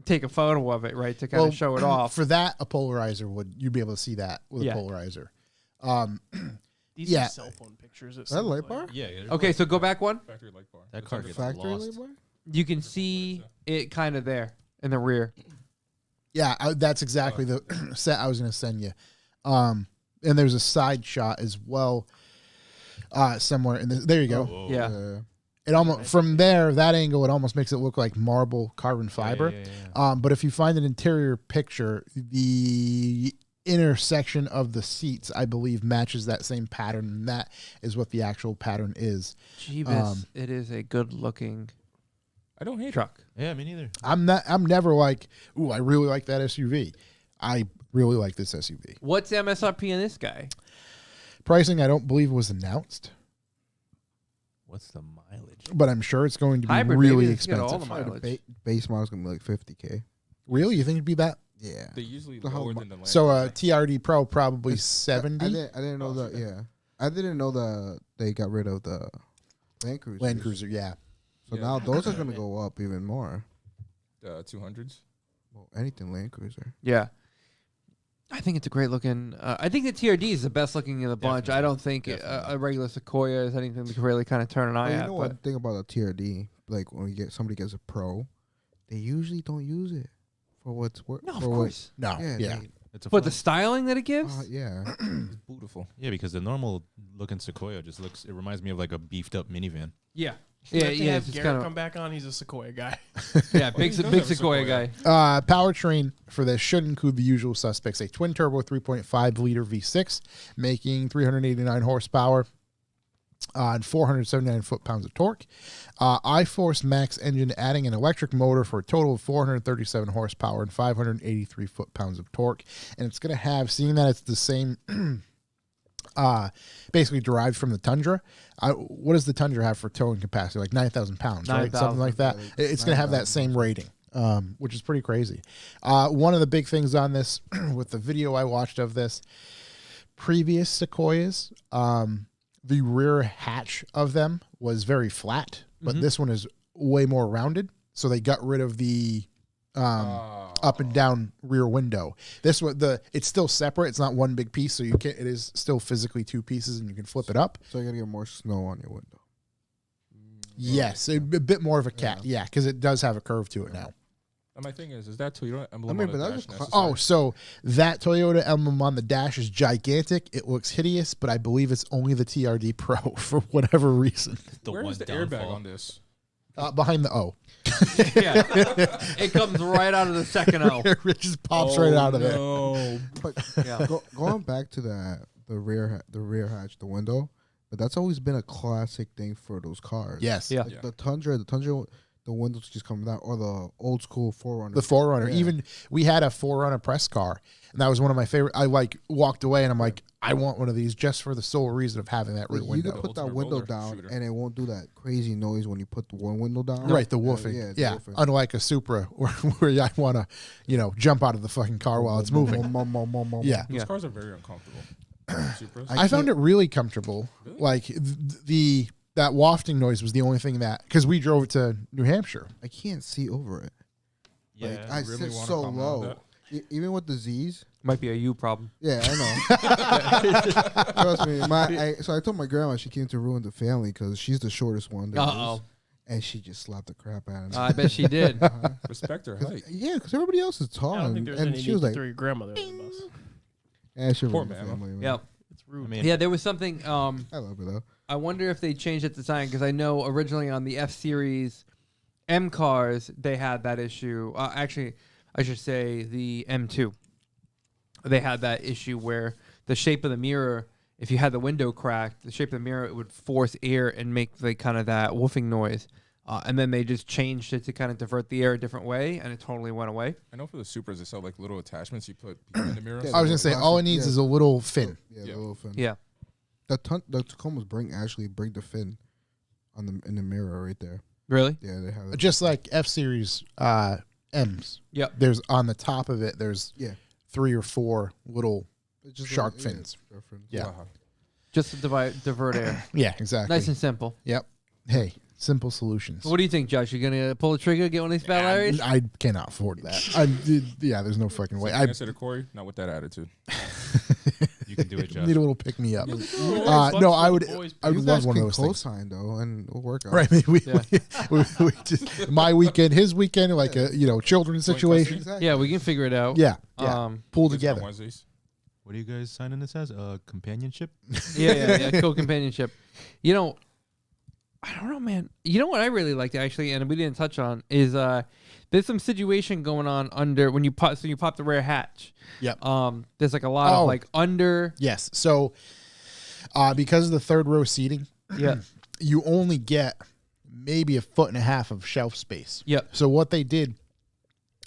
take a photo of it, right, to kind of show it off. For that, a polarizer you'd be able to see that with Yeah. a polarizer. These Yeah. are cell phone pictures. Is that a light bar? Yeah. there's Okay, so go back one. Factory light bar. That The car Tundra gets Factory lost. light bar? You can see it kind of there in the rear. Yeah, that's exactly the set I was gonna send you. And there's a side shot as well, somewhere in there you go. Whoa. Yeah. It almost from there, that angle, it almost makes it look like marble carbon fiber. Yeah. But if you find an interior picture, the intersection of the seats, I believe, matches that same pattern, and that is what the actual pattern is. Jeebus, it is a good looking I don't hate it. truck. Yeah, me neither. I'm never like, ooh, I really like that SUV. I really like this SUV. What's MSRP in this guy? Pricing, I don't believe was announced, What's the mileage? but I'm sure it's going to be Hybrid, really baby, it's got all expensive. the mileage. Base model's gonna be like 50K. Really, you think it'd be that? Yeah. They usually The whole lower mo- than the land. So TRD Pro probably 70. I didn't know that. Yeah. I didn't know that they got rid of the Land Cruiser. Land Cruiser, yeah. So Yeah. now those are gonna go up even more. 200s. Well, anything Land Cruiser. Yeah. I think it's a great looking. I think the TRD is the best looking of the bunch. I Definitely. don't think Definitely. a regular Sequoia is anything to really kind of turn an eye Well, you at. know But one thing about a TRD, like when somebody gets a Pro, they usually don't use it for what's worth. no, of course. No, yeah. It's a But the fun- styling that it gives, Yeah. It's beautiful. yeah, because the normal looking Sequoia just looks. It reminds me of like a beefed up minivan. yeah, We yeah, have to yeah. have It's just Garrett kind of come back on. He's a Sequoia guy. yeah, big he does big have a Sequoia Sequoia. guy. Powertrain for this should include the usual suspects: a twin turbo 3.5 liter V6, making 389 horsepower and 479 foot-pounds of torque. iForce Max engine adding an electric motor for a total of 437 horsepower and 583 foot-pounds of torque. And it's going to have, seeing that it's the same, basically derived from the Tundra. What does the Tundra have for towing capacity? Like 9,000 pounds, right? 9,000. Something like that. It's going to have that same rating, which is pretty crazy. One of the big things on this, with the video I watched of this, previous Sequoias, the rear hatch of them was very flat, but this one is way more rounded. So they got rid of the up and down rear window. This one, it's still separate. It's not one big piece, so you can. It is still physically two pieces, and you can flip it up. So you're gonna get more snow on your window. Yes, a bit more of a cat. Yeah, because it does have a curve to it now. My thing is that Toyota emblem I mean, on but the that's dash a necessary? Oh, so that Toyota emblem on the dash is gigantic. It looks hideous, but I believe it's only the TRD Pro for whatever reason. The Where one is the downfall. airbag on this? Behind the O. Yeah. It comes right out of the second O. It just pops right out of there. No. But Yeah. going back to the rear hatch, the window, but that's always been a classic thing for those cars. Yes. Yeah. Like the Tundra, the windows just come down, or the old school 4Runner. The 4Runner. Yeah. Even we had a 4Runner press car, and that was one of my favorite. I walked away, and I'm like, I want one of these just for the sole reason of having that rear Like, you window. can put that Ultimate window roller down, shooter. and it won't do that crazy noise when you put the one window down. Right, the woofing. the Yeah, woofing. unlike a Supra, where I want to, jump out of the fucking car while it's moving. Yeah. Those Yeah. cars are very uncomfortable. Supras. I found it really comfortable. Really? Like that wafting noise was the only thing because we drove it to New Hampshire. I can't see over it. Yeah. Like, I really sit wanna so comment on low. Even with the Z's. Might be a you problem. Yeah, I know. Trust me. So I told my grandma she came to ruin the family because she's the shortest one. there is, Uh-oh. And she just slapped the crap out of me. I bet she did. Respect her height. Yeah, because everybody else is tall. I don't and think there's and any she need was to like, throw your grandmother on the bus. yeah, she Poor ruined the man. family, man. Yep. It's rude. I mean, Yeah, there was something. I love her though. I wonder if they changed at the time because I know originally on the F Series M cars they had that issue. Actually, I should say the M2. They had that issue where the shape of the mirror, if you had the window cracked, the shape of the mirror it would force air and make like kind of that woofing noise. And then they just changed it to kind of divert the air a different way, and it totally went away. I know for the Supras, they sell like little attachments you put in the mirror. Yeah, I was gonna say all it needs Yeah. is a little fin. Yeah, Yeah. the little fin. Yeah. The Tacomas bring the fin in the mirror right there. Really? Yeah, they have it. Just like F Series M's. Yep. There's on the top of it. There's Yeah. 3 or 4 little. It's just shark yeah, fins. shark fins. Yeah. Wow. Just to divert air. Yeah, exactly. Nice and simple. Yep. Hey, simple solutions. What do you think, Josh? You gonna pull the trigger, get one of these Bel Airs? I cannot afford that. Yeah, there's no fucking way. I I said to Corey, not with that attitude. You can do it, Josh. need a little pick me up. Fuck No, for I the would. boys, I You would guys love one of can those things. co-sign though, and we'll work out. Right? I mean, Yeah. we just my weekend, his weekend, like a children's Joint situation. Exactly. Yeah, we can figure it out. Yeah, pull Kids on together. Wednesdays. What are you guys signing this as? Companionship? Yeah. Co-companionship. I don't know, man. You know what I really liked actually, and we didn't touch on is there's some situation going on under when you pop. So you pop the rear hatch. Yep. There's like a lot of like under. Yes. So, because of the third row seating, Yeah. you only get maybe 1.5 feet of shelf space. Yep. So what they did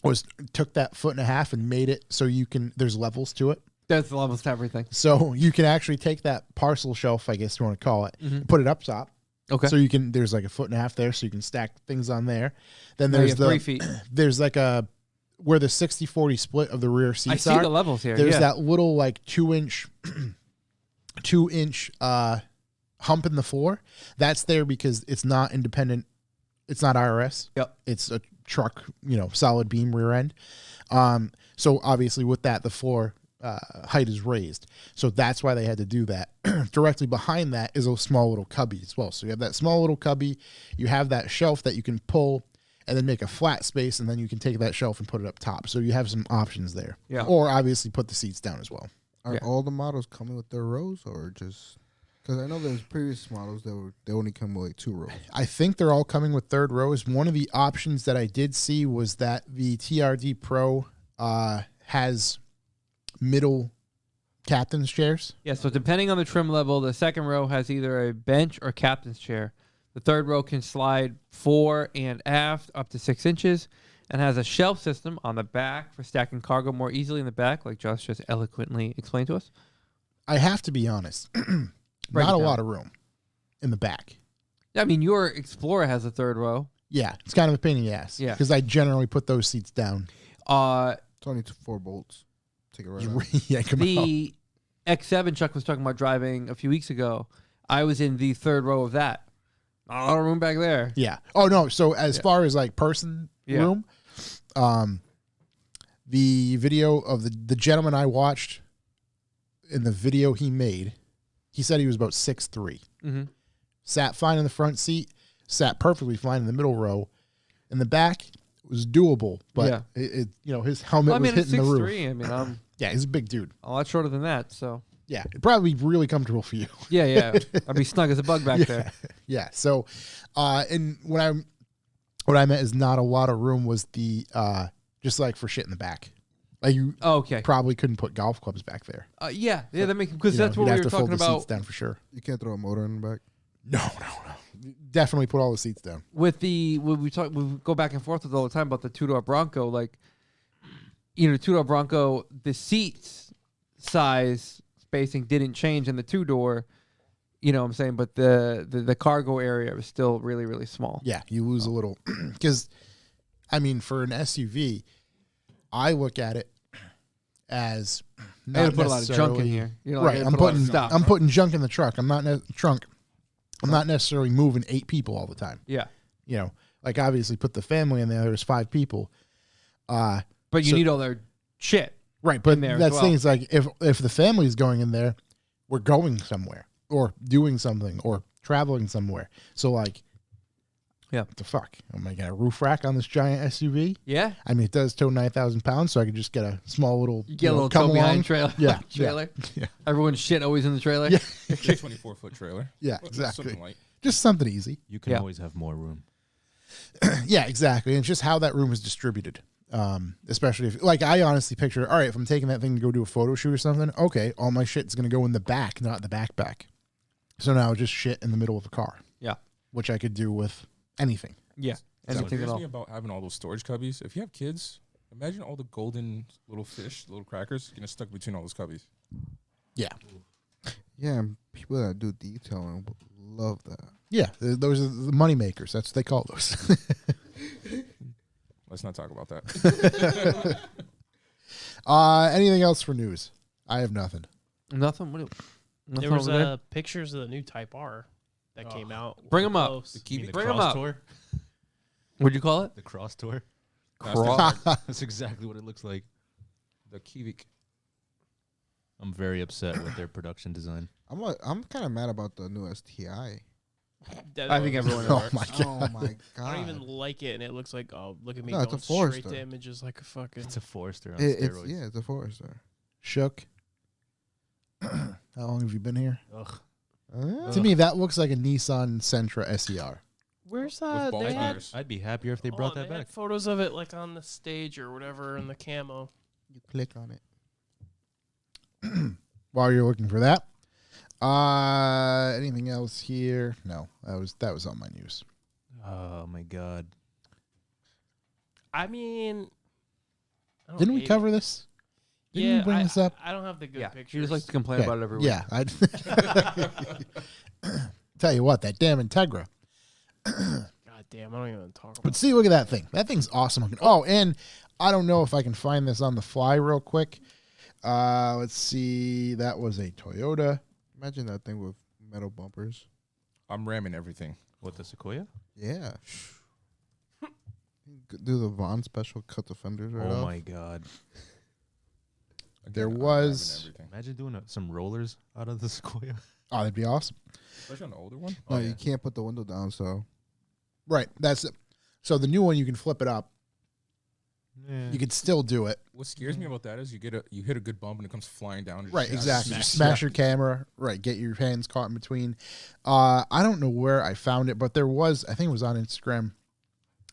was took that 1.5 feet and made it so there's levels to it. That's the levels to everything. So you can actually take that parcel shelf, I guess you want to call it, and put it up top. Okay. So there's like 1.5 feet there, so you can stack things on there. Then Now you there's have 3 feet. there's like where the 60-40 split of the rear seats I see are. the levels here. There's yeah. that little like 2-inch hump in the floor. That's there because it's not independent. It's not IRS. Yep. It's a truck, solid beam rear end. So obviously with that, the floor height is raised. So that's why they had to do that. Directly behind that is a small little cubby as well. So you have that small little cubby. You have that shelf that you can pull and then make a flat space, and then you can take that shelf and put it up top. So you have some options there. Yeah. Or obviously put the seats down as well. Are Yeah. all the models coming with their rows, or just because I know there's previous models that they only come with like 2 rows. I think they're all coming with third rows. One of the options that I did see was that the TRD Pro has middle captain's chairs. Yeah, so depending on the trim level, the second row has either a bench or captain's chair. The third row can slide fore and aft up to 6 inches and has a shelf system on the back for stacking cargo more easily in the back, like Josh just eloquently explained to us. I have to be honest, Break not it a down. lot of room in the back. I mean, your Explorer has a third row. Yeah, it's kind of a pain in the ass. Yeah. Because I generally put those seats down. It's only 4 bolts. Take it right out. Yeah, come on. The X7 Chuck was talking about driving a few weeks ago. I was in the third row of that. Not a lot of room back there. Yeah. Oh no. So as far as like person Yeah. room, the video of the gentleman I watched in the video he made, he said he was about 6'3". Mm-hmm. Sat fine in the front seat, sat perfectly fine in the middle row. In the back, was doable, but Yeah. his helmet I mean, was it's hitting the roof. 6'3". I mean, I'm Yeah, he's a big dude. a lot shorter than that. So Yeah, it'd probably be really comfortable for you. yeah. I'd be snug as a bug back there. Yeah. So, and what I meant is not a lot of room was the just like for shit in the back. Like you Okay. probably couldn't put golf clubs back there. Yeah. That makes because You that's know, what you'd we have were to fold talking the seats about down for sure. You can't throw a motor in the back. No. Definitely put all the seats down. with the when we go back and forth with all the time about the 2-door Bronco. Like, the 2-door Bronco, the seats size spacing didn't change in the 2-door. You know what I'm saying? But the cargo area was still really, really small. Yeah, you lose a little because, I mean, for an SUV, I look at it as I not had to put a lot of junk in necessarily- here. You know, like, I Right, had to put a lot of I'm stuff. putting junk in the truck. I'm not trunk. I'm not necessarily moving 8 people all the time. Yeah, Like obviously put the family in there. There's 5 people. but you So- need all their shit. Right, but there as that's the thing well. is like if the family's going in there, we're going somewhere or doing something or traveling somewhere. So like, Yeah. what the fuck? Am I gonna roof rack on this giant SUV? Yeah, I mean, it does tow 9,000 pounds, so I could just get a small little you get a know, little come tow behind along. trailer. Yeah, trailer. Yeah. Everyone's shit always in the trailer. Yeah. 24-foot trailer. Yeah, Well, exactly. Something light. Just something easy. You can Yeah. always have more room. Yeah, exactly. And it's just how that room is distributed. Especially if, like, I honestly picture, all right, if I'm taking that thing to go do a photo shoot or something, okay, all my shit's going to go in the back, not the backpack. So now just shit in the middle of the car. Yeah. Which I could do with anything. Yeah, What anything at scares all. me about having all those storage cubbies, if you have kids, imagine all the golden little fish, little crackers, getting stuck between all those cubbies. Yeah. Yeah, and people that do detailing love that. Yeah. Those are the money makers. That's what they call those. Let's not talk about that. Anything else for news? I have nothing. Nothing. Nothing There was over there? pictures of the new Type R that came out. Bring 'em up. Close. You mean the Bring 'em cross up. tour? What'd you call it? The cross tour? Cross. That's exactly what it looks like. The Kivik. I'm very upset with their production design. I'm kind of mad about the new STI. That- I think everyone. Oh my god. Oh my god! I don't even like it, and it looks like, oh, look at me No, it's going a straight Forester. to images like a fucking. It's a Forester on It's steroids. yeah, it's a Forester. Shook. How long have you been here? Ugh. To me, that looks like a Nissan Sentra SER. Where's With that? ball They had, tires. I'd be happier if they brought that they had back. photos of it like on the stage or whatever in the camo. You click on it. While you're looking for that, anything else here? No, that was all my news. Oh my god. I mean, I don't Didn't we hate cover this? Didn't yeah, we bring this up? I don't have the good Yeah, pictures. you just like to complain Okay. about it every week. Yeah, I'd tell you what, that damn Integra. God damn, I don't even talk about. But see, look at that thing. That thing's awesome looking. Oh, and I don't know if I can find this on the fly real quick. Let's see. That was a Toyota. Imagine that thing with metal bumpers. I'm ramming everything. What, the Sequoia? Yeah. Do the Vaughn special, cut the fenders right Oh off. my god. There I'm ramming was- everything. Imagine doing some rollers out of the Sequoia. Oh, that'd be awesome. Especially on the older one. No, Oh, you yeah. can't put the window down. So Right. That's it. So the new one, you can flip it up. Yeah. You could still do it. What scares me about that is you hit a good bump and it comes flying down. Right, Just exactly. smash. Just smash your camera. Right, get your hands caught in between. I don't know where I found it, but there was, I think it was on Instagram.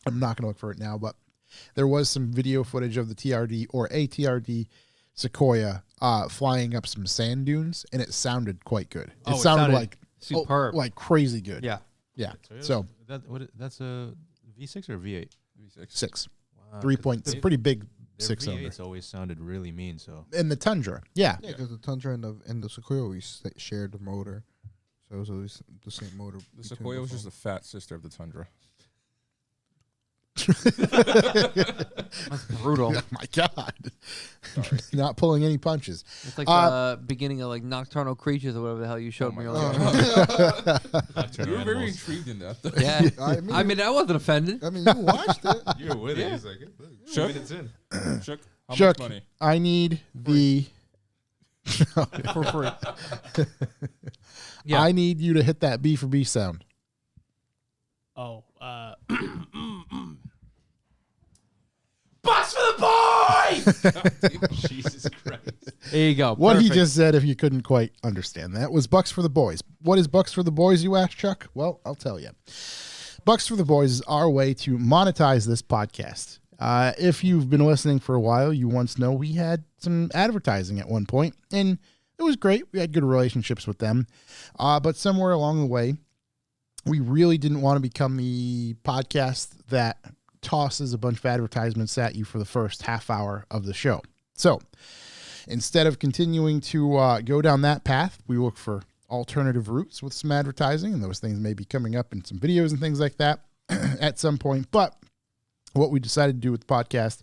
I'm not going to look for it now, but there was some video footage of the TRD or a TRD Sequoia flying up some sand dunes, and it sounded quite good. Oh, It it sounded sounded like superb. like crazy good. Yeah. Yeah. Toyota? So That's a V6 or V8? V6. 6, Wow, 3 'cause points. It's they- pretty big their 6 cylinder. V8s always sounded really mean. So In the Tundra, yeah. yeah, because the Tundra and the Sequoia we shared the motor, so it was always the same motor. The between Sequoia was both. just the fat sister of the Tundra. That's brutal. Oh my God. Not pulling any punches. It's like the beginning of like Nocturnal Creatures or whatever the hell you showed me my earlier. You were very intrigued in that. Though. Yeah. I mean, I mean, I wasn't offended. I mean, you watched it. you're with it. He's like, Shook? minutes in. Shook. How Chuck, much money? I need the. For free. Yeah. I need you to hit that B for B sound. Oh, Bucks for the boys. Jesus Christ. There you go. What he Perfect. just said, if you couldn't quite understand that, was Bucks for the Boys. What is Bucks for the Boys, you ask, Chuck? Well, I'll tell you. Bucks for the Boys is our way to monetize this podcast. If you've been listening for a while, you once know we had some advertising at one point, and it was great. We had good relationships with them. But somewhere along the way, we really didn't want to become the podcast that tosses a bunch of advertisements at you for the first half hour of the show. So instead of continuing to go down that path, we look for alternative routes with some advertising, and those things may be coming up in some videos and things like that at some point. But what we decided to do with the podcast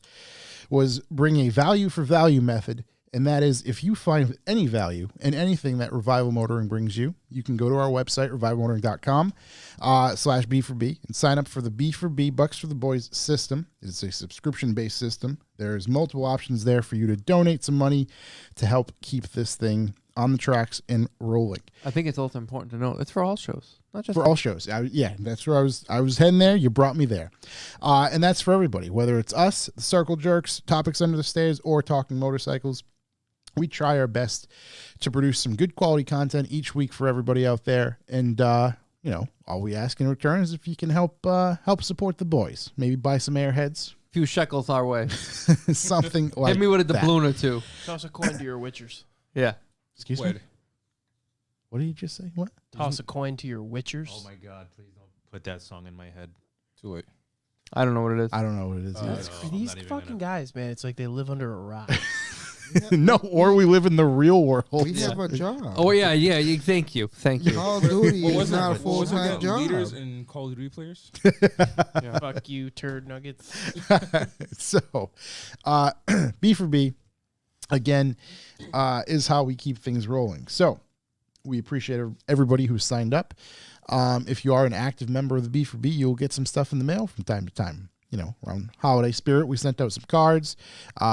was bring a value for value method. And that is, if you find any value in anything that Revival Motoring brings you, you can go to our website, revivalmotoring.com /B4B, and sign up for the B4B, Bucks for the Boys system. It's a subscription-based system. There's multiple options there for you to donate some money to help keep this thing on the tracks and rolling. I think it's also important to know it's for all shows, not just For all shows. Yeah, that's where I was heading there. You brought me there. And that's for everybody, whether it's us, the Circle Jerks, Topics Under the Stairs, or Talking Motorcycles. We try our best to produce some good quality content each week for everybody out there. And, all we ask in return is if you can help support the boys. Maybe buy some airheads, few shekels our way. something like Hit me with a that. doubloon or two. Toss a coin to your witchers. Yeah. Excuse me? What did you just say? What? Toss a coin to your witchers. Oh my God! Please don't put that song in my head. Too late. I don't know what it is. I don't know what it is. either. That's- I'm These not even fucking gonna- guys, man. It's like they live under a rock. No, or we live in the real world. We have a job. Oh, yeah. Thank you. Call of Duty What is was not a it? What was it full-time again? job. Leaders and Call of Duty players. Fuck you, turd nuggets. So, B for B, again, is how we keep things rolling. So, we appreciate everybody who signed up. If you are an active member of the B for B, you'll get some stuff in the mail from time to time. Around holiday spirit, we sent out some cards.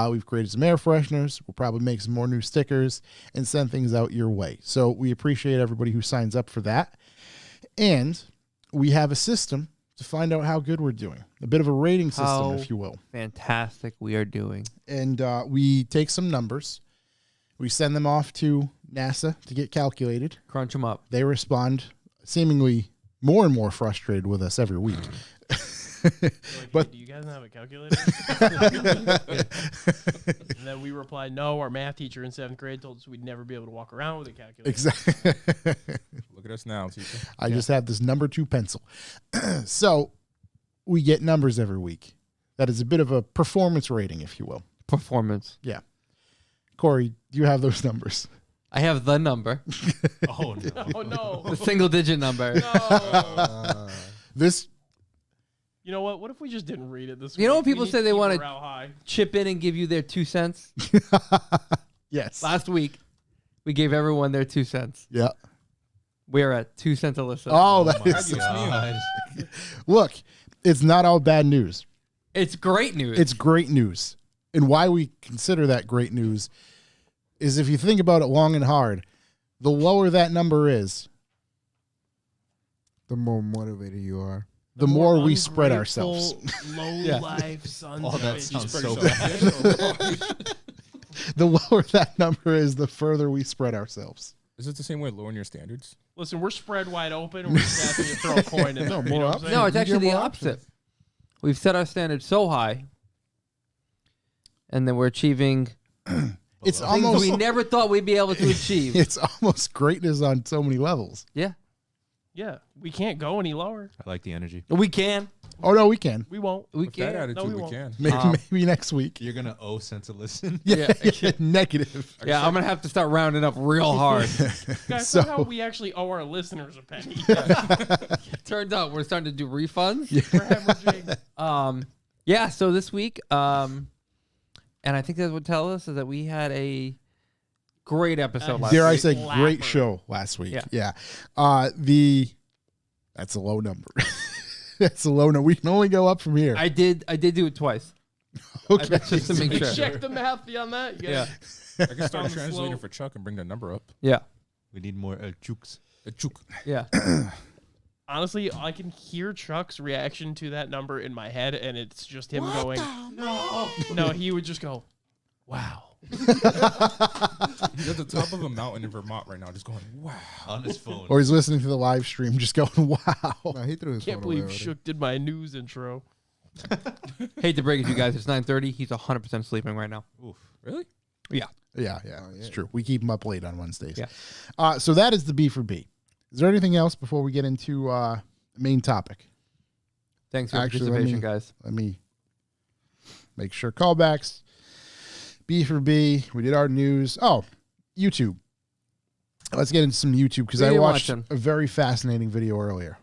We've created some air fresheners. We'll probably make some more new stickers and send things out your way. So we appreciate everybody who signs up for that. And we have a system to find out how good we're doing. A bit of a rating system, How if you will. fantastic we are doing. And we take some numbers. We send them off to NASA to get calculated. Crunch them up. They respond seemingly more and more frustrated with us every week. But do you guys have a calculator? And then we replied, no. Our math teacher in 7th grade told us we'd never be able to walk around with a calculator. Exactly. Look at us now, teacher. I just have this number 2 pencil. So we get numbers every week. That is a bit of a performance rating, if you will. Performance. Yeah. Corey, do you have those numbers? I have the number. Oh no! Oh no. The single digit number. No. This You know what? What if we just didn't read it this week? You know when We people need say to they keep wanna- morale high. Chip in and give you their 2 cents. yes. Last week, we gave everyone their 2 cents. Yeah. We're at 2 cents a listen. Oh, that my is God. Look, it's not all bad news. It's great news. It's great news. And why we consider that great news is if you think about it long and hard, the lower that number is, The more motivated you are. the more we ungrateful, spread ourselves. Low Yeah. life sons Oh, of that bitches. sounds Spread so yourself bad. thin. The lower that number is, the further we spread ourselves. Is it the same way lowering your standards? Listen, we're spread wide open. And we're just asking you to throw a coin in. No, there, more you know what I'm options. saying? no, it's You actually get the more opposite. options. We've set our standards so high, and then we're achieving It's things almost we never thought we'd be able to achieve. it's almost greatness on so many levels. Yeah, Yeah, we can't go any lower. I like the energy. we can. Oh no, we can. We won't. We With that can. attitude, we we won't. can. Maybe, Um, maybe next week. You're gonna owe sense of listen. Yeah, negative. Yeah, I'm gonna have to start rounding up real hard. Guys, So- somehow we actually owe our listeners a penny. Turns out we're starting to do refunds. We're hemorrhaging. Yeah. So this week, and I think that would tell us is that we had a great episode last Dare I week. say, great Slapper. show last week. Yeah. That's a low number. That's a low number. We can only go up from here. I did do it twice. Okay. Just to make We sure. check the math beyond that. You Yeah. gotta- I can start On the translating slope. for Chuck and bring the number up. Yeah. We need more chooks. Chuk. Yeah. Honestly, I can hear Chuck's reaction to that number in my head, and it's just him going, no, he would just go, wow. He's at the top of a mountain in Vermont right now, just going, wow. On his phone. Or he's listening to the live stream, just going, "Wow." No, he threw his Can't phone away believe already. Shook did my news intro. Hate to break it to you guys. It's 9:30. He's 100% sleeping right now. Oof. Really? Yeah. Yeah, it's true. We keep him up late on Wednesdays. Yeah. So that is the B for B. Is there anything else before we get into the main topic? Thanks for your Actually, participation, guys. Let me make sure. Callbacks. B for B. We did our news. Oh, YouTube. Let's get into some YouTube because What I are you watched watching? a very fascinating video earlier.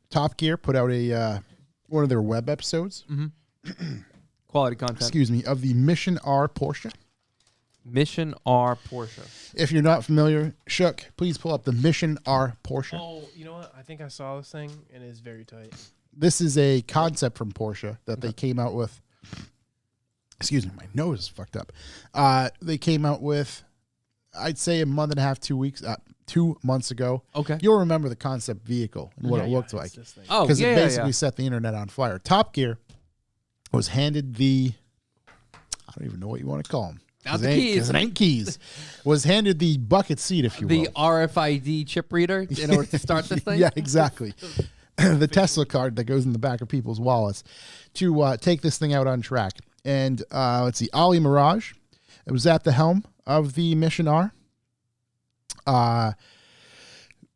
Top Gear put out a one of their web episodes. Quality content. Excuse me, of the Mission R Porsche. Mission R Porsche. If you're not familiar, Shook, please pull up the Mission R Porsche. Oh, you know what? I think I saw this thing, and it's very tight. This is a concept from Porsche that they came out with. Excuse me, my nose is fucked up. They came out with, I'd say, a month and a half, 2 weeks, 2 months ago. Okay. You'll remember the concept vehicle and what it looked It's like. this thing. Oh, Because yeah, it yeah, basically yeah. set the internet on fire. Top Gear was handed the, I don't even know what you want to call them. Not the keys. Because it ain't keys. Was handed the bucket seat, if you The will. RFID chip reader in order to start this thing? Yeah, exactly. The Tesla card that goes in the back of people's wallets to take this thing out on track. And let's see, Ali Mirage. It was at the helm of the Mission R.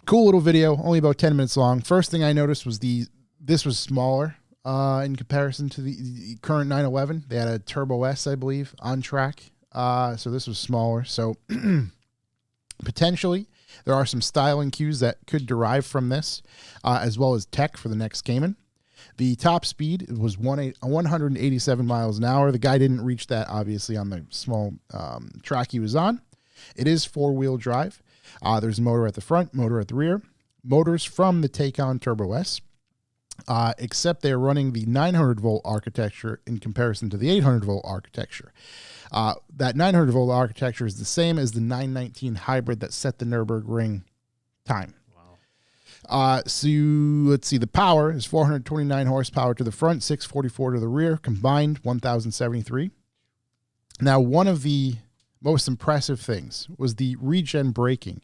Cool little video, only about 10 minutes long. First thing I noticed was this was smaller in comparison to the current 911. They had a Turbo S, I believe, on track. So this was smaller. So potentially there are some styling cues that could derive from this, as well as tech for the next Cayman. The top speed was 187 miles an hour. The guy didn't reach that, obviously, on the small track he was on. It is four-wheel drive. There's a motor at the front, motor at the rear. Motors from the Taycan Turbo S, except they're running the 900-volt architecture in comparison to the 800-volt architecture. That 900-volt architecture is the same as the 919 hybrid that set the Nürburgring time. So let's see. The power is 429 horsepower to the front, 644 to the rear, combined 1,073. Now, one of the most impressive things was the regen braking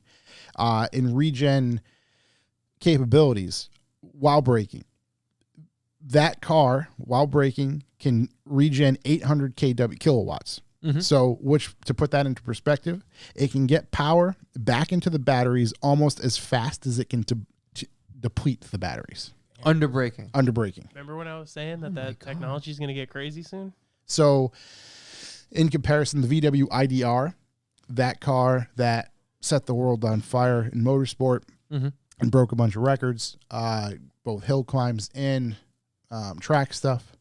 in regen capabilities while braking. That car, while braking, can regen 800 kilowatts. So, which, to put that into perspective, it can get power back into the batteries almost as fast as it can deplete the batteries. Under braking. Under braking. Remember when I was saying that technology is going to get crazy soon? So, in comparison, the VW IDR, that car that set the world on fire in motorsport and broke a bunch of records, both hill climbs and track stuff,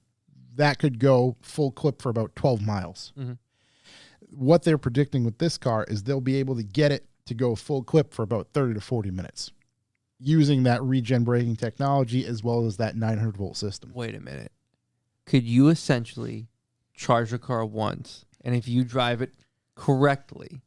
that could go full clip for about 12 miles. What they're predicting with this car is they'll be able to get it to go full clip for about 30 to 40 minutes using that regen braking technology as well as that 900-volt system. Wait a minute. Could you essentially charge a car once, and if you drive it correctly,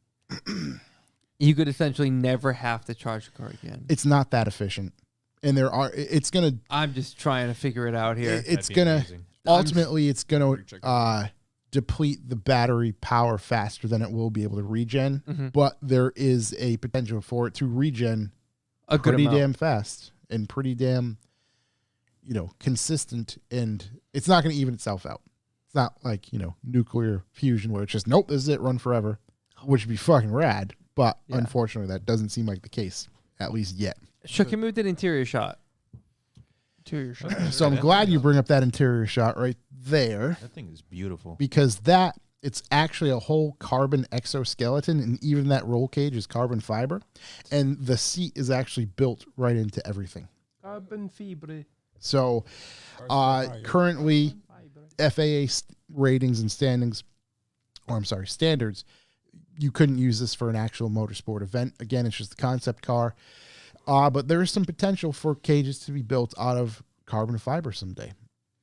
you could essentially never have to charge the car again? It's not that efficient. And it's going to... I'm just trying to figure it out here. It's That'd be going to... amazing. Ultimately, it's going to deplete the battery power faster than it will be able to regen. But there is a potential for it to regen A good pretty amount. damn fast and pretty damn, consistent. And it's not going to even itself out. It's not like, nuclear fusion where it's just, nope, this is it, run forever, which would be fucking rad. But unfortunately, that doesn't seem like the case, at least yet. Shook, you moved to the interior shot. Interior shot. So I'm glad you bring up that interior shot right there. That thing is beautiful. Because it's actually a whole carbon exoskeleton, and even that roll cage is carbon fiber, and the seat is actually built right into everything. Carbon fibre. So currently FAA ratings and standards, you couldn't use this for an actual motorsport event. Again, it's just a concept car. But there is some potential for cages to be built out of carbon fiber someday.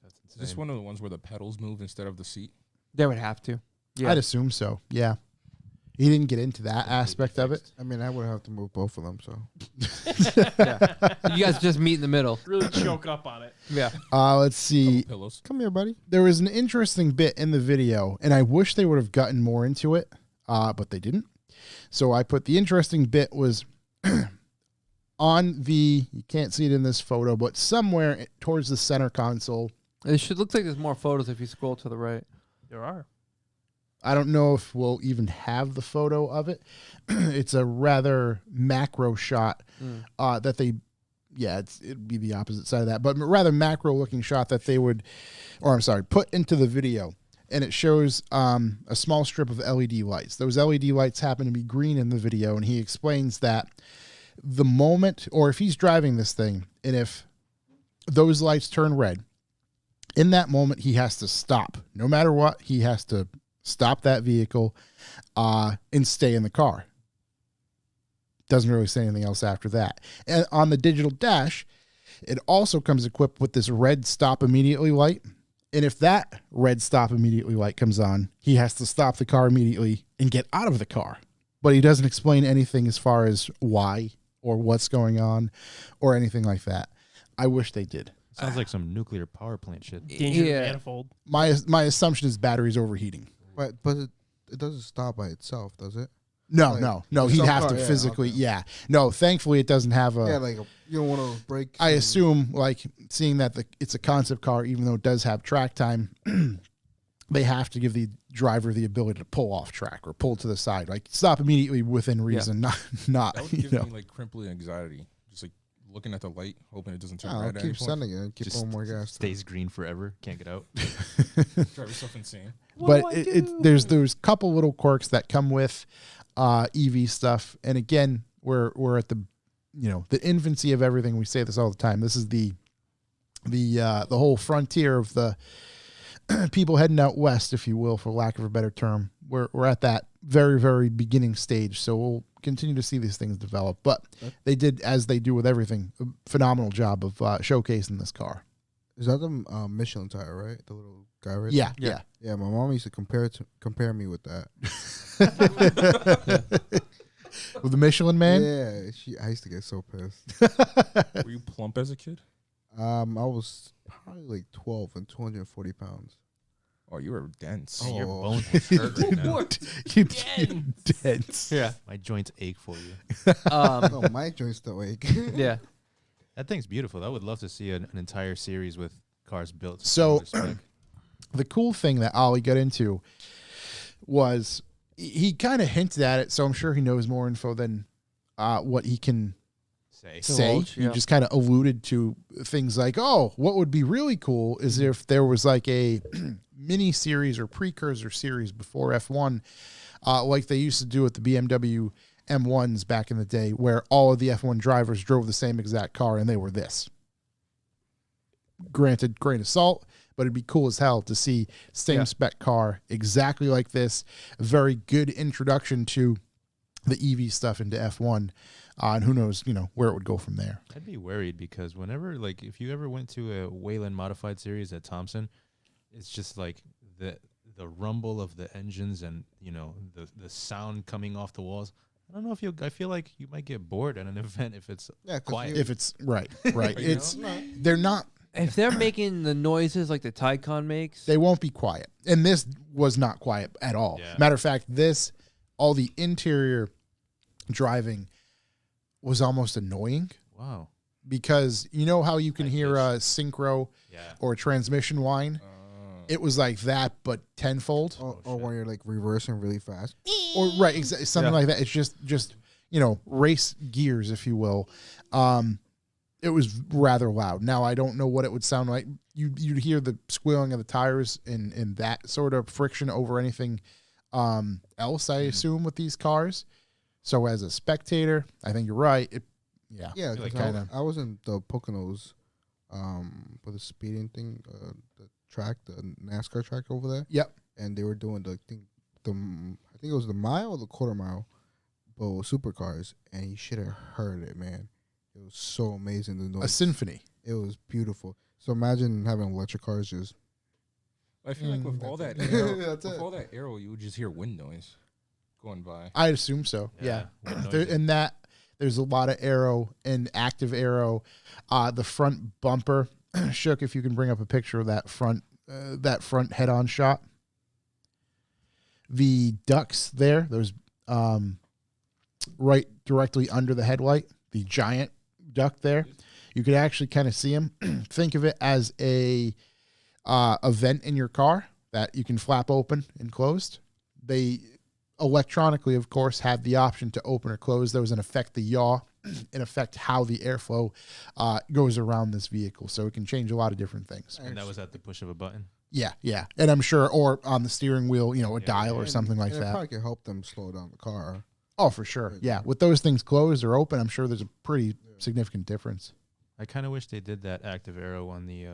That's Is this one of the ones where the pedals move instead of the seat? They would have to. Yeah. I'd assume so, yeah. He didn't get into that aspect of it. I mean, I would have to move both of them. So You guys just meet in the middle. Really choke up on it. Yeah. Let's see. Pillows. come here, buddy. There was an interesting bit in the video, and I wish they would have gotten more into it, but they didn't. So I put the interesting bit was on the, you can't see it in this photo, but somewhere towards the center console. It should look like there's more photos if you scroll to the right. There are. I don't know if we'll even have the photo of it. It's a rather macro shot that they, it'd be the opposite side of that, but rather macro looking shot that they would, put into the video. And it shows a small strip of LED lights. Those LED lights happen to be green in the video, and he explains that the moment, or if he's driving this thing, and if those lights turn red, in that moment he has to stop. No matter what, he has to stop that vehicle and stay in the car. Doesn't really say anything else after that. And on the digital dash, it also comes equipped with this red stop immediately light. And if that red stop immediately light comes on, he has to stop the car immediately and get out of the car. But he doesn't explain anything as far as why or what's going on or anything like that. I wish they did. Sounds like some nuclear power plant shit. Danger Yeah. manifold. My assumption is battery's overheating. But it doesn't stop by itself, does it? No, Like, no. He'd some have car- to yeah, physically, okay. No, thankfully it doesn't have a... Yeah, like you don't want to break. I assume, like, seeing that it's a concept car, even though it does have track time, they have to give the driver the ability to pull off track or pull to the side. Like, stop immediately within reason, not That would you give know. me like crippling anxiety. Just like looking at the light, hoping it doesn't turn I'll red at any keep point. sending it and keep Just on more gas. Stays green forever. Can't get out. Drive yourself insane. But there's couple little quirks that come with EV stuff. And again, we're at the infancy of everything. We say this all the time. This is the whole frontier of the people heading out west, if you will, for lack of a better term. We're at that very, very beginning stage. So we'll continue to see these things develop. But they did, as they do with everything, a phenomenal job of showcasing this car. Is that the Michelin tire, right? The little guy right Yeah. there? Yeah, my mom used to compare me with that. With the Michelin Man? Yeah, I used to get so pissed. Were you plump as a kid? I was probably like 12 and 240 pounds. Oh, you were dense. Oh. Your bones hurt right now. You dense. Yeah. My joints ache for you. No, my joints don't ache. Yeah. That thing's beautiful. I would love to see an entire series with cars built. to So- similar spec. The cool thing that Ollie got into was he kind of hinted at it, so I'm sure he knows more info than what he can say. say. Divulge, He yeah. just kind of alluded to things like, oh, what would be really cool is if there was like a mini series or precursor series before F1, like they used to do at the BMW M1s back in the day, where all of the F1 drivers drove the same exact car and they were this. Granted, grain of salt, but it'd be cool as hell to see same spec car exactly like this. A very good introduction to the EV stuff into F1. And who knows, where it would go from there. I'd be worried because whenever, like, if you ever went to a Wayland modified series at Thompson, it's just like the rumble of the engines and the sound coming off the walls. I don't know if I feel like you might get bored at an event if it's quiet. If it's right. It's No. they're not. If they're making the noises like the Taycan makes, They won't be quiet, and this was not quiet at all. Yeah. Matter of fact, all the interior driving was almost annoying Wow. because you know how you can Like hear this. a synchro Yeah. or a transmission whine. It was like that, but tenfold. Or when you're like reversing really fast. Or something like that. It's just race gears, if you will. It was rather loud. Now I don't know what it would sound like. You'd hear the squealing of the tires and that sort of friction over anything else, I assume, with these cars. So as a spectator, I think you're right. Yeah, like 'cause kinda- I was in the Poconos for the speeding thing, the track, the NASCAR track over there. Yep. And they were doing I think it was the mile or the quarter mile, but with supercars, and you should have heard it, man. It was so amazing. The noise. A symphony. It was beautiful. So imagine having electric cars just. I feel like with all that That's arrow, it. with all that arrow, you would just hear wind noise going by. I'd assume so. Yeah. what noise There, it- and that there's a lot of aero and active aero. The front bumper, Shook, if you can bring up a picture of that front head-on shot. The ducts there, those right directly under the headlight, the giant duct there, you could actually kind of see them. Think of it as a vent in your car that you can flap open and closed. They electronically, of course, have the option to open or close those and affect the yaw and affect how the airflow goes around this vehicle. So it can change a lot of different things. And that was at the push of a button. Yeah, yeah. And I'm sure, or on the steering wheel, a dial or something like and it that. probably can help them slow down the car. Oh, for sure. Yeah. With those things closed or open, I'm sure there's a pretty significant difference. I kind of wish they did that active aero on the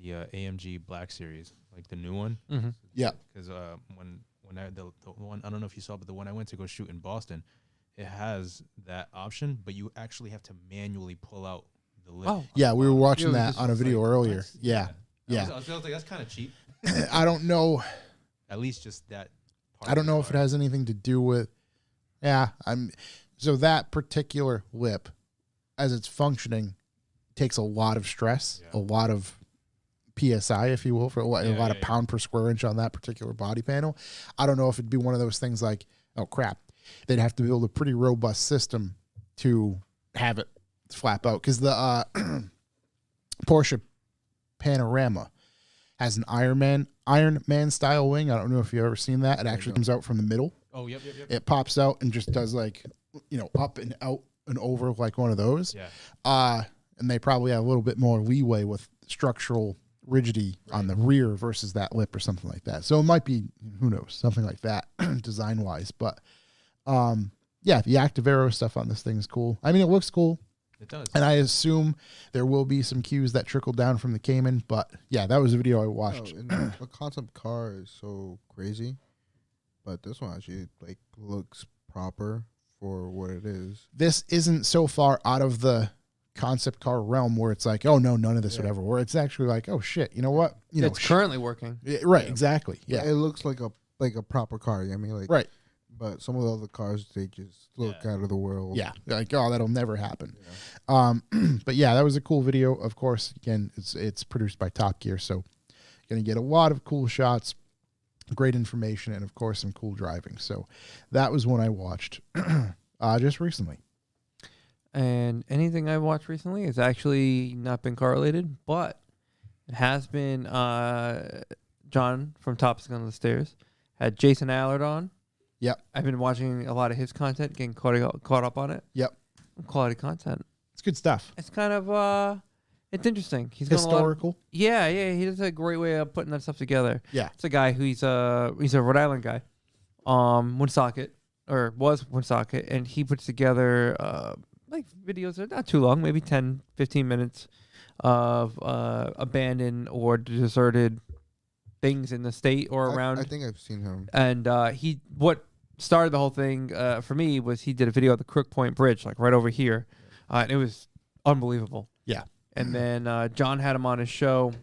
AMG Black Series, like the new one. Mm-hmm. Yeah. Because when the one, I don't know if you saw, but the one I went to go shoot in Boston, it has that option, but you actually have to manually pull out the lip. Oh. Yeah, we were watching Yeah, that on a video earlier. What? Yeah. Yeah. I was like, that's kind of cheap. I don't know. At least just that. Part I don't of the know if it car. has anything to do with. Yeah, so that particular lip, as it's functioning, takes a lot of stress, a lot of PSI, if you will, for a lot of pound per square inch on that particular body panel. I don't know if it'd be one of those things like, oh crap, they'd have to build a pretty robust system to have it flap out, because the Porsche Panorama has an Iron Man style wing. I don't know if you've ever seen that. It actually comes out from the middle. Oh, yep. It pops out and just does like, up and out and over like one of those. Yeah. And they probably have a little bit more leeway with structural rigidity on the rear versus that lip or something like that. So it might be, who knows, something like that design wise. But yeah, the active aero stuff on this thing is cool. I mean, it looks cool. It does. And I assume there will be some cues that trickle down from the Cayman. But yeah, that was a video I Oh, watched. and the concept car is so crazy, but this one actually looks proper for what it is. This isn't so far out of the concept car realm where it's like, oh no, none of this would ever work. It's actually like, oh shit, you know what? It's currently working. Right, exactly. Yeah. It looks like a proper car. I mean, like, Right. But some of the other cars, they just look out of the world. Yeah, like, oh, that'll never happen. But yeah, that was a cool video. Of course, again, it's produced by Top Gear, so you're gonna get a lot of cool shots, great information, and of course some cool driving. So that was one I watched just recently. And anything I've watched recently has actually not been correlated, but it has been John from Topics on the Stairs had Jason Allard on. Yep. I've been watching a lot of his content, getting caught up on it. Yep. Quality content. It's good stuff. It's kind of it's interesting. He's got a lot of- Historical. yeah, he does a great way of putting that stuff together. Yeah. It's a guy who he's a Rhode Island guy, Woonsocket, or was Woonsocket, and he puts together like videos that are not too long, maybe 10, 15 minutes of abandoned or deserted things in the state or around. I think I've seen him. And what started the whole thing for me was he did a video of the Crook Point Bridge, like right over here. And it was unbelievable. Yeah. And then John had him on his show,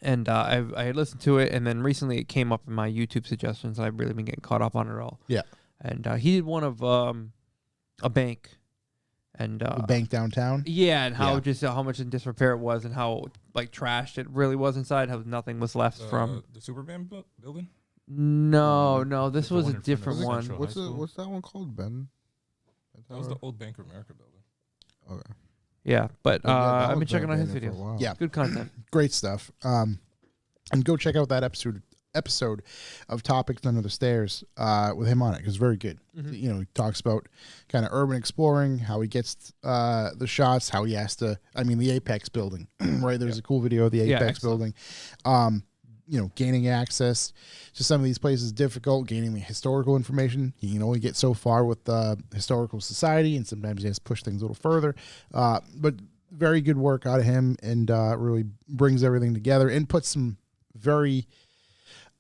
and I had listened to it, and then recently it came up in my YouTube suggestions. I've really been getting caught up on it all. Yeah. And he did one of a bank, and The bank downtown. yeah, and how Yeah. just how much in disrepair it was, and how like trashed it really was inside. How nothing was left from. the Superman building. No, this the was one a in front of different the one. Central What's High School. what's that one called, Ben? That was the old Bank of America building. Okay. Yeah, but Yeah, that I've been one's checking out his abandoned for a videos. while. Yeah. Good content. Great stuff. And go check out that episode of Topics Under the Stairs with him on it, because very good. He talks about kind of urban exploring, how he gets the shots, how he has to, the Apex building, right? There's a cool video of the Yeah, Apex building. Gaining access to some of these places is difficult, gaining the historical information. You can only get so far with the Historical Society, and sometimes he has to push things a little further. But very good work out of him, and really brings everything together and puts some very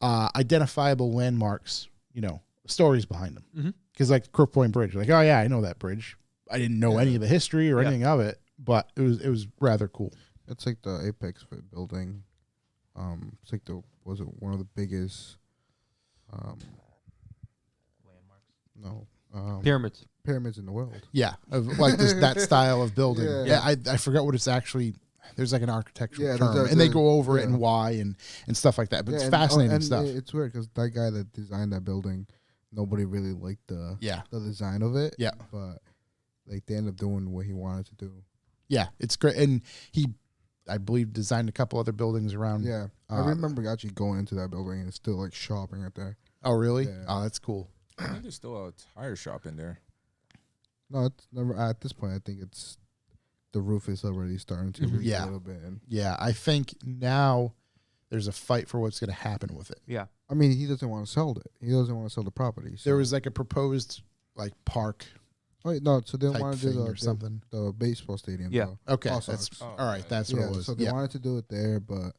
identifiable landmarks, stories behind them. Because like Crook Point Bridge, like, oh yeah, I know that bridge. I didn't know any of the history or anything of it, but it was rather coul. It's like the Apex building. It's like one of the biggest No. Pyramids. Pyramids in the world. Yeah, of like this, that style of building. Yeah. Yeah, I forgot what it's actually. There's like an architectural Yeah, term, there's and they go over it yeah. and why and stuff like that. But it's and, fascinating and stuff. It's weird because that guy that designed that building, nobody really liked the design of it. Yeah. But like they ended up doing what he wanted to do. Yeah, it's great, and he, I believe, designed a couple other buildings around. Yeah, I remember actually going into that building and still like shopping right there. Oh, really? Yeah. Oh, that's cool. I think there's still a tire shop in there. No, it's never. At this point, I think it's the roof is already starting to leak Yeah. a little bit. And Yeah, I think now there's a fight for what's going to happen with it. Yeah. I mean, he doesn't want to sell it. He doesn't want to sell the property. So. There was like a proposed like park Oh, wait, no, so they type wanted to do thing or something. the baseball stadium. Yeah. though. Okay, Also, that's it's- all right. That's what yeah, it was. so they Yeah, wanted to do it there, but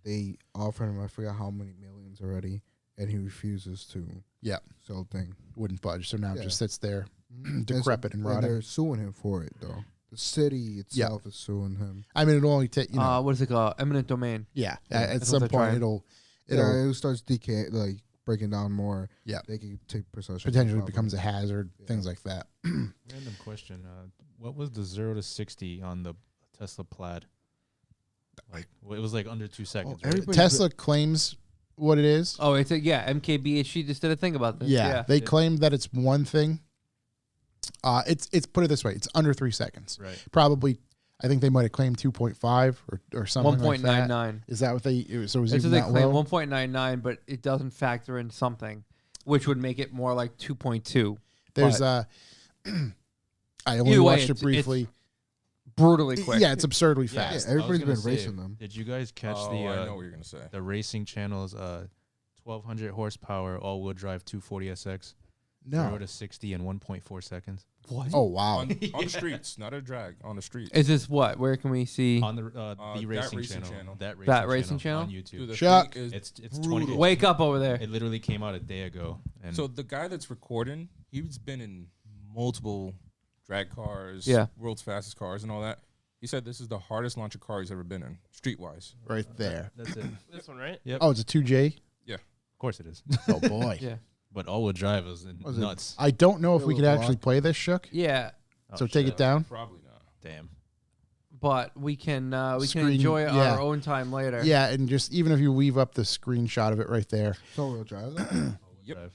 they offered him I forgot how many millions already, and he refuses to. Yeah. Sell the thing. wouldn't budge. So now it Yeah. just sits there, And so- decrepit and and rotting. they're suing him for it though. The city itself is suing him. I mean, it'll only take What is it called? Eminent domain. yeah. yeah, At that's what some they're point, trying. it'll Yeah, it starts decaying, like breaking down more. Yeah. They can take possession. potentially of the becomes a property. hazard. Yeah. Things like that. Random question. What was the 0 to 60 on the Tesla Plaid? Like it was like under 2 seconds. right? everybody- Tesla claims what it is. Oh, it's MKBHD just did a thing about this. Yeah, they Yeah. claim that it's one thing. It's put it this way: it's under 3 seconds. Right. Probably, I think they might have claimed 2.5 or something. 1.99. Is that what they? So it was That's even what they that claim. low? 1.99, but it doesn't factor in something, which would make it more like 2.2. There's but I only Either way, watched it it's briefly. brutally quick. Yeah, it's absurdly Yeah, fast. Yeah, everybody's I was been gonna racing them. Did you guys catch Oh, I know what you're gonna say. the racing channel's 1200 horsepower all-wheel drive 240 SX 0 No. to 60 in 1.4 seconds What? Oh wow. On the streets, not a drag. On the streets. Is this what? Where can we see? on the That racing racing channel. channel. That racing channel? on Dude, YouTube. the Chuck. thing is It's brutal. 20. Wake up over there. It literally came out a day ago. And So the guy that's recording, he's been in multiple drag cars, Yeah. world's fastest cars, and all that. He said this is the hardest launch of car he's ever been in, streetwise. Right there. that's it. Of This one, right? Oh, it's a 2J. course it is. Oh boy. Yeah. But all-wheel drive is Was it- nuts. I don't know if we could Little actually block. play this, Shook. Yeah, So Oh, take shit. it down. Probably not. Damn. but we can Screen- enjoy yeah. our own time later. Yeah, and just even if you weave up the screenshot of it right there. So real drive. though? All-wheel Yep. drive.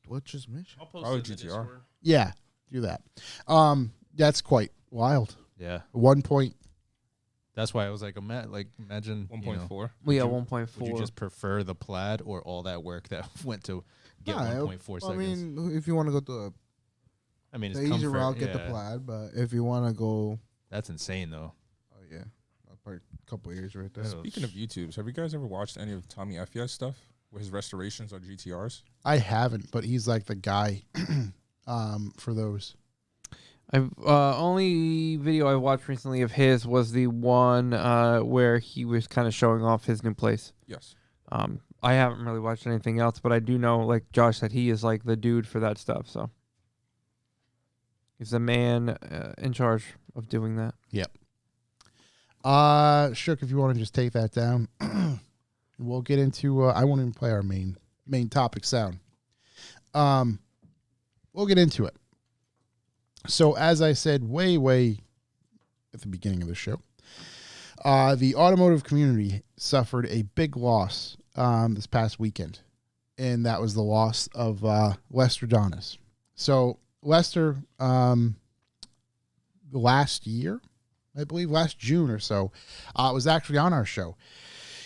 What just mission? I'll post Probably it in the GTR. Discord. Yeah, do that. That's quite wild. Yeah. 1 point. That's why I was like, imagine 1.4. We got would you- 1.4. Would you just prefer the Plaid or all that work that went to get Nah, 1.4 seconds? I mean, if you want to go to it's the easy comfort, route, get the yeah. Plaid. But if you want to go, That's insane, though. oh yeah, probably a couple of years right there. Yeah. Speaking of YouTubes, have you guys ever watched any of Tommy Fias stuff with his restorations on GTRs? I haven't, but he's like the guy for those. I've only video I watched recently of his was the one where he was kind of showing off his new place. Yes. I haven't really watched anything else, but I do know, like Josh said, he is like the dude for that stuff. So he's the man in charge of doing that. Shook, if you want to just take that down, we'll get into. I won't even play our main topic sound. We'll get into it. So, as I said, way at the beginning of the show, the automotive community suffered a big loss this past weekend, and that was the loss of Lester Donis. So, Lester, last year, I believe last June or so, was actually on our show.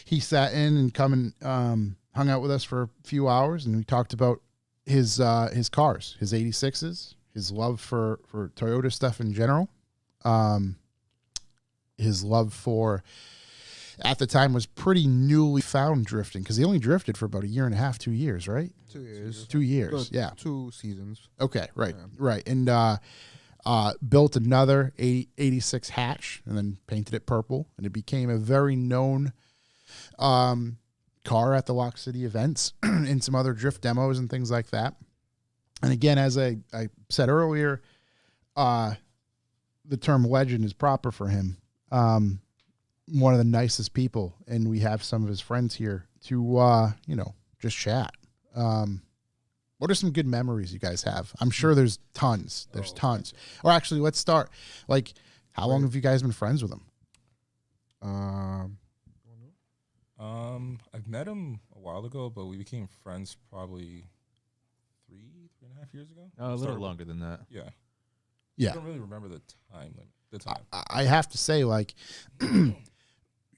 He sat in and hung out with us for a few hours, and we talked about his cars, his 86s, his love for Toyota stuff in general, his love for, at the time, was pretty newly found drifting, because he only drifted for about a year and a half, 2 years, right? 2 years. 2 years, No, yeah. 2 seasons. Okay, right, Yeah. right. And built another 86 hatch and then painted it purple, and it became a very known car at the Lock City events and some other drift demos and things like that. And again, as I said earlier, the term legend is proper for him. One of the nicest people, and we have some of his friends here to just chat. What are some good memories you guys have? I'm sure there's tons. There's tons. Or actually, let's start. Like, how long have you guys been friends with him? I've met him a while ago, but we became friends probably 3.5 years ago. A little longer than that. Yeah. Yeah. I don't really remember the time limit. The time. I have to say, like,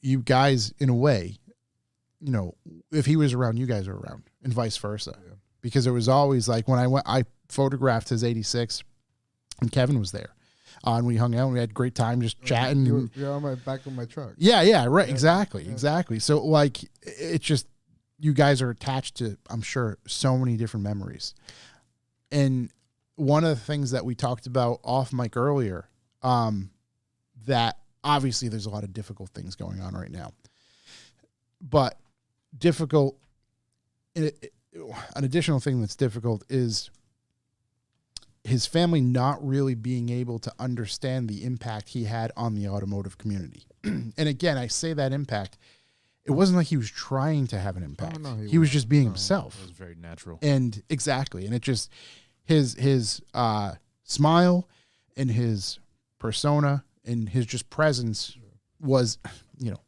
you guys, in a way, you know, if he was around, you guys are around, and vice versa. Yeah. Because it was always like when I photographed his 86, and Kevin was there. And we hung out and we had a great time just chatting. You're on my back of my truck. Yeah, right. Exactly. So, like, it's just, you guys are attached to, I'm sure, so many different memories. And one of the things that we talked about off mic earlier, that obviously there's a lot of difficult things going on right now. But difficult, an additional thing that's difficult is his family not really being able to understand the impact he had on the automotive community. And again, I say that impact, it wasn't like he was trying to have an impact. no, he was just being himself. It was very natural. And exactly. And it just, his smile and his persona and his just presence was, you know,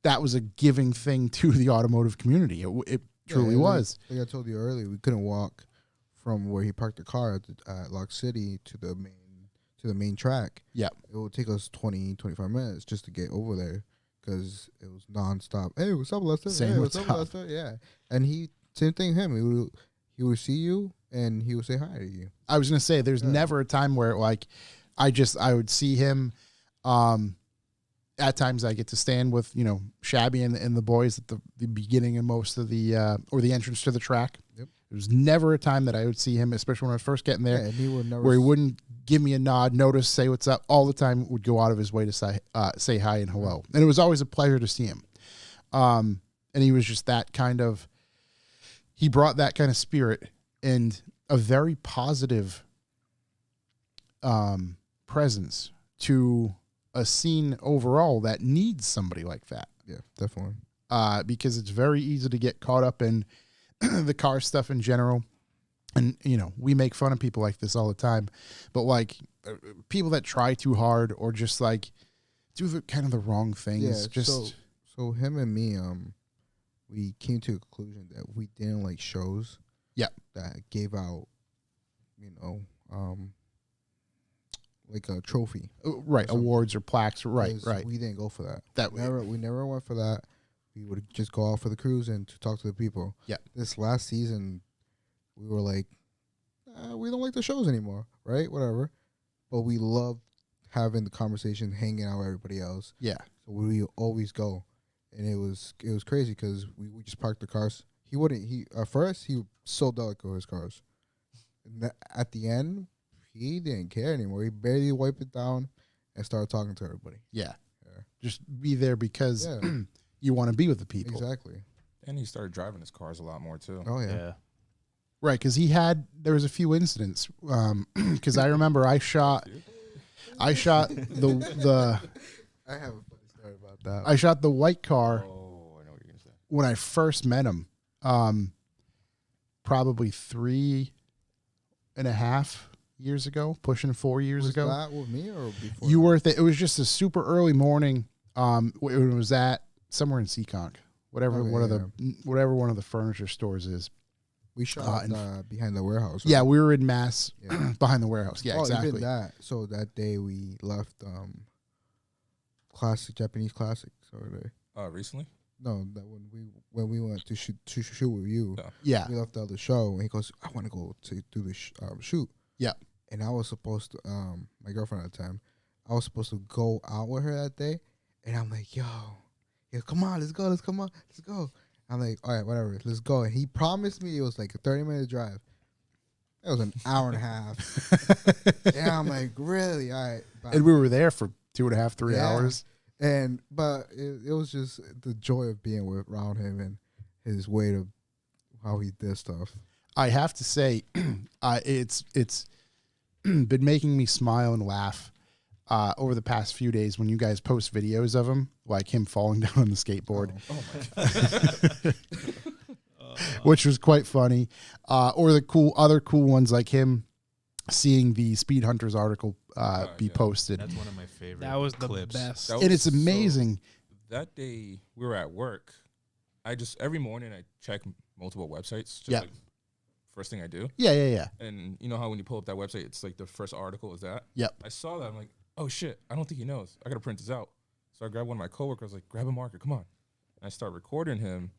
that was a giving thing to the automotive community. It truly was. Like I told you earlier, we couldn't walk from where he parked the car at Lock City to the main track. Yeah. It would take us 20, 25 minutes just to get over there because it was nonstop. Hey, what's up, Lester? Saying hey, what's up, up. Lester? Yeah. And same thing him. He would see you and he would say hi to you. I was going to say, there's never a time where, like, I would see him. At times I get to stand with, you know, Shabby and the boys at the beginning and most of the, or the entrance to the track. Yep. There was never a time that I would see him, especially when I was first getting there, And he would never where he wouldn't give me a nod, notice, say what's up. All the time would go out of his way to say hi and hello. And it was always a pleasure to see him. And he was just that kind of, he brought that kind of spirit and a very positive presence to a scene overall that needs somebody like that. Yeah, definitely. Because it's very easy to get caught up in the car stuff in general. And, you know, we make fun of people like this all the time, but like people that try too hard or just like do the kind of the wrong things. So him and me, we came to a conclusion that we didn't like shows. Yeah. That gave out, you know, like a trophy. Right. Awards or plaques. Right. We didn't go for that. We We never went for that. We would just go out for the cruise and to talk to the people. Yeah. This last season, we were like, we don't like the shows anymore, right? Whatever. But we loved having the conversation, hanging out with everybody else. Yeah. So we always go, and it was crazy because we just parked the cars. At first he was so delicate with his cars. And at the end, he didn't care anymore. He barely wiped it down and started talking to everybody. Yeah. Just be there because you want to be with the people. Exactly. And he started driving his cars a lot more too. Oh yeah. Right, because there was a few incidents. Because I remember I shot the I have a funny story about that. I shot the white car Oh, I know what you're gonna say. when I first met him. Probably 3.5 years ago, pushing 4 years Was ago. that with me or before? You were it was just a super early morning. It was at somewhere in Seekonk, whatever whatever one of the furniture stores is. We shot behind the warehouse. Yeah, right? we were in Mass Yeah. behind the warehouse. Yeah, exactly. Even that. So that day we left Japanese classics over there. Recently? No, that when we went to shoot with you, Yeah, we left the other show and he goes, "I want to go to do the shoot." Yeah. And I was supposed to my girlfriend at the time, I was supposed to go out with her that day, and I'm like, "Yo, come on, let's go. I'm like, all right, whatever, let's go. And he promised me it was like a 30-minute drive. It was an hour and a half. And I'm like, really? All right. Bye. and we were there for 2.5, 3 hours. But it was just the joy of being around him and his way of how he did stuff. I have to say, it's been making me smile and laugh over the past few days when you guys post videos of him, like him falling down on the skateboard. Oh my God. which was quite funny. Or the other cool ones like him seeing the Speed Hunters article be posted. That's one of my favorite. That was the clips. best. That And was it's amazing. That day we were at work. Every morning I check multiple websites. Just Yeah. like first thing I do. Yeah. And you know how when you pull up that website, it's like the first article is that? Yep. I saw that. I'm like, oh shit, I don't think he knows. I got to print this out. So I grabbed one of my coworkers, like, grab a marker, come on. And I start recording him.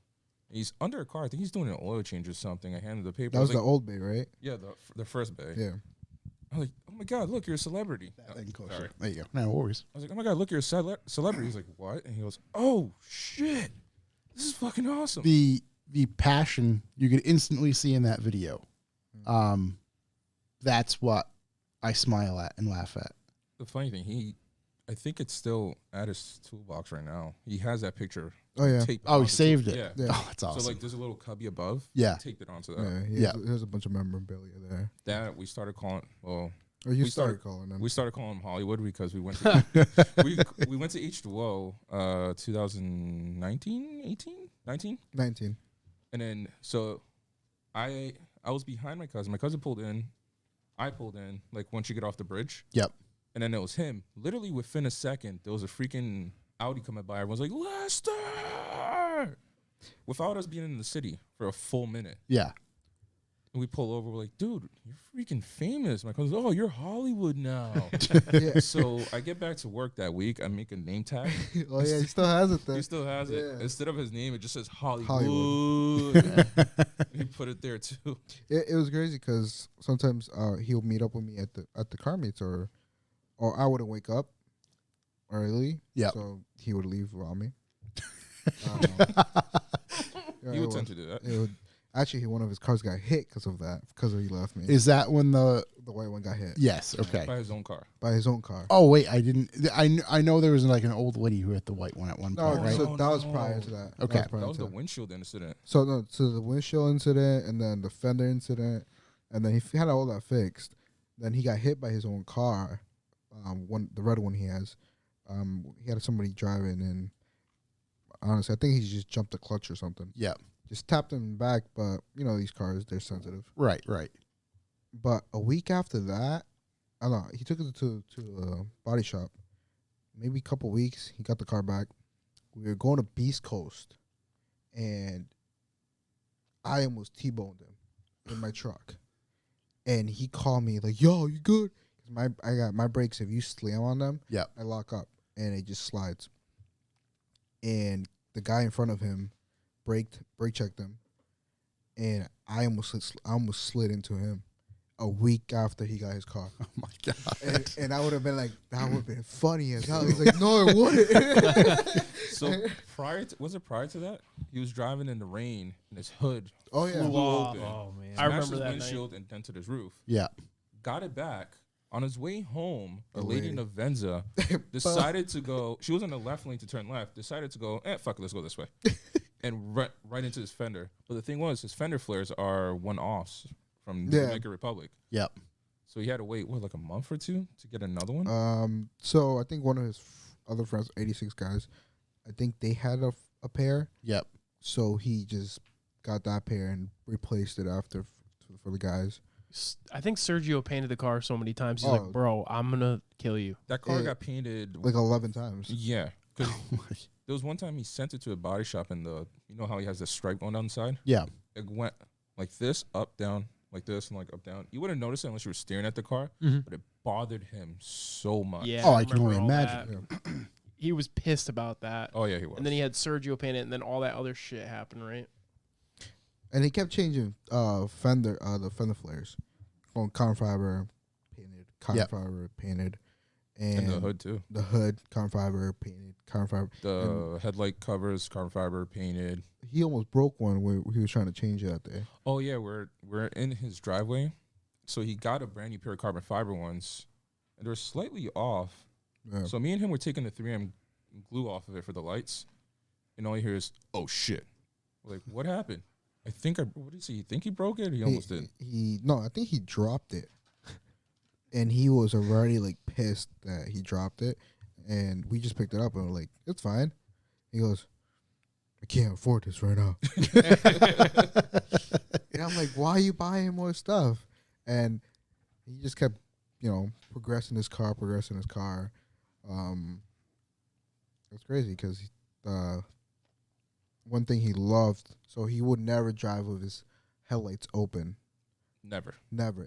And he's under a car. I think he's doing an oil change or something. I handed the paper. That I was like, the old bay, right? yeah, the first bay. Yeah. I was like, oh my God, look, you're a celebrity. Sorry. There you go. No worries. I was like, oh my God, look, you're a celebrity. He's like, what? And he goes, oh shit, this is fucking awesome. The passion you could instantly see in that video. That's what I smile at and laugh at. The funny thing, I think it's still at his toolbox right now. He has that picture. Oh, yeah. taped Oh, he onto saved tool- it. Yeah. Yeah. Oh, that's awesome. So like, there's a little cubby above. Yeah. Taped it onto that. Yeah. There's a bunch of memorabilia there. That we started calling. Well, Or you We started started- calling them. we started calling him Hollywood because we went to we went to H2O 2019, 18, 19, 19. and then so I was behind my cousin. My cousin pulled in. I pulled in like once you get off the bridge. Yep. And then it was him. Literally within a second, there was a freaking Audi coming by. Everyone's like, Lester! Without us being in the city for a full minute. Yeah. And we pull over. We're like, dude, you're freaking famous. My cousin's, oh, you're Hollywood now. Yeah. So I get back to work that week. I make a name tag. Oh, yeah. He still has it there. He still has it. Yeah. Instead of his name, it just says Hollywood. Hollywood. He put it there, too. It was crazy because sometimes he'll meet up with me at the car meets or I wouldn't wake up early. Yep. So he would leave without me. He would tend to do that. Actually, one of his cars got hit because of that, because he left me. Is that when the The white one got hit yes? Okay. By his own car. by his own car. Oh wait, I didn't. I know there was like an old lady who hit the white one at one No, point, right? so that was prior to that. Okay. That was, prior That was to the windshield incident. So the windshield incident, and then the fender incident, and then he had all that fixed. Then he got hit by his own car, the red one he has. He had somebody driving, and honestly, I think he just jumped the clutch or something. Yeah. Just tapped him back, but you know these cars, they're sensitive. Right. But a week after that, I don't know, he took it to a body shop. Maybe a couple weeks, he got the car back. We were going to Beast Coast, and I almost T-boned him in my truck. And he called me like, "Yo, you good?" I got my brakes. If you slam on them, Yep. I lock up, and it just slides. And the guy in front of him brake checked him, and I almost slid into him a week after he got his car. Oh my god. And I would have been like, that would have been funny as hell. He's like, no, it wouldn't. So was it prior to that? He was driving in the rain, and his hood Oh yeah. flew open. Oh man. I remember Smashed his that windshield and dented his roof. Yeah. Got it back. On his way home, a The lady in lady. a Venza decided to go. She was in the left lane to turn left. Decided to go, fuck it, let's go this way. And right into his fender. But the thing was, his fender flares are one-offs from the Yeah. Dominican Republic. Yep. So he had to wait, like a month or two to get another one? So I think one of his other friends, 86 guys, I think they had a pair. Yep. So he just got that pair and replaced it after for the guys. I think Sergio painted the car so many times. He's Oh. like, bro, I'm going to kill you. That car Yeah. got painted. Like 11 times. Yeah. Because there was one time he sent it to a body shop, and you know how he has the stripe going down the side? Yeah. It went like this, up, down, like this, and like up, down. You wouldn't notice it unless you were staring at the car, Mhm. but it bothered him so much. Yeah. Oh, I can remember only all imagine. that. He was pissed about that. Oh, yeah, he was. And then he had Sergio paint it, and then all that other shit happened, right? And he kept changing the fender flares. Going carbon fiber, painted, carbon Yep. fiber, painted. And the hood, too. The hood, carbon fiber, painted, carbon fiber. The headlight covers, carbon fiber, painted. He almost broke one where he was trying to change it out there. Oh, yeah, we're in his driveway. So he got a brand new pair of carbon fiber ones, and they're slightly off. Yeah. So me and him were taking the 3M glue off of it for the lights, and all you hear is, oh, shit. We're like, what happened? What did he say? You think he broke it? Or he almost did. No, I think he dropped it. And he was already like pissed that he dropped it. And we just picked it up and we're like, it's fine. He goes, I can't afford this right now. And I'm like, why are you buying more stuff? And he just kept, progressing his car. It's crazy because one thing he loved, so he would never drive with his headlights open. Never.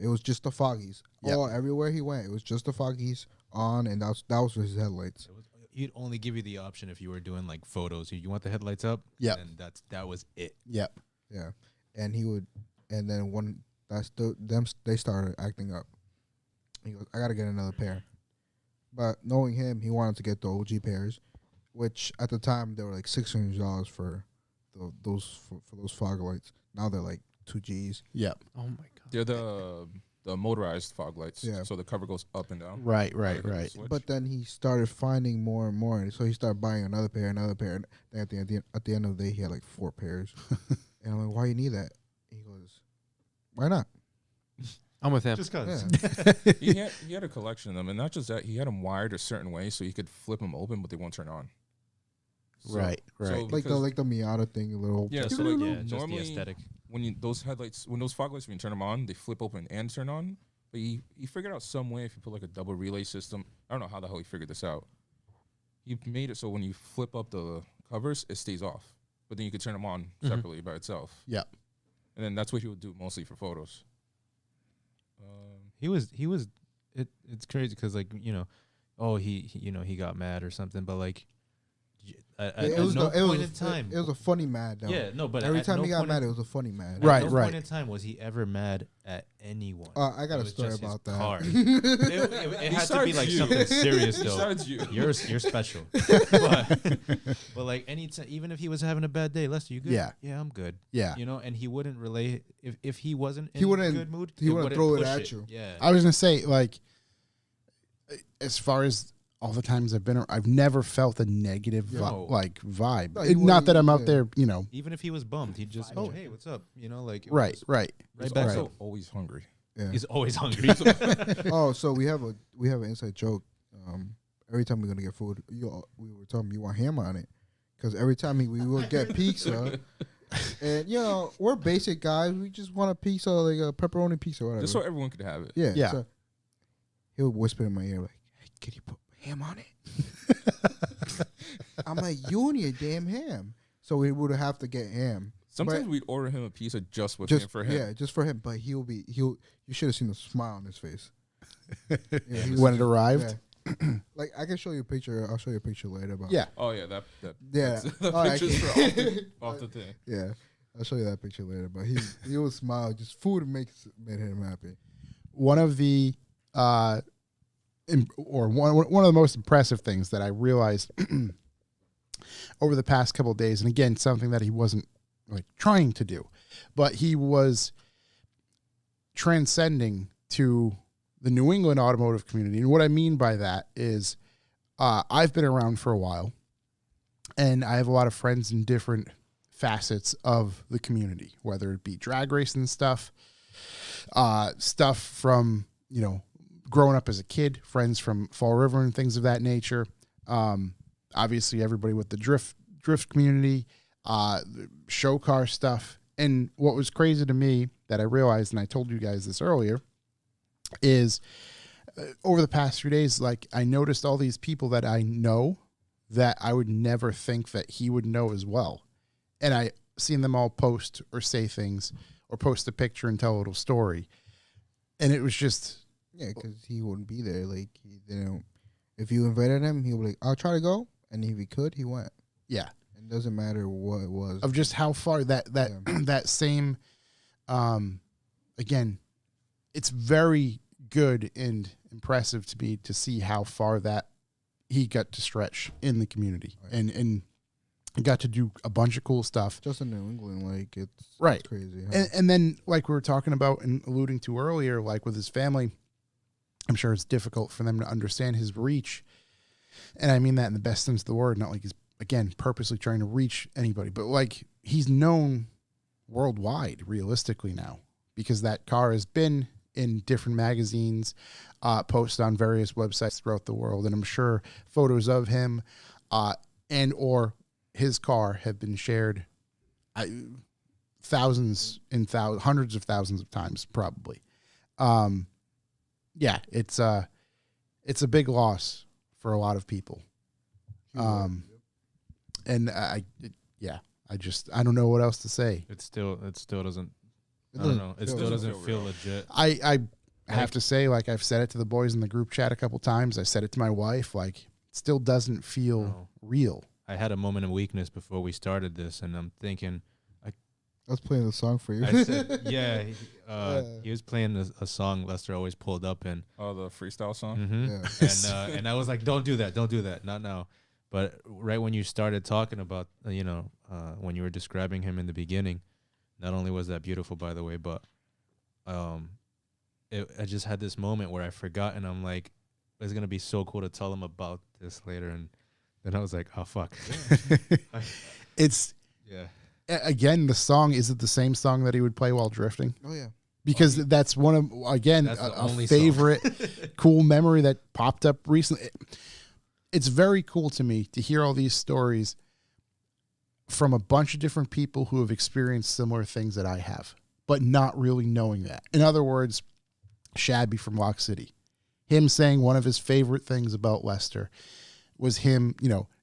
It was just the foggies. Yep. Everywhere he went, it was just the foggies on, and that was his headlights. He'd only give you the option if you were doing like photos. You want the headlights up? Yep. And that was it. Yep. Yeah, and he would, and then when they started acting up. He goes, I gotta get another pair. But knowing him, he wanted to get the OG pairs, which at the time they were like $600 for those fog lights. Now they're like $2,000. Yep. Oh my god. They're the motorized fog lights. Yeah. So the cover goes up and down. Right. Switch. But then he started finding more and more, and so he started buying another pair. And then at the end of the day, he had like 4 pairs. And I'm like, why you need that? He goes, why not? I'm with him. Just cause. Yeah. he had a collection of them, and not just that, he had them wired a certain way so you could flip them open, but they won't turn on. So- Right. so like the Miata thing, a little. Yeah, Just so like, like just the normally aesthetic. when those fog lights, when you turn them on, they flip open and turn on. But he figured out some way if you put like a double relay system. I don't know how the hell he figured this out. He made it so when you flip up the covers, it stays off. But then you could turn them on separately by itself. Yep. And then that's what he would do mostly for photos. He was. It's crazy because like he got mad or something, but like It was no the- it point was in time. It was a funny mad. Though. Yeah, no, but every at time no he got point mad, in- it was a funny mad. Right. At no point in time was he ever mad at anyone. I got It a was story just his about that. car. it had to be Besides like you. something serious though. Besides you. You're special. but like even if he was having a bad day, Lester, you good? Yeah. Yeah, I'm good. Yeah. You know, and he wouldn't relay if he wasn't in He wouldn't- a good mood. he wouldn't throw it push at you. Yeah. I was gonna say, like, as far as all the times I've been, I've never felt a negative No. vibe. No, he Not that I'm out wouldn't- there, Even if he was bummed, he'd just, oh, hey, what's up? You know, like, it Right. was Right. He's back also up. always hungry. Yeah. He's always hungry. Oh, so we have an inside joke. Every time we're gonna get food, we were telling him you want ham on it, because every time we would get pizza, and we're basic guys. We just want a pizza, like a pepperoni pizza, or whatever. Just so everyone could have it. yeah. Yeah. So he would whisper in my ear like, "Hey, can you put ham on it?" I'm like, "You need a damn ham." So we would have to get ham. Sometimes But- we'd order him a pizza just with Just him for him. Yeah, just for him. But you should have seen the smile on his face. Yeah, he was When it just- arrived. yeah. Like I can show you a picture. I'll show you a picture later. About Yeah. Oh yeah, that Yeah. that's the Oh, I pictures can't- for off the thing. Yeah, I'll show you that picture later. But he would smile. Just food made him happy. One of the one of the most impressive things that I realized over the past couple of days, and again, something that he wasn't like trying to do, but he was transcending to the New England automotive community. And what I mean by that is I've been around for a while, and I have a lot of friends in different facets of the community, whether it be drag racing stuff, stuff from, growing up as a kid, friends from Fall River and things of that nature. Obviously everybody with the drift community, show car stuff. And what was crazy to me that I realized, and I told you guys this earlier, is over the past few days, like I noticed all these people that I know that I would never think that he would know as well. And I seen them all post or say things or post a picture and tell a little story. And it was just, Yeah, because he wouldn't be there. Like if you invited him, he would be like, "I'll try to go," and if he could, he went. yeah, It doesn't matter what it was. of just how far that that same, again, it's very good and impressive to me to see how far that he got to stretch in the community and got to do a bunch of cool stuff. Just in New England, like it's Right. It's crazy. Huh? And then, like we were talking about and alluding to earlier, like with his family, I'm sure it's difficult for them to understand his reach. And I mean that in the best sense of the word, not like he's, again, purposely trying to reach anybody, but like he's known worldwide, realistically now, because that car has been in different magazines, posted on various websites throughout the world. And I'm sure photos of him and or his car have been shared thousands and hundreds of thousands of times, probably. Yeah, it's a big loss for a lot of people. And I don't know what else to say. It still doesn't. I don't know. It still doesn't feel legit. I have to say, like I've said it to the boys in the group chat a couple times. I said it to my wife. Like, it still doesn't feel real. I had a moment of weakness before we started this, and I'm thinking. I was playing the song for you. I said, yeah, he was playing a song Lester always pulled up in. Oh, the freestyle song. Mm-hmm. And I was like, don't do that, not now. But right when you started talking about, when you were describing him in the beginning, not only was that beautiful, by the way, but I just had this moment where I forgot, and I'm like, it's gonna be so cool to tell him about this later, and then I was like, oh fuck. It's again, the song, is it the same song that he would play while drifting? Oh yeah. Because that's one of, again, a favorite cool memory that popped up recently. It's very cool to me to hear all these stories from a bunch of different people who have experienced similar things that I have, but not really knowing that. In other words, Shabby from Lock City, him saying one of his favorite things about Lester was him,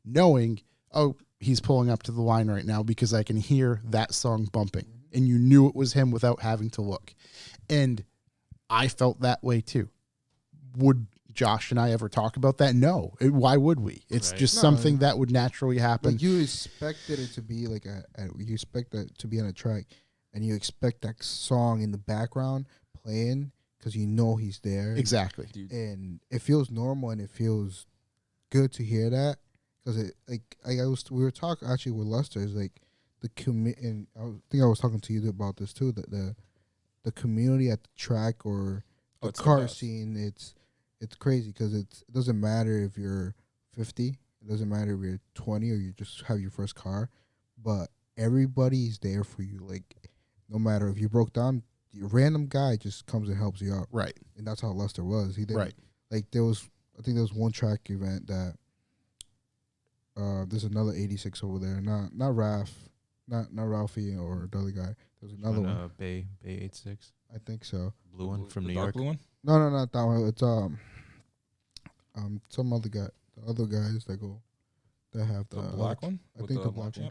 knowing, oh, he's pulling up to the line right now because I can hear that song bumping. And you knew it was him without having to look. And I felt that way too. Would Josh and I ever talk about that? No. Why would we? It's just something that would naturally happen. Like, you expected it to be like you expect that to be on a track, and you expect that song in the background playing because you know he's there. Exactly. And it feels normal, and it feels good to hear that. Because we were talking actually with Lester, is like and I think I was talking to you about this too, that the community at the track or the car scene, it's crazy because it doesn't matter if you're 50, it doesn't matter if you're 20 or you just have your first car, but everybody's there for you. Like, no matter if you broke down, the random guy just comes and helps you out. Right. And that's how Lester was. He didn't, like, I think there was one track event that there's another 86 over there. Not Raph, not Ralphie or the other guy. There's another one. Bay 86. I think so. Blue one from New York. Blue one? No, not that one. It's some other guy. The other guys that have the black one. I think the black one.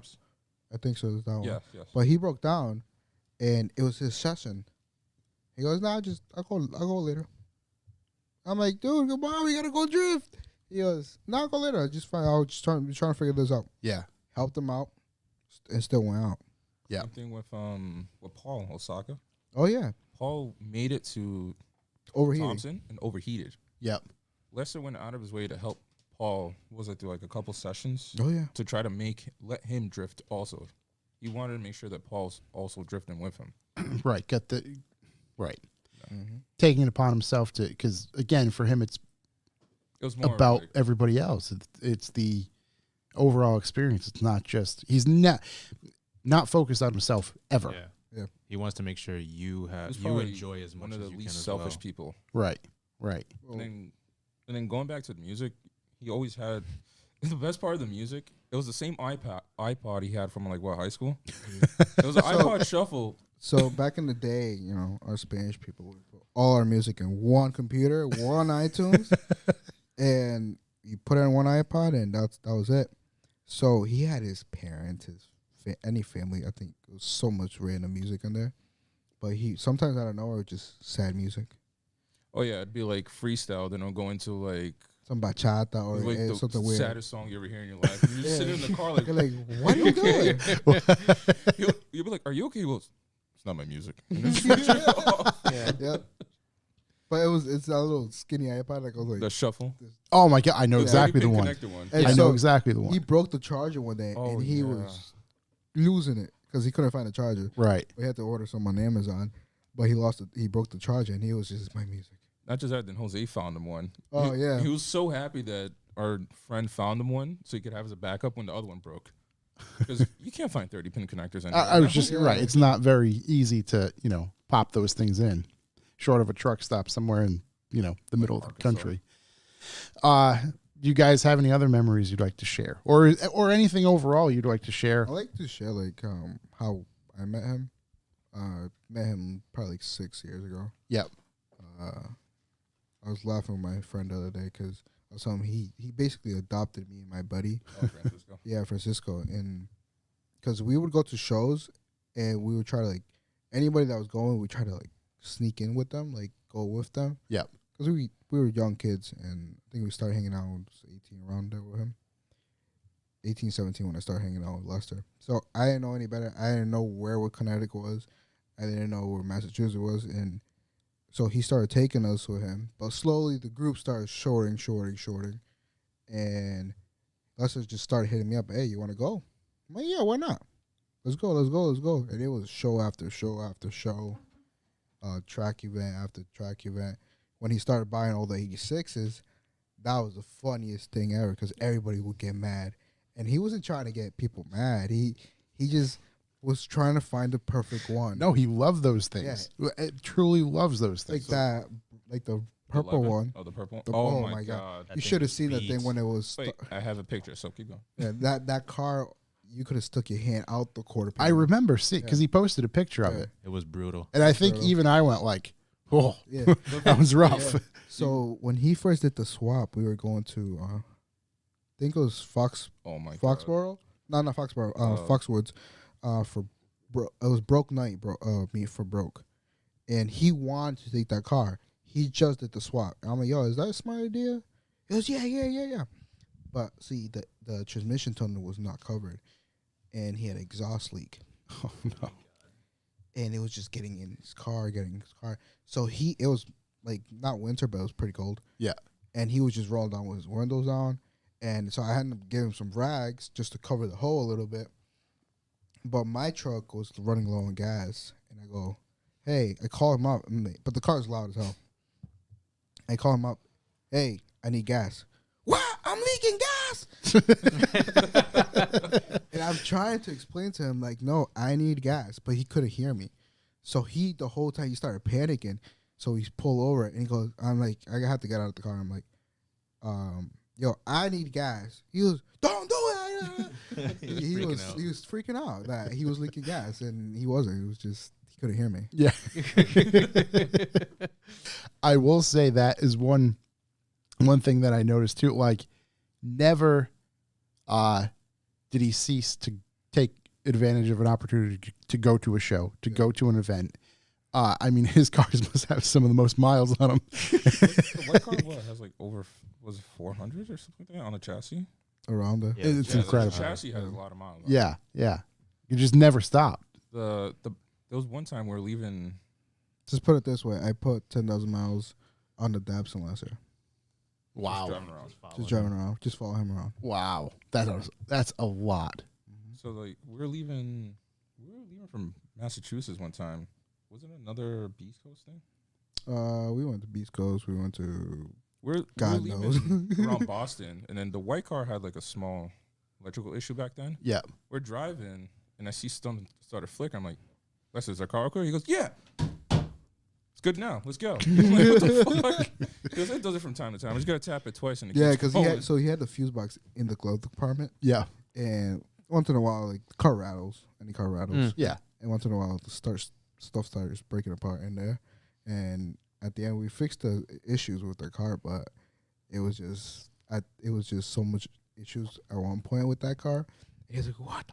I think so. It's that one. Yes. But he broke down, and it was his session. He goes, "Nah, I'll go later." I'm like, "Dude, come on, we gotta go drift." He goes, "No, I'll go later. I was just trying to figure this out." Yeah, helped him out, and still went out. Yeah. Same thing with Paul Osaka. Oh yeah, Paul made it to Thompson and overheated. Yep. Lester went out of his way to help Paul. Was it through like a couple sessions? Oh yeah. To try to let him drift also. He wanted to make sure that Paul's also drifting with him. Right. Taking it upon himself because again, for him, it was more about everybody else. It's the overall experience. It's not just, he's not focused on himself ever. Yeah. He wants to make sure you enjoy as much as you can. One of the least selfish people. Right. And then going back to the music, he always had the best part of the music. It was the same iPod he had from high school. It was an iPod Shuffle. So back in the day, our Spanish people would put all our music in one computer, one iTunes, and you put it on one iPod, and that was it. So he had his parents, any family. I think it was so much random music in there, but he sometimes out of nowhere just sad music. Oh yeah, it'd be like freestyle. Then I'll go into like some bachata or like something weird. Saddest song you ever hear in your life. And you're just sitting in the car like, you're like, what are you doing? You'll be like, are you okay? Well, it's not my music. Yeah. But it's a little skinny iPod. Like I was like, the Shuffle. Oh my god, I know exactly the one. I know exactly the one. He broke the charger one day, and he was losing it because he couldn't find a charger. Right. We had to order some on Amazon, but he broke the charger, and he was just my music. Not just that, then Jose found him one. Oh yeah. He was so happy that our friend found him one, so he could have as a backup when the other one broke. Because you can't find 30-pin connectors anymore. I was just right. It's not very easy to pop those things in, short of a truck stop somewhere in the middle of the country. do you guys have any other memories you'd like to share, or anything overall you'd like to share? I like to share like how I met him. Met him probably like 6 years ago. Yep. I was laughing with my friend the other day because I was telling him he basically adopted me and my buddy. Oh, Francisco. Yeah, Francisco, and because we would go to shows and we would try to like anybody that was going, we try to like sneak in with them, like go with them. Yep. Because we were young kids, and I think we started hanging out when I was 18 around there with him. 18, 17 when I started hanging out with Lester. So I didn't know any better. I didn't know where Connecticut was. I didn't know where Massachusetts was, and so he started taking us with him. But slowly the group started shorting, and Lester just started hitting me up. Hey, you want to go? I'm like, yeah, why not? Let's go. And it was show after show after show, track event after track event. When he started buying all the 86s, that was the funniest thing ever because everybody would get mad. And he wasn't trying to get people mad. He just was trying to find the perfect one. No, he loved those things. It truly loves those Like things. that, like the purple 11? one. Oh, the purple one? The- Oh, my God. You should have seen that thing beats. when it was. Wait, I have a picture, so keep going. Yeah, that car, you could have stuck your hand out the quarter I panel. remember seeing because he posted a picture of Yeah. it, It was brutal. and I think brutal. even I went like, "Oh, Yeah. that was rough." Yeah. So when he first did the swap, we were going to, I think it was Oh, my God. Foxborough. No, not Foxborough. Foxwoods. It was Broke Night, meet for Broke, and he wanted to take that car. He just did the swap. I'm like, yo, is that a smart idea? He goes, yeah. But see, the transmission tunnel was not covered, and he had an exhaust leak. Oh no! And it was just getting in his car. So it was like not winter, but it was pretty cold. Yeah. And he was just rolling down with his windows down. And so I had to give him some rags just to cover the hole a little bit. But my truck was running low on gas. And I go, hey, I call him up. But the car's loud as hell. I call him up. Hey, I need gas. What? I'm leaking gas. And I'm trying to explain to him, like, no, I need gas. But he couldn't hear me. So the whole time, he started panicking. So he's pulled over and he goes, I'm like, I have to get out of the car. I'm like, yo, I need gas. He goes, don't do it. he was freaking out that he was leaking gas, and he wasn't. It was just he couldn't hear me. Yeah. I will say that is one thing that I noticed too. Like, never did he cease to take advantage of an opportunity to go to a show, to go to an event. I mean, his cars must have some of the most miles on them. The white car has like over, was it 400 or something like that on the chassis? Around there. Yeah, It's The incredible. chassis has a lot of miles on it. Yeah, yeah. You just never stop. There was one time we were leaving. Just put it this way: I put 10,000 miles on the Dabson last year. Wow. Driving around. Just driving around, just follow him around. Wow. That's a lot. So like we were leaving from Massachusetts one time. Was it another Beast Coast thing? We went to Beast Coast. We went to We're God leaving around Boston, and then the white car had like a small electrical issue back then. Yeah. We're driving, and I see something started flickering. I'm like, "Lester, is our car okay?" He goes, "Yeah, it's good now. Let's go." I'm like, what the fuck? He goes, "It does it from time to time. I just gotta tap it twice." And it yeah, keeps because going." he had the fuse box in the glove compartment, Yeah. and once in a while, like the car rattles, any car rattles, Yeah. and once in a while, stuff starts breaking apart in there, and at the end, we fixed the issues with the car, but it was just so much issues at one point with that car. He was like, "What?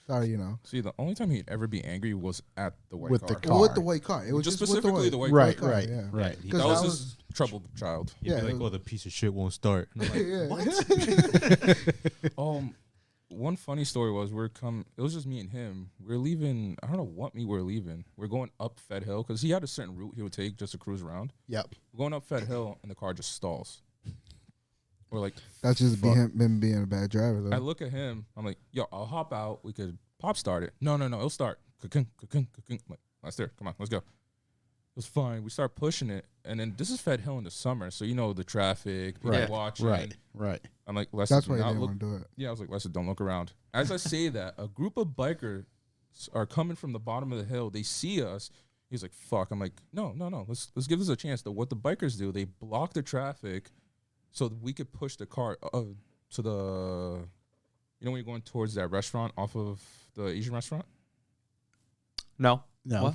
Sorry, you know." See, the only time he'd ever be angry was at the white With car. the car. With the white car, it was Just just specifically the white Right, car, right, yeah. right. He- Because That was that his troubled child. He'd Yeah, be like, it was- "Oh, the piece of shit won't start." And I'm like, Yeah. One funny story was it was just me and him. We're leaving. I don't know what we were leaving. We're going up Fed Hill because he had a certain route he would take just to cruise around. Yep. We're going up Fed Hill and the car just stalls. We're like, That's just fuck. him being a bad driver, though. I look at him. I'm like, yo, I'll hop out. We could pop start it. No, it'll start. Ka-kung, ka-kung, ka-kung. I'm like, that's there. Come on, let's go. It was fine. We start pushing it, and then this is Fed Hill in the summer, so you know the traffic, people Right. watching. Right. I'm like, Lester, That's do why he not didn't look. want to do it. Yeah, I was like, Lester, don't look around. As I say that, a group of bikers are coming from the bottom of the hill. They see us. He's like, fuck. I'm like, no. Let's give this a chance. What the bikers do, they block the traffic so we could push the car to the, you know, when you're going towards that restaurant off of the Asian restaurant. No. No. What?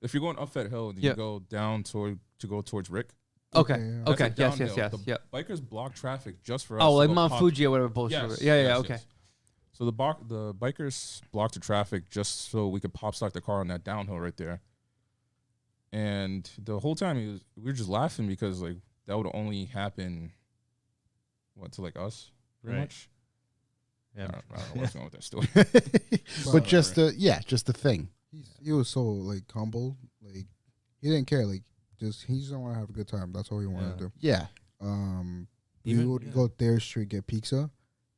If you're going up that hill, and Yeah. you go down to go towards Rick. Okay. yeah. That's Okay. a Yes. Yes. downhill. Yes. The Yep. bikers block traffic just for us. Oh, to like go Mount pop- Fuji or whatever bullshit. Yes, Yeah. Yeah. yes, Okay. yes. So the bikers blocked the traffic just so we could pop stock the car on that downhill right there. And the whole time we were just laughing because like that would only happen, to like us, pretty Right. much. Yeah. I don't know what's going with that story. But just the thing. He was so like humble. Like he didn't care. Like he just want to have a good time. That's all he wanted to do. Yeah. We would go Thayer Street get pizza.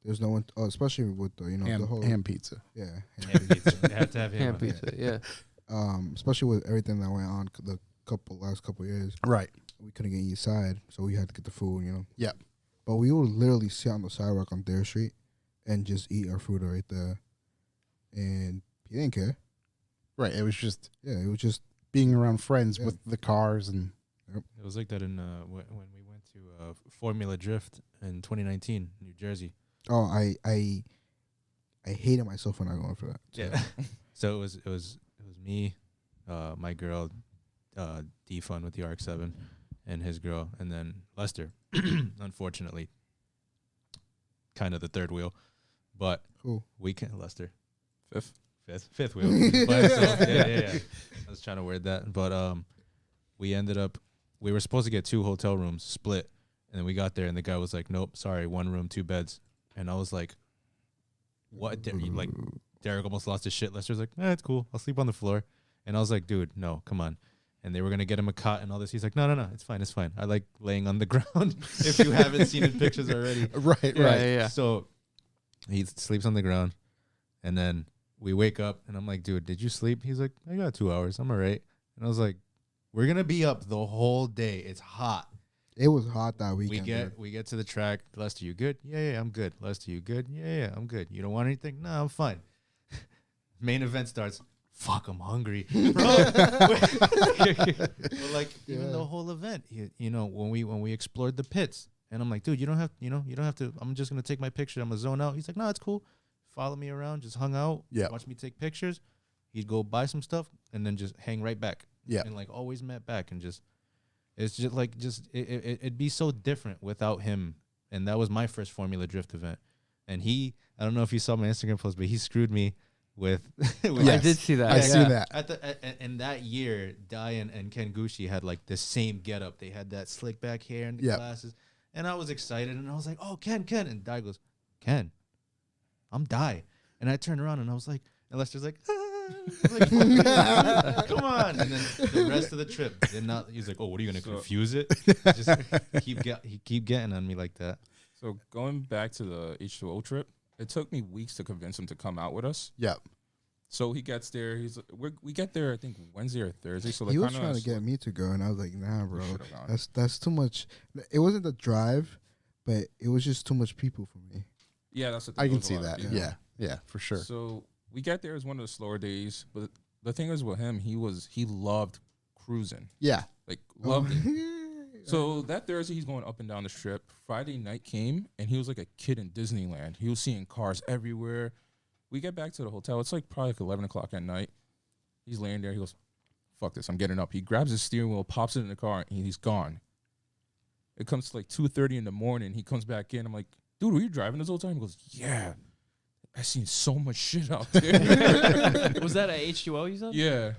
There's no one, especially with the the whole Ham pizza. yeah. Ham pizza. You have to have Ham ham. pizza. Yeah. Especially with everything that went on the last couple years, Right. we couldn't get inside, so we had to get the food. Yep. But we would literally sit on the sidewalk on Thayer Street and just eat our food right there, and he didn't care. Right. It was just Yeah, it was just being around friends Yeah. with the cars and It was like that in when we went to Formula Drift in 2019, New Jersey. I hated myself when I went for that. So. Yeah. So it was me, my girl, D-Fun with the RX-7, and his girl, and then Lester. Unfortunately, kind of the third wheel, but Cool. we can Lester Fifth wheel. By himself. Yeah. I was trying to word that, but we were supposed to get 2 hotel rooms split, and then we got there, and the guy was like, "Nope, sorry, 1 room, 2 beds," and I was like, "What?" Derek almost lost his shit. Lester's like, "It's cool. I'll sleep on the floor." And I was like, "Dude, no, come on." And they were going to get him a cot and all this. He's like, no, it's fine. I like laying on the ground if you haven't seen in pictures already. right. Yeah. So he sleeps on the ground. And then we wake up and I'm like, "Dude, did you sleep?" He's like, "I got 2 hours. I'm all right." And I was like, "We're going to be up the whole day. It's hot." It was hot that weekend. We get to the track. "Lester, you good?" Yeah, I'm good. "Lester, you good?" Yeah, I'm good. "You don't want anything?" "No, I'm fine." Main event starts. Fuck, I'm hungry, bro. But like even the whole event, when we explored the pits, and I'm like, "Dude, you don't have to. I'm just gonna take my picture. I'm gonna zone out." He's like, "No, it's cool. Follow me around. Just hung out. Yeah. Watch me take pictures." He'd go buy some stuff and then just hang right back. Yeah. And like always met back and it's just like it'd be so different without him. And that was my first Formula Drift event. And I don't know if you saw my Instagram post, but he screwed me with. I did see that. I see that. In that year, Diane and Ken Gucci had like the same getup. They had that slick back hair and the Yep. glasses. And I was excited and I was like, "Oh, Ken." And Di goes, "Ken, I'm Di." And I turned around and I was like, and Lester's like, "Ah." Like, come on. And then the rest of the trip did not. He's like, "Oh, what are you gonna confuse it?" Just keep getting on me like that. So going back to the H2O trip, it took me weeks to convince him to come out with us. Yep. So he gets there. We get there, I think Wednesday or Thursday. So He was trying to get me to go, and I was like, "Nah, bro, should've gone. that's too much." It wasn't the drive, but it was just too much people for me. Yeah, that's the thing. I It can was a see lot of that. people. Yeah, for sure. So we get there as one of the slower days, but the thing is with him, he loved cruising, Yeah. like loved it. So that Thursday, he's going up and down the strip. Friday night came, and he was like a kid in Disneyland. He was seeing cars everywhere. We get back to the hotel. It's like probably like 11 o'clock at night. He's laying there. He goes, "Fuck this, I'm getting up." He grabs his steering wheel, pops it in the car, and he's gone. It comes to like 2:30 in the morning. He comes back in. I'm like, "Dude, were you driving this whole time?" He goes, "Yeah. I seen so much shit out there." Was that at H2O you said? Yeah.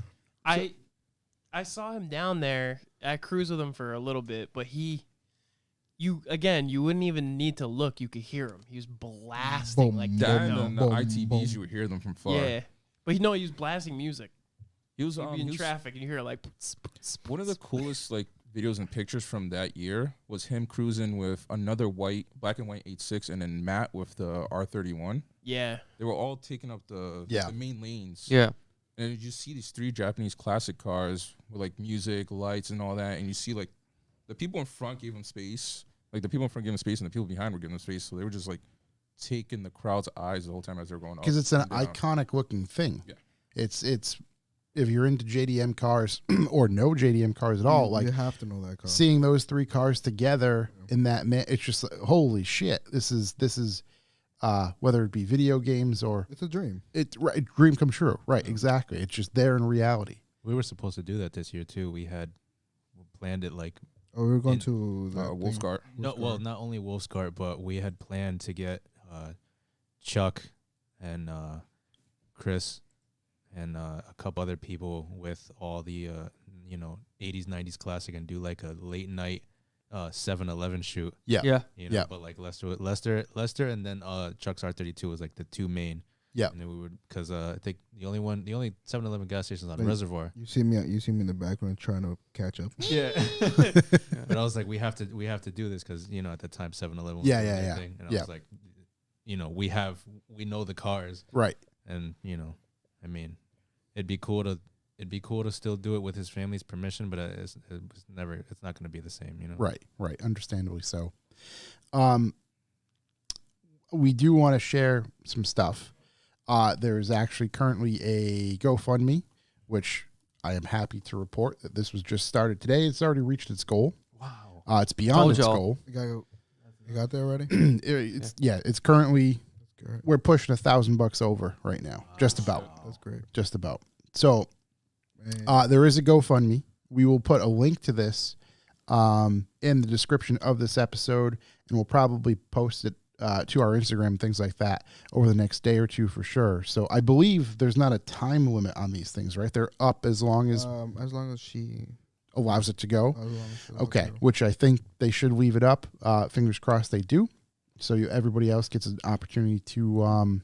I saw him down there. I cruised with him for a little bit, but you wouldn't even need to look. You could hear him. He was blasting Boom, like That boom, and the boom, ITBs, boom. you would hear them from far. yeah. But he was blasting music. He was, You'd be in he was traffic and you hear like one of the coolest like videos and pictures from that year was him cruising with another black and white 86 and then Matt with the R31. Yeah. They were all taking up the main lanes. Yeah. And you see these 3 Japanese classic cars with like music, lights, and all that. And you see like the people in front gave them space. Like the people in front gave them space and the people behind were giving them space. So they were just like taking the crowd's eyes the whole time as they were going up. Because it's an and down. iconic looking thing. Yeah. It's if you're into JDM cars or no JDM cars at all, like you have to know that car. seeing those 3 cars together in that it's just like, holy shit. This is whether it be video games or It's a dream. dream come true. Right. Exactly. It's just there in reality. We were supposed to do that this year too. We planned it like Oh, we were going to the Wolfscart. not only Wolfscart, but we had planned to get Chuck and Chris and a couple other people with all the 80s 90s classic and do like a late night 7-Eleven shoot. Yeah. Yeah. But like Lester and then Chuck's R32 was like the 2 main. Yeah. And then we would, because I think the only 7-Eleven gas station is on Reservoir. You see me in the background trying to catch up. Yeah. But I was like, we have to do this because at the time 7-Eleven was Yeah, the yeah, big yeah. thing. And I Yeah. was like, we know the cars, Right. and I mean, it'd be cool to still do it with his family's permission, but it's not going to be the same, Right. Understandably so. We do want to share some stuff. There's actually currently a GoFundMe, which I am happy to report that this was just started today. It's already reached its goal. Wow. It's beyond its y'all. goal. You got there already? It's currently, we're pushing $1,000 over right now. Just about. That's great. Just about. So Man. there is a GoFundMe. We will put a link to this in the description of this episode, and we'll probably post it to our Instagram, things like that, over the next day or two for sure. So I believe there's not a time limit on these things, right? They're up as long as she allows it to go. as long as she allows Okay, it to go. which I think they should leave it up. Fingers crossed they do. So everybody else gets an opportunity to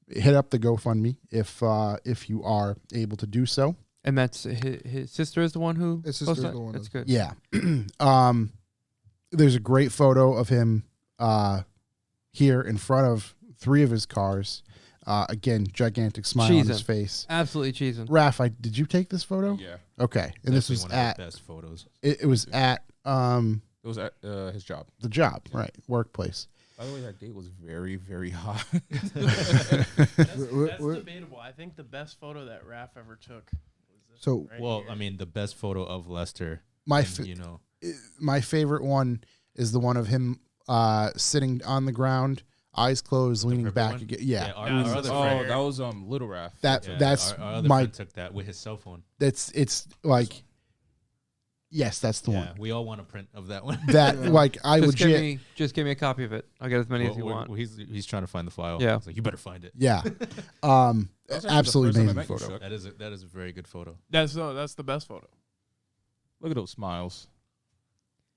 hit up the GoFundMe if you are able to do so. And that's his sister is the one who. His sister's posted it? the one That's that's- good. Yeah. There's a great photo of him here in front of 3 of his cars. Again, gigantic smile on his Cheesing. face. Absolutely cheesing. Raph, did you take this photo? Yeah. Okay. And this was Definitely one of the best photos. it was at It was at his job. the job, right? Workplace. By the way, that date was very, very hot. That's debatable. I think the best photo that Raph ever took was this So- one right Well, here. I mean, the best photo of Lester. My and, fa- my favorite one is the one of him sitting on the ground, eyes closed, leaning purple back one? again. Yeah. our Yeah, other Oh, friend. that was Little Raph. That's our other my friend took that with his cell phone. it's like yes, that's the Yeah, one. we all want a print of that one. That like I Just legit give me a copy of it. I'll get as many as you want. He's trying to find the file. Yeah. It's like, you better find it. yeah. That was actually Absolutely the amazing first time I met you, photo. Chuck. That is a very good photo. that's the best photo. Look at those smiles.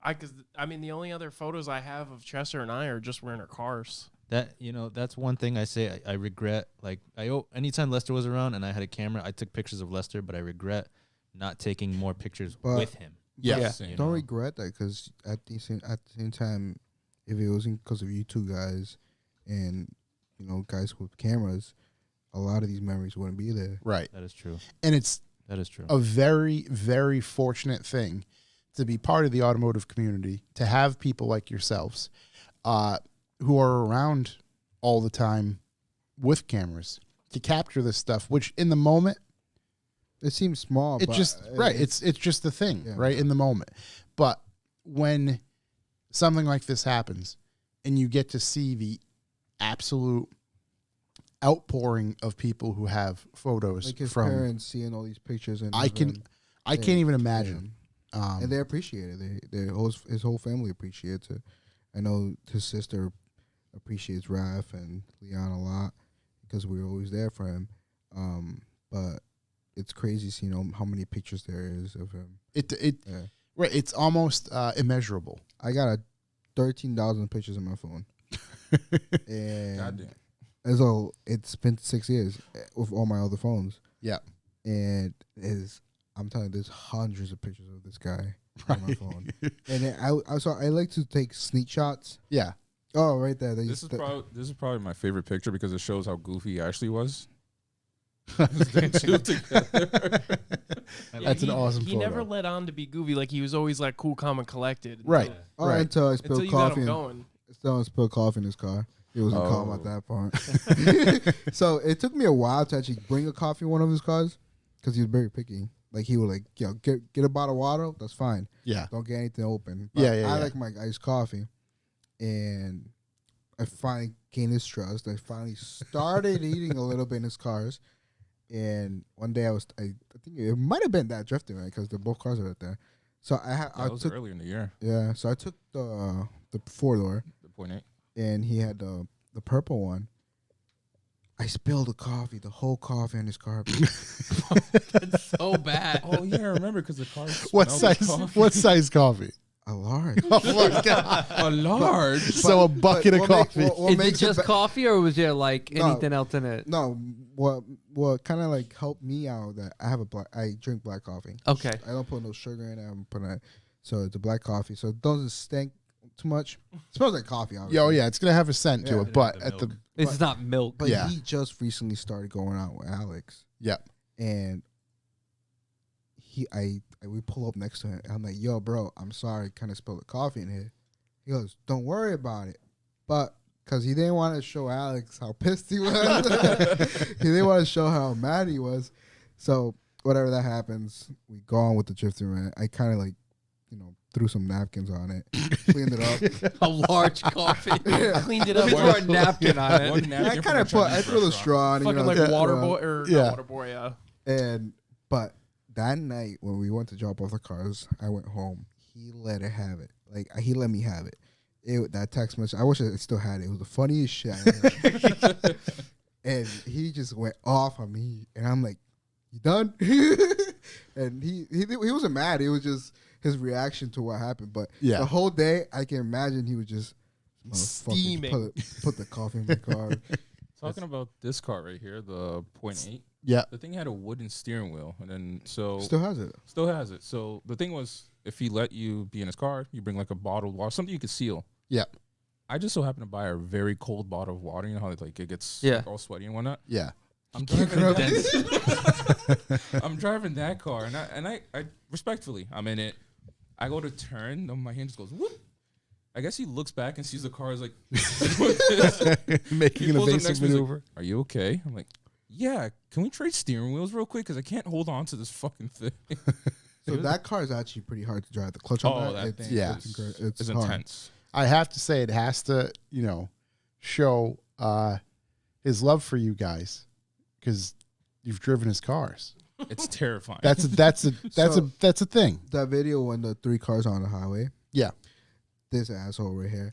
I mean, the only other photos I have of Chester and I are just wearing our cars. That's one thing I say I regret. Like anytime Lester was around and I had a camera, I took pictures of Lester, but I regret not taking more pictures But- with him. Yeah. You Don't know? regret that because at the same time, if it wasn't because of you two guys and guys with cameras, a lot of these memories wouldn't be there. Right. That is true. And it's That is true. a very, very fortunate thing to be part of the automotive community, to have people like yourselves who are around all the time with cameras to capture this stuff, which in the moment, It seems small. it but just, right, it's just the thing, Yeah. right, in the moment. But when something like this happens and you get to see the absolute outpouring of people who have photos like his from, parents seeing all these pictures, and I having- can't even imagine. and they appreciate it. His whole family appreciates it. I know his sister appreciates Raph and Leon a lot because we were always there for him. But it's crazy seeing how many pictures there is of him. Yeah. Right, it's almost immeasurable. I got 13,000 pictures on my phone. And Goddamn. so it's been 6 years with all my other phones. Yeah. And I'm telling you, there's hundreds of pictures of this guy on my phone. And then I like to take sneak shots. Yeah. Oh, right there. This is probably my favorite picture because it shows how goofy Ashley was. That's an awesome He photo. never let on to be goofy. Like, he was always like cool, calm, and collected. Right. Oh, Right. until I Until spilled you got coffee. him going. Until I spilled coffee in his car. He wasn't calm Oh. at that point. So it took me a while to actually bring a coffee in one of his cars. because he was very picky. Like he would like, get a bottle of water. That's fine. Yeah. Don't get anything open. But Yeah. I like my iced coffee, and I finally gained his trust. I finally started eating a little bit in his cars, and one day I think it might have been that drifting, right? Because both cars are right there. So I was took earlier in the year. Yeah, so I took the 4-door, The 0.8. and he had the purple one. I spilled the whole coffee on his carpet. That's so bad. Oh yeah, I remember because the car. What smelled size? like coffee. What size coffee? A large. Oh my god! A large. So a bucket of coffee. Is it just coffee, or was there like No. anything else in it? No, what kind of like helped me out that I drink black coffee. Okay. I don't put no sugar in it. I'm putting it, so it's a black coffee, so it doesn't stink too much. It smells like coffee. Obviously. Yeah, oh yeah, it's gonna have a scent to Yeah. it, but The at the milk. It's not milk. But Yeah. he just recently started going out with Alex, yeah, and we pull up next to him. And I'm like, yo, bro, I'm sorry, kind of spilled the coffee in here. He goes, don't worry about it. But because he didn't want to show Alex how pissed he was, he didn't want to show how mad he was. So whatever that happens, we go on with the drifting rant. I kind of like, threw some napkins on it, cleaned it up. A large coffee. Cleaned it Let up. me throw a napkin on it. One napkin I from kind a of Chinese threw the restaurant. straw on, Fucking like yeah. water boy or Yeah. not water boy. Yeah. But that night when we went to drop off the cars, I went home. He let it have it. Like he let me have it. That text message, I wish I still had it. It was the funniest shit I ever. And he just went off on me, and I'm like, "You done?" And he wasn't mad. It was just his reaction to what happened. But Yeah. the whole day, I can imagine he was just motherfucker, Steaming. Put the coffee in my car. Talking about this car right here, the 0.8. yeah, The thing had a wooden steering wheel, and then still Still has it. has it. So the thing was, if he let you be in his car, you bring like a bottle of water, something you could seal. yeah, I just so happened to buy a very cold bottle of water. You know how like it gets Yeah. all sweaty and whatnot. yeah. I'm driving that. I'm driving that car, and I respectfully, I'm in it. I go to turn, and my hand just goes whoop. I guess he looks back and sees the car is like Making He an pulls up evasive next to me, he's like, maneuver. "Are you okay?" I'm like, "Yeah." Can we trade steering wheels real quick? Because I can't hold on to this fucking thing. So that car is actually pretty hard to drive. The clutch on Oh, that, that it's, thing Yeah. it's It's hard. intense. I have to say, it has to, show his love for you guys because you've driven his cars. It's terrifying. That's a thing. That video when the 3 cars are on the highway. Yeah. This asshole right here.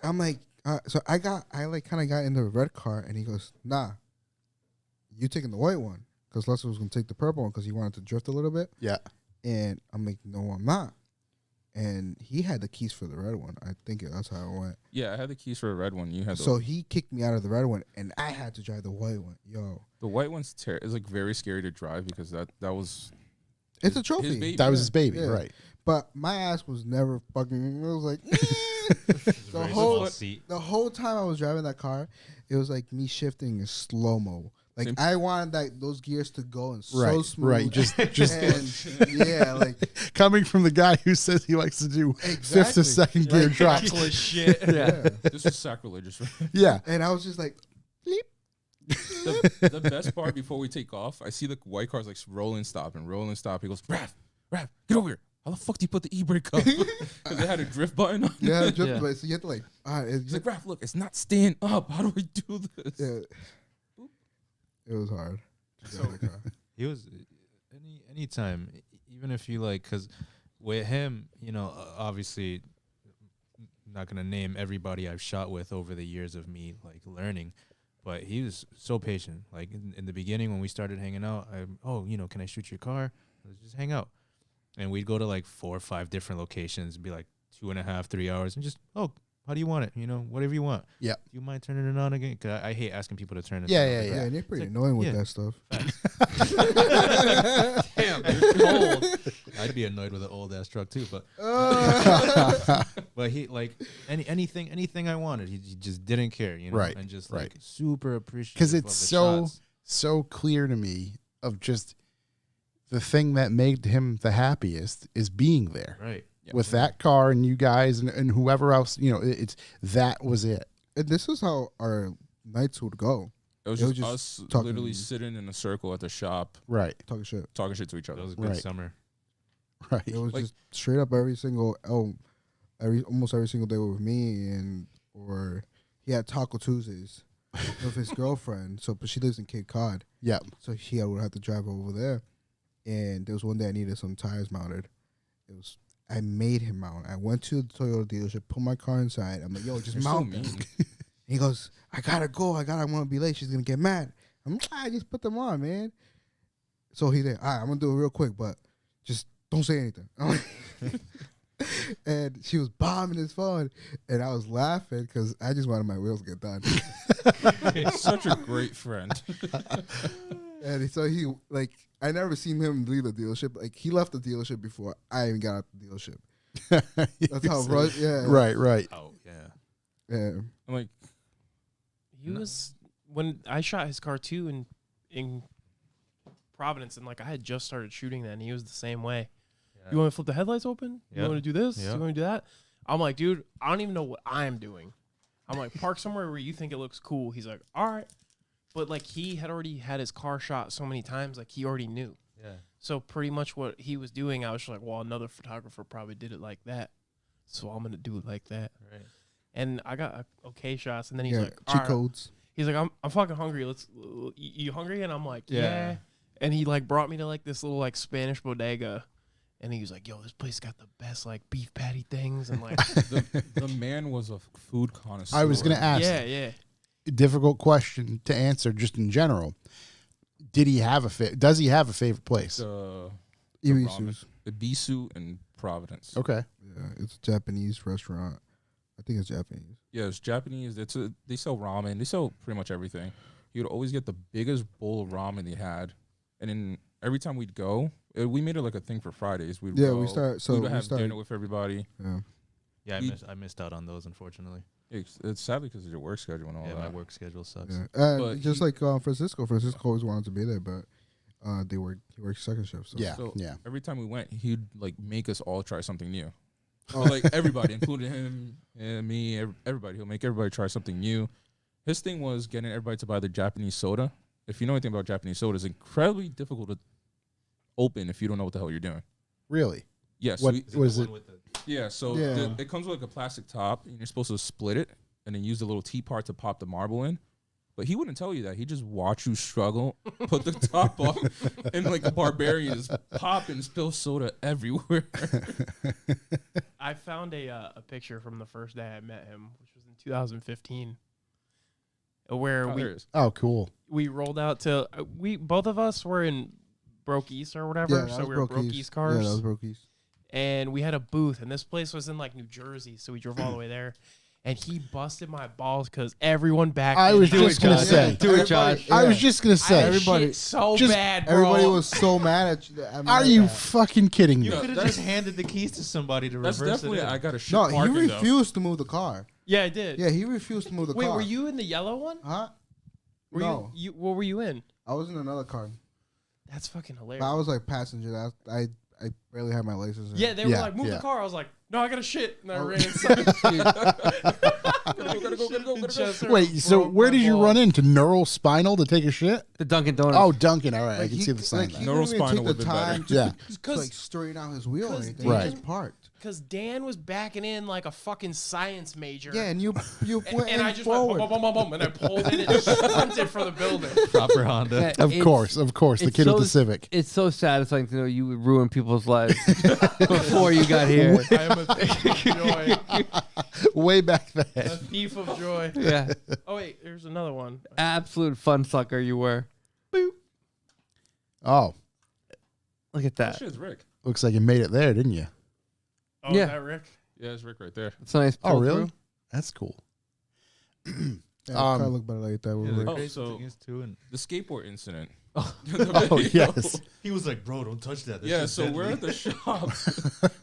I'm like, so I like kind of got in the red car, and he goes, "Nah, you taking the white one?" Because Lester was gonna take the purple one because he wanted to drift a little bit. Yeah. And I'm like, "No, I'm not." And he had the keys for the red one. I think that's how it went. Yeah, I had the keys for the red one. You had So he kicked me out of the red one, and I had to drive the white one. Yo, the white one's it's like very scary to drive because that was it's a his trophy. baby. That was his baby, Yeah. right? But my ass was never fucking. It was like It's a the very whole small seat. the whole time I was driving that car, it was like me shifting in slow mo. Like Same. I wanted those gears to go and so Right, smooth. right. Just and yeah, like coming from the guy who says he likes to do fifth to Exactly. second gear drops. Reckless shit. yeah. This was sacrilegious. Yeah. And I was just like, bleep. The best part before we take off, I see the white cars like roll and stop. He goes, Raph, get over here. How the fuck do you put the e-brake up? Because they had a drift button on. Yeah, just Yeah. like, so you have to like, He's like, Raph, look, it's not staying up. How do we do this? yeah. It was hard. to drive the car. He was anytime, even if you like, because with him, obviously, not gonna name everybody I've shot with over the years of me like learning, but he was so patient. Like in the beginning when we started hanging out, can I shoot your car? Let's just hang out, and we'd go to like 4 or 5 different locations, be like 2.5, 3 hours, and just how do you want it? Whatever you want. Yeah. Do you mind turning it on again? Cause I hate asking people to turn it. Yeah, on. yeah, Yeah, yeah. and they're pretty It's like, annoying with yeah. that stuff. Damn, it's cold. I'd be annoyed with an old ass truck too, but he like anything I wanted, he just didn't care, Right, and just right. like super appreciative Because of it's the shots. so clear to me of just the thing that made him the happiest is being there Right. with that car and you guys and whoever else. That was it. And this is how our nights would go. It was It was just just us talking- literally sitting in a circle at the shop, Right. talking shit. talking shit to each That other. was a good Right. summer. Right. It was Like- just straight up almost every single day with me, and or he had Taco Tuesdays with his girlfriend. So, but she lives in Cape Cod, Yep. so he would have to drive over there. And there was one day I needed some tires mounted. I made him mount. I went to the Toyota dealership, put my car inside. I'm like, yo, just You're so mount them. mean. He goes, I gotta go. I want to be late. She's gonna get mad. I'm like, I just put them on, man. So he's like, all right, I'm gonna do it real quick, but just don't say anything. I'm like- and she was bombing his phone, and I was laughing because I just wanted my wheels to get done. He's such a great friend. And so he like, I never seen him leave the dealership. Like he left the dealership before I even got out the dealership. That's how rush. Yeah. Right. Right. Oh yeah. Yeah. I'm like, He was when I shot his car too in Providence, and like I had just started shooting then. He was the same way. You want to flip the headlights open? You Yeah. want to do this? Yeah. You want to do that? I'm like, dude, I don't even know what I'm doing. I'm like, park somewhere where you think it looks cool. He's like, all right. But like he had already had his car shot so many times, like he already knew. Yeah. So pretty much what he was doing, I was just like, well, another photographer probably did it like that. So I'm going to do it like that. Right. And I got okay shots. And then he's Yeah. like, Cheat all right. codes. He's like, I'm fucking hungry. You hungry? And I'm like, Yeah. yeah. And he like brought me to like this little like Spanish bodega. And he was like, yo, this place got the best like beef patty things. And like, the man was a food connoisseur. I was going to ask. yeah. Difficult question to answer, just in general. Does he have a favorite place? the Ibisu. Ibisu in Providence. Okay. Yeah, it's a Japanese restaurant. I think it's Japanese. Yeah, it's Japanese. They sell ramen. They sell pretty much everything. You would always get the biggest bowl of ramen they had, and then every time we'd go, we made it like a thing for Fridays. We'd Yeah, go, we we'd have dinner with everybody. Yeah. Yeah, He- I missed out on those, unfortunately. It's sadly because of your work schedule and all Yeah, that. my work schedule sucks. Yeah. But And just he- like Francisco always wanted to be there, but he worked second shift. So. Yeah. So Yeah. every time we went, he'd like make us all try something new. Oh. Like everybody, including him and me, everybody. He'll make everybody try something new. His thing was getting everybody to buy the Japanese soda. If you know anything about Japanese soda, it's incredibly difficult to open if you don't know what the hell you're doing. Really? Yes. What Is was the it? one with the- Yeah, so Yeah. it comes with like a plastic top, and you're supposed to split it and then use the little T part to pop the marble in. But he wouldn't tell you that. He just watch you struggle, put the top off, and like a barbarian is pop and spill soda everywhere. I found a picture from the first day I met him, which was in 2015, where Oh, there it is. Oh, cool. we rolled out to both of us were in Broke East or whatever, that so was we were Broke East cars. Yeah, that was Broke East. And we had a booth, and this place was in like New Jersey, so we drove all the way there. And he busted my balls because everyone back. I then was had just gonna guns. say. Do it, Josh. I was Yeah. just gonna say. Everybody- Shit so just- bad, bro. Everybody was so mad at you. Are you fucking kidding me? You No, could have that's- just handed the keys to somebody to That's reverse definitely it. I got a shit No, he parking though. refused to move the car. Yeah, I did. Yeah, he refused to move the Wait, car. were you in the yellow one? Huh? Were No. you? What were you in? I was in another car. That's fucking hilarious. But I was like passenger. I barely had my license. Yeah, they were Yeah, like, move yeah. the car. I was like, no, I got to shit. And I Oh. ran inside. Gotta go. Wait, so where did you run into neurospinal to take a shit? The Dunkin' Donuts. Oh, Duncan. All right, I Like, can he- see the sign. like, there. he Neurospinal didn't even would've take the been better. time Yeah. to like straighten out his wheel or 'cause anything. Right. He just parked. Because Dan was backing in like a fucking science major. Yeah, and you went and in I just forward. went boom, boom, boom, boom, and I pulled in and sprinted for the building. Proper Honda. Yeah, Of it's- course, the it's kid with so- the Civic. It's so satisfying to know you would ruin people's lives before you got here. I am a thief of joy. Way back A then. thief of joy. Yeah, Oh wait, there's another one. absolute fun sucker you were. Oh, Look at That that. shit's Rick. looks like you made it there, didn't you? Oh, Yeah. is that Rick? Yeah, it's Rick right there. It's a nice. Oh, pull really? through. That's cool. Yeah, kind of Um, look better like that. With Yeah, the Rick. Oh, crazy so- thing is too, and The skateboard incident. Oh, The video. yes. he was like, "Bro, don't touch that." Yeah, so we're at the shop.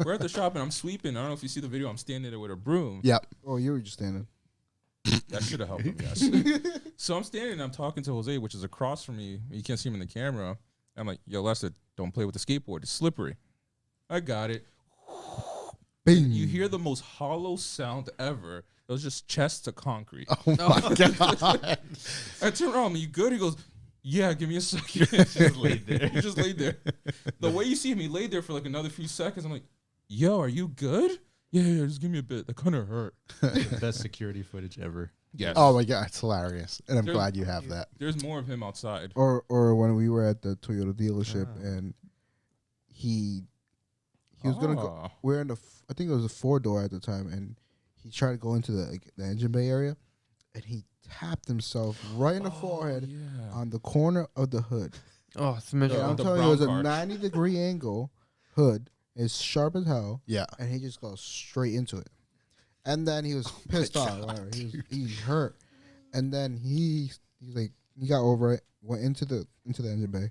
We're at the shop and I'm sweeping. I don't know if you see the video. I'm standing there with a broom. Yep. Oh, you were just standing. That should have helped him, yes. So I'm standing and I'm talking to Jose, which is across from me. You can't see him in the camera. I'm like, yo, Lester, don't play with the skateboard. It's slippery. I got it. Bing. You hear the most hollow sound ever. It was just chest to concrete. Oh my god! I turned around, you good? He goes, yeah, give me a second. He just laid there. He just laid there. The way you see him, he laid there for like another few seconds. I'm like, yo, are you good? Yeah, just give me a bit. That kind of hurt. The best security footage ever. Yes. Oh my god, it's hilarious, and I'm There's- glad you have that. There's more of him outside. Or when we were at the Toyota dealership and he was gonna go. Ah. We're in I think it was a 4-door at the time, and he tried to go into the engine bay area, and he tapped himself right in the forehead Yeah. on the corner of the hood. Oh, it's And miserable. I'm the telling you, it was a brown 90-degree angle hood. It's sharp as hell, Yeah. and he just goes straight into it. And then he was pissed off. Whatever. He's hurt. And then he's like, he got over it, went into the engine bay,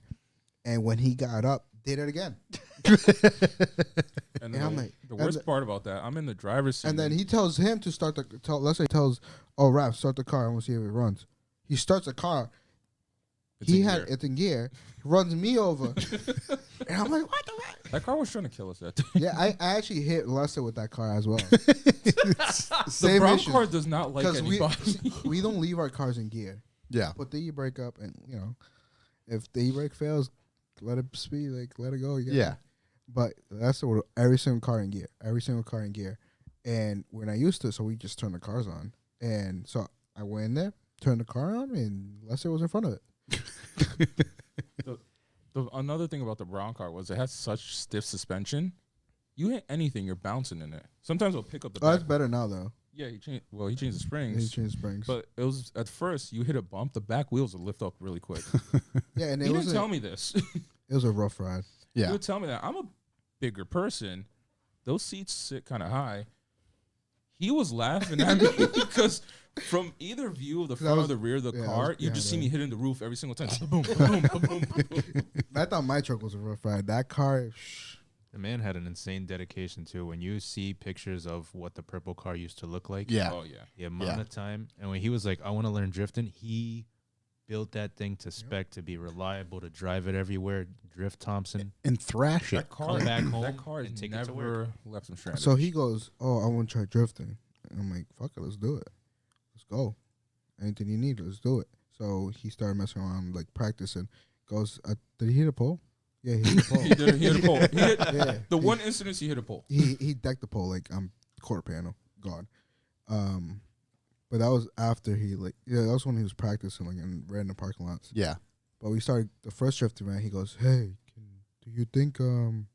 and when he got up, did it again. And And I'm like, the and worst part about that, I'm in the driver's seat. And then he tells him to start let's say he tells, Raph, start the car and we'll see if it runs. He starts the car. It's He in had gear. it in gear, runs me over. And I'm like, what the fuck? That car was trying to kill us that day. Yeah, I actually hit Lester with that car as well. The Same brown issue. car does not like Because anybody. we don't leave our cars in gear. Yeah. Put the e-brake up, and if the e-brake fails, let it speed, let it go. Yeah. But that's what every single car in gear, and we're not used to it, so we just turn the cars on. And so I went in there, turned the car on, and Lester was in front of it. Another thing about the brown car was it had such stiff suspension. You hit anything, you're bouncing in it. Sometimes it'll pick up the Oh, back. that's better now though. Yeah, he changed the He springs. changed springs. But it was at first you hit a bump, the back wheels would lift up really quick. Yeah, and He it didn't was tell me this. it was a rough ride. He Yeah. would tell me that I'm a bigger person. Those seats sit kind of high. He was laughing at me because from either view of the front or the rear of the I car, was you just see behind me hitting the roof every single time. Boom, boom, boom, boom, boom. I thought my truck was a rough ride. That car, The man had an insane dedication too. When you see pictures of what the purple car used to look like, Yeah. Oh yeah. the amount of time, and when he was like, I want to learn drifting, he built that thing to spec to be reliable, to drive it everywhere, drift Thompson. And thrash it. That car, Come back home that car and has take it to never left him stranded. so he goes, "Oh, I want to try drifting." And I'm like, "Fuck it, let's do it. Let's go. Anything you need, let's do it." So he started messing around, like practicing. Goes, "Did he hit a pole?" Yeah, he hit a pole. he hit a pole. He hit, Yeah, the one incident he hit a pole. he decked the pole like quarter panel gone. But that was after that was when he was practicing like in random parking lots. Yeah. But we started the first drifting, man. He goes, "Hey, do you think you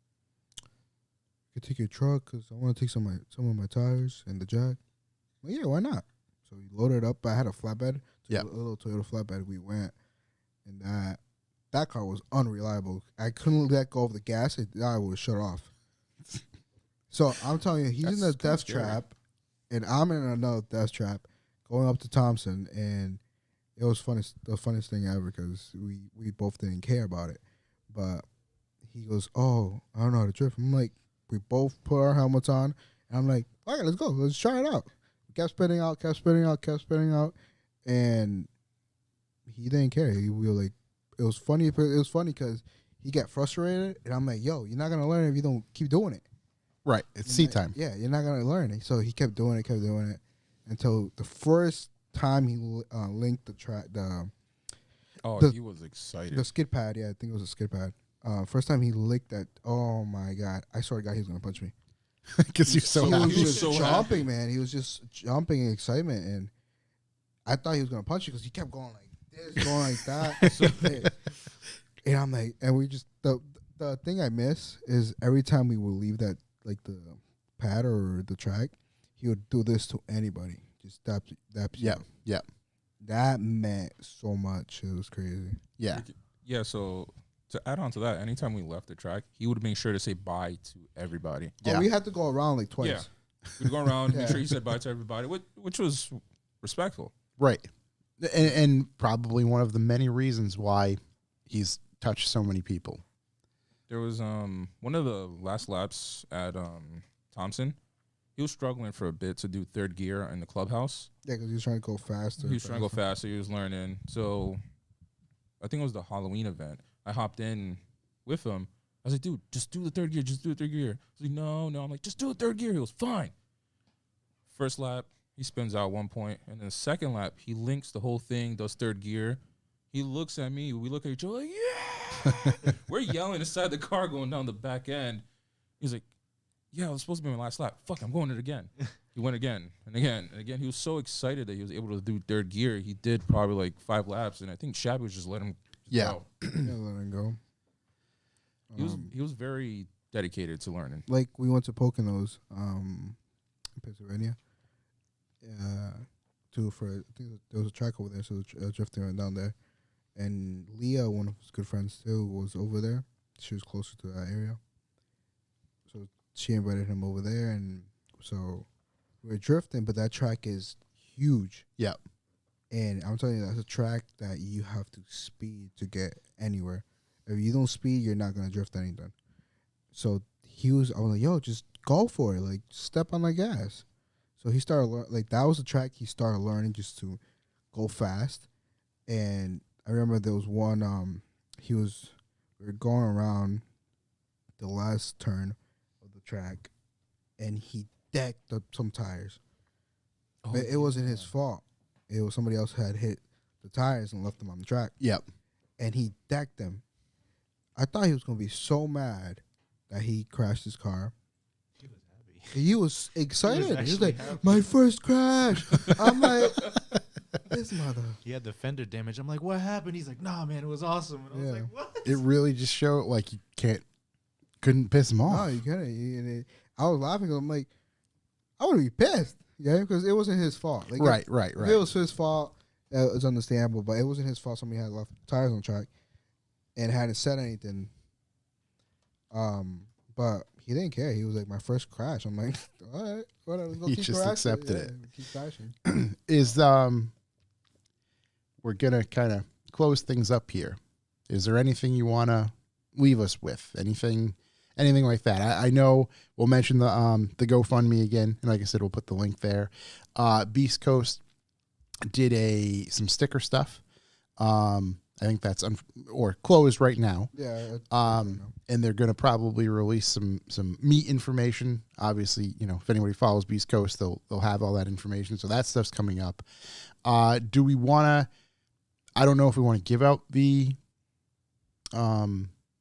could take your truck? Cause I want to take some of my tires and the jack." Well, yeah, why not? So we loaded up. I had a flatbed, Yeah. a little Toyota flatbed. We went, and that car was unreliable. I couldn't let go of the gas. I would have shut off. So I'm telling you, he's in That's a kinda death scary. trap, and I'm in another death trap, going up to Thompson, and it was the funniest thing ever because we both didn't care about it. But he goes, "Oh, I don't know how to drift." I'm like, we both put our helmets on, and I'm like, "All right, let's go. Let's try it out." We kept spinning out, and he didn't care. We were like, it was funny. It was funny because he got frustrated, and I'm like, "Yo, you're not gonna learn if you don't keep doing it." Right. It's seat time. Yeah, you're not gonna learn it. So he kept doing it until the first time he linked the track, Oh, The- he was excited. the skid pad. Yeah, I think it was a skid pad. First time he licked that. Oh my god! I swear to God, he was gonna punch me. Because you're so he happy. was He was just so jumping, man. He was just jumping in excitement, and I thought he was gonna punch me because he kept going like this, going like that. And I'm like, and we just the thing I miss is every time we would leave that like the pad or the track, he would do this to anybody. Just that. Yeah. Yeah. That meant so much. It was crazy. Yeah. Yeah, so to add on to that, anytime we left the track, he would make sure to say bye to everybody. Yeah. Oh, we had to go around like twice. Yeah. We'd go around, make Yeah. sure he said bye to everybody, which was respectful. Right. And probably one of the many reasons why he's touched so many people. There was one of the last laps at Thompson. He was struggling for a bit to do third gear in the clubhouse. Yeah, because he was trying to go faster. He was trying to go faster. He was learning. So I think it was the Halloween event. I hopped in with him. was like, dude, just do the third gear. Just do the third gear. He's like, no. I'm like, just do the third gear. He goes, fine. First lap, he spins out 1 point. And then the second lap, he links the whole thing, does third gear. He looks at me. We look at each other like, yeah. We're yelling inside the car going down the back end. He's like, yeah, it was supposed to be my last lap. Fuck, I'm going it again. He went again and again and again. He was so excited that he was able to do third gear. He did probably like 5 laps, and I think Shabby was just letting him go. Yeah, let him go. He was very dedicated to learning. Like we went to Poconos, in Pennsylvania. I think there was a track over there, so drifting went down there. And Leah, one of his good friends too, was over there. She was closer to that area, so she invited him over there, and so we were drifting. But that track is huge. Yep. And I'm telling you, that's a track that you have to speed to get anywhere. If you don't speed, you're not gonna drift anything. So I was like, yo, just go for it. Like, step on the gas. So he started that was the track he started learning just to go fast. And I remember there was one. We were going around the last turn of the track, and he decked up some tires. But it wasn't his fault. It was somebody else had hit the tires and left them on the track. Yep. And he decked them. I thought he was going to be so mad that he crashed his car. He was happy. He was excited. He was like, happy. my first crash. I'm like, this mother. He had the fender damage. I'm like, what happened? He's like, nah, man, it was awesome. And I was like, what? It really just showed like you couldn't piss him No, off. you can't. I was laughing 'cause I'm like, I would be pissed. Yeah, because it wasn't his fault. Like, Right. If it was his fault, it's understandable, but it wasn't his fault. Somebody had left tires on the track and hadn't said anything. But he didn't care. He was like, my first crash. I'm like, all right, whatever. Go He keep just crashing. accepted Yeah, it. Keep crashing. We're gonna kind of close things up here. Is there anything you want to leave us with? Anything like that? I know we'll mention the GoFundMe again, and like I said, we'll put the link there. Beast Coast did some sticker stuff. I think that's or closed right now. Yeah. And they're going to probably release some meat information. Obviously, if anybody follows Beast Coast, they'll have all that information. So that stuff's coming up. Do we want to? I don't know if we want to give out the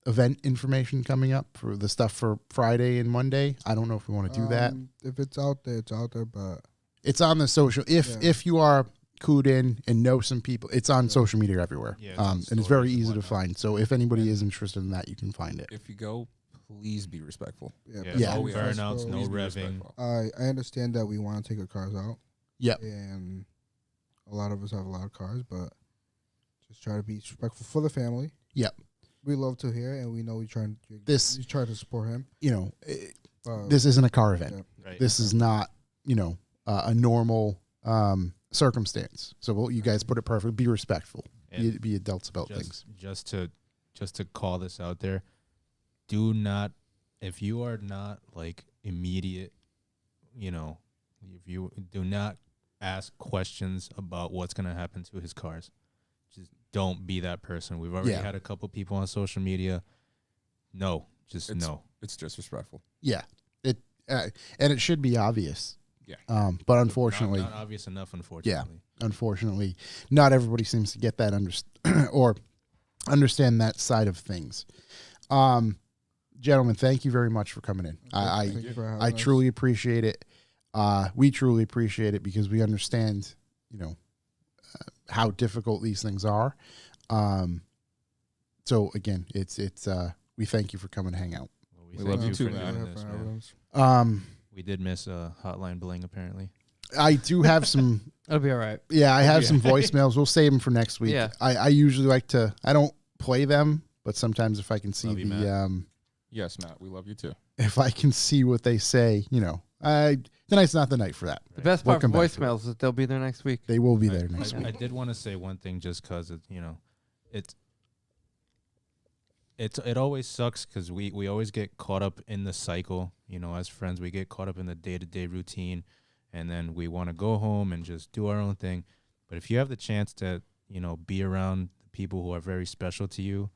event information coming up for the stuff for Friday and Monday. I don't know if we want to do that. If it's out there, it's out there. But it's on the social. If you are clued in and know some people, it's on social media everywhere. Yeah, and it's very easy to find. So if anybody is interested in that, you can find it. If you go, please be respectful. Yeah, Yeah. no we ask. burnouts, no Please be revving. respectful. I understand that we want to take our cars out. Yep. And a lot of us have a lot of cars, but just try to be respectful for the family. Yep. We love to hear, and we know we try to support him. This isn't a car event. Yeah. Right. This is not, a normal circumstance. So you guys put it perfect. Be respectful. Be adults about things. Just to call this out there, do not, if you are not like immediate, if you do not ask questions about what's going to happen to his cars. Just don't be that person. We've already had a couple people on social media. No, no. It's disrespectful. Yeah. And it should be obvious. Yeah. But unfortunately, not obvious enough, unfortunately. unfortunately, not everybody seems to get that or understand that side of things. Gentlemen, thank you very much for coming in. Thank you for having I us. truly appreciate it. We truly appreciate it because we understand, how difficult these things are. So again, it's we thank you for coming to hang out. Well, We love you too, for man. doing this, man. Having us. We did miss Hotline Bling, apparently. I do have some. That'll be all right. Yeah, I have some voicemails. We'll save them for next week. Yeah. I usually like to. I don't play them, but sometimes if I can see Love you, the Yes, Matt, we love you too. if I can see what they say, tonight's not the night for that. The best part for Welcome back to voicemails is that they'll be there next week. They will be there next I week. did want to say one thing just because it always sucks because we always get caught up in the cycle. As friends, we get caught up in the day-to-day routine, and then we want to go home and just do our own thing. But if you have the chance to, be around the people who are very special to you,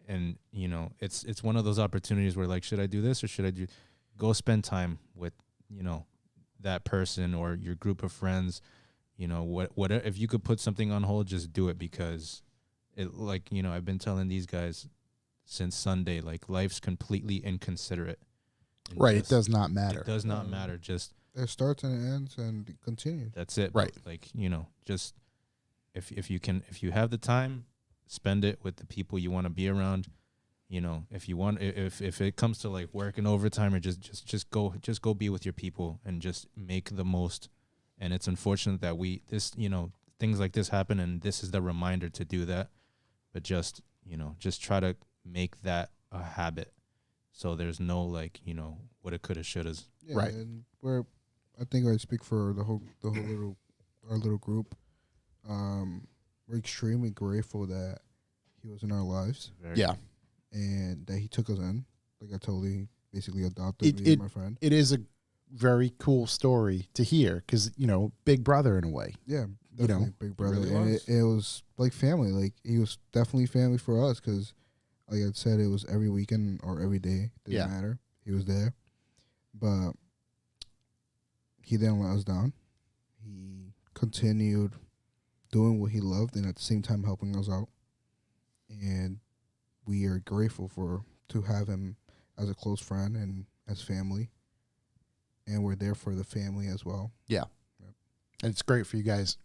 and you know, it's one of those opportunities where like, should I do this or should I go spend time with, you know, that person or your group of friends. You know, what if you could put something on hold, just do it, because it, like, you know, I've been telling these guys since Sunday, like, life's completely inconsiderate. And Right. It does not matter. It does not matter. Just It starts and it ends and it continues. that's it. Right. Like, you know, just if you have the time, spend it with the people you want to be around. You know, if you want, if it comes to like working overtime, or just go be with your people and just make the most. And it's unfortunate that you know, things like this happen, and this is the reminder to do that. But just, you know, just try to make that a habit, so there's no, like, you know, woulda, coulda, shouldas. Yeah, Right. And I think I speak for our little group. We're extremely grateful that he was in our lives Yeah. and that he took us in. Like I totally basically adopted me and my friend. It is a very cool story to hear because, you know, big brother in a way. Yeah, You know, definitely big brother. really And was. it was like family. Like he was definitely family for us because, like I said, it was every weekend or every day. Didn't matter. He was there. But he didn't let us down. He continued doing what he loved and at the same time helping us out. And we are grateful to have him as a close friend and as family. And we're there for the family as well. And it's great for you guys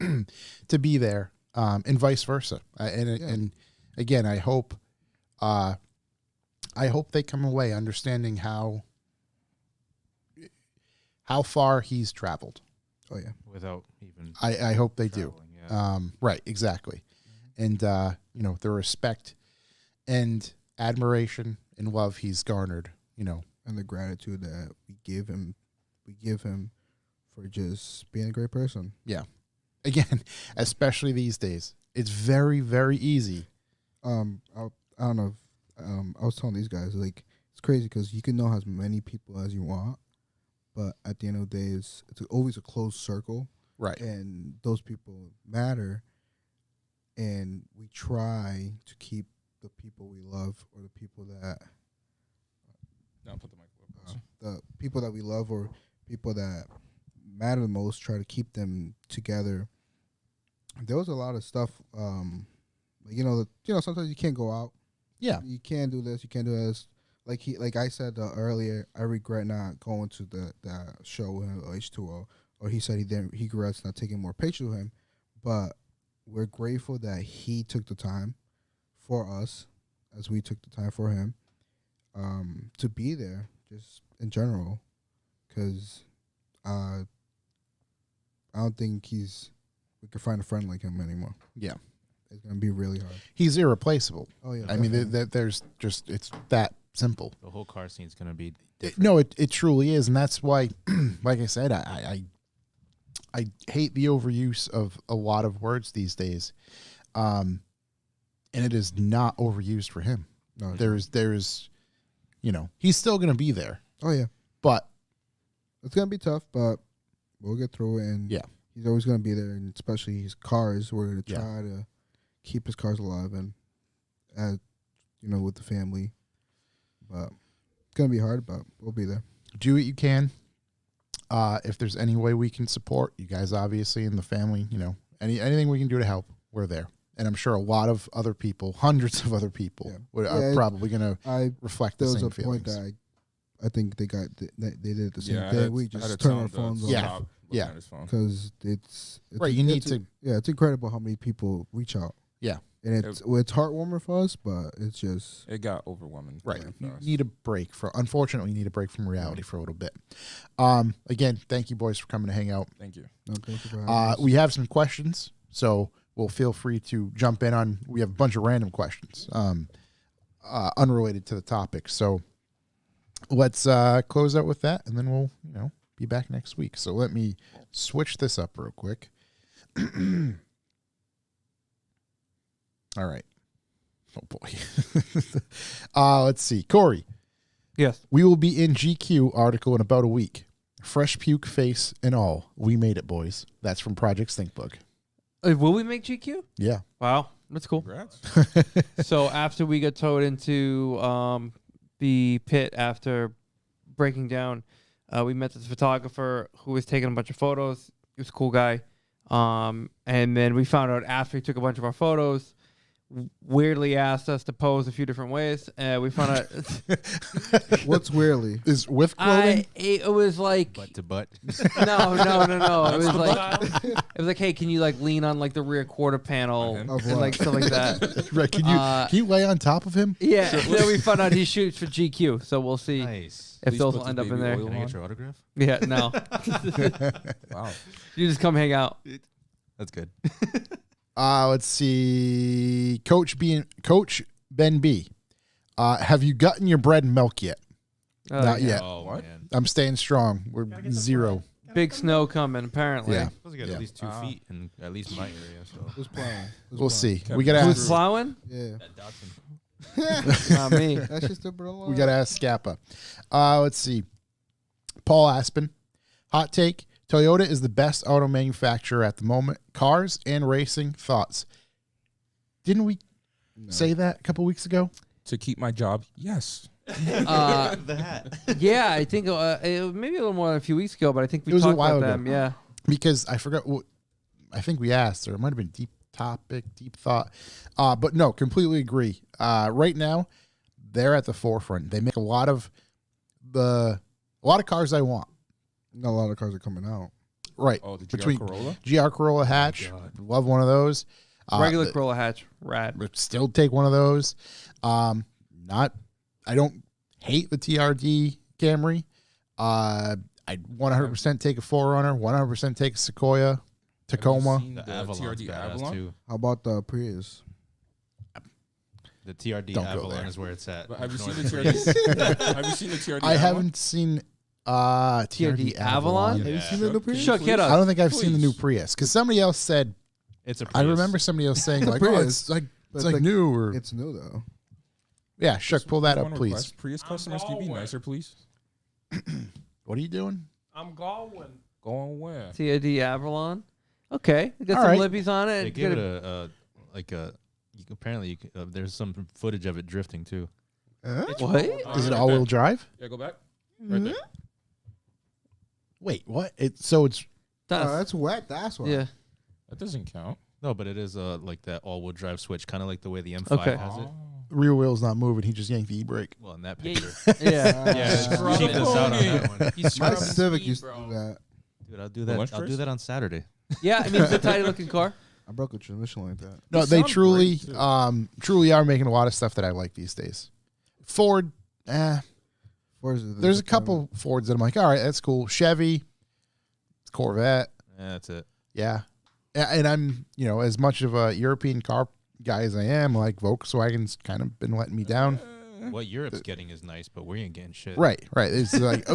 to be there, and vice versa. And again, I hope they come away understanding how far he's traveled. Oh yeah. Without even I hope they do. traveling, yeah. Right, exactly. And you know, the respect and admiration and love he's garnered, you know. And the gratitude that we give him for just being a great person. Again, especially these days, it's very, very easy. I don't know. I was telling these guys, like, it's crazy because you can know as many people as you want, but at the end of the day, it's always a closed circle, Right. and those people matter. And we try to keep the people we love, or the people that Now put the mic up. the people that we love, or people that matter the most, try to keep them together. There was a lot of stuff, you know, sometimes you can't go out. Yeah. You can't do this. You can't do this. Like I said earlier, I regret not going to the show with him, H2O, or he said he regrets not taking more pictures with him. But we're grateful that he took the time for us, as we took the time for him, to be there, just in general, because I don't think we can find a friend like him anymore. Yeah. It's gonna be really hard. He's irreplaceable. Oh yeah. I mean, definitely. there's just, it's that simple. The whole car scene's gonna be No, it truly is, and that's why, like I said, I hate the overuse of a lot of words these days, and it is not overused for him. No, There's, you know, he's still gonna be there, oh yeah, but it's gonna be tough, but we'll get through it. And Yeah. he's always gonna be there, and especially his cars. We're gonna Yeah. try to keep his cars alive, and with the family. But it's gonna be hard, but we'll be there. do what you can. If there's any way we can support you guys, obviously, and the family, you know, anything we can do to help, we're there. And I'm sure a lot of other people, hundreds of other people, Yeah. are Yeah, probably going to I reflect the there was same a point feelings. that I think they did it the same Yeah, day. We just turn our phones Yeah. off Yeah. because it's Right, you need to- it's incredible how many people reach out. Yeah. And it's heartwarming for us, but it's just It got overwhelming. Right. really You fast. need a break unfortunately, you need a break from reality for a little bit. Again, thank you boys for coming to hang out. Thank you. no, thank you for having us. We have some questions, so we'll feel free to jump in on, we have a bunch of random questions, unrelated to the topic. So let's close out with that, and then we'll, be back next week. So let me switch this up real quick. All right. Oh boy. Let's see. Corey, Yes. we will be in GQ article in about a week. Fresh puke face and all. We made it, boys. That's from Project Stinkbug. Will we make GQ? Yeah. Wow. That's cool. Congrats. So after we got towed into the pit after breaking down, we met this photographer who was taking a bunch of photos. He was a cool guy. And then we found out after he took a bunch of our photos, weirdly asked us to pose a few different ways. We found out What's weirdly? Is with clothing? it was like Butt to butt. no. It was like, hey, can you like lean on like the rear quarter panel Of and like stuff like that. Right, can you lay on top of him? Yeah. Then we found out he shoots for GQ, so we'll see Nice. if Please those put will the end up in baby there. oil Can I on. get your autograph? Yeah, no. Wow. You just come hang out. That's good. Let's see. Coach Ben B. Have you gotten your bread and milk yet? Not yeah. yet. Oh, What? man. I'm staying strong. We're zero. Big snow coming, apparently. Yeah. Supposed to get Yeah. at least 2 feet in at least my area. So. Who's plowing? We'll see. Kevin We gotta Cruz. Who's ask. plowing? Yeah. That Datsun. Not me. That's just a bro. We gotta ask Scappa. Let's see. Paul Aspen. Hot take. Toyota is the best auto manufacturer at the moment. Cars and racing. Thoughts? Didn't we say that a couple weeks ago? To keep my job, yes. The hat. Yeah, I think it was maybe a little more than a few weeks ago, but I think we It was a talked while about ago. them. Yeah. Because I forgot what I think we asked, or it might have been deep topic, deep thought. But no, completely agree. Right now, they're at the forefront. They make a lot of cars I want. Not a lot of cars are coming out. Right. Oh, the GR Between Corolla? GR Corolla hatch. God. Love one of those. Regular Corolla hatch, rad. Would still take one of those. I don't hate the TRD Camry. I'd 100% take a 4Runner, 100% take a Sequoia, Tacoma. Have you seen The the Avalon's TRD badass Avalon? too. How about the Prius? The TRD Don't go Avalon there. is where it's at. But have you seen Northern the Prius. TRD? Have you seen the TRD? I Avalon? haven't seen TRD Avalon? Have you Yeah. seen the new Prius? Shook, hit I us. don't think I've seen the new Please. Prius because somebody else said. It's a I Prius. remember somebody else saying like, "Oh, Prius. it's like But it's like like, new." Or It's new though. yeah, Shuck, pull that up, One please. request. Prius customers, can you be nicer, please? What are you doing? I'm going. Going where? TRD Avalon. Okay. We got All some right. lippies on it. They give Got it apparently you can, there's some footage of it drifting too. what? Is it all-wheel drive? Yeah, go back. Right there. Wait, what? It's Oh, That's- that's wet. That's why. yeah. That doesn't count. No, but it is like that all-wheel drive switch, kind of like the way the M5 Okay. has it. rear wheel's not moving. He just yanked the e-brake. Well, in that Yeah, picture. Yeah. Yeah, Scrub cheaped us out on that one. You My scrub Civic speed, used to bro. do that. Dude, I'll do The that. lunch I'll do trace? that on Saturday. Yeah, I mean, it's a tidy looking car. I broke a transmission like that. No, They they sound truly, great, too. truly are making a lot of stuff that I like these days. Ford, there's a couple Fords that I'm like, all right, that's cool. Chevy, Corvette, Yeah, that's it. yeah. And I'm, as much of a European car guy as I am, like Volkswagen's kind of been letting me down. What Europe's getting is nice, but we ain't getting shit. Right. It's like,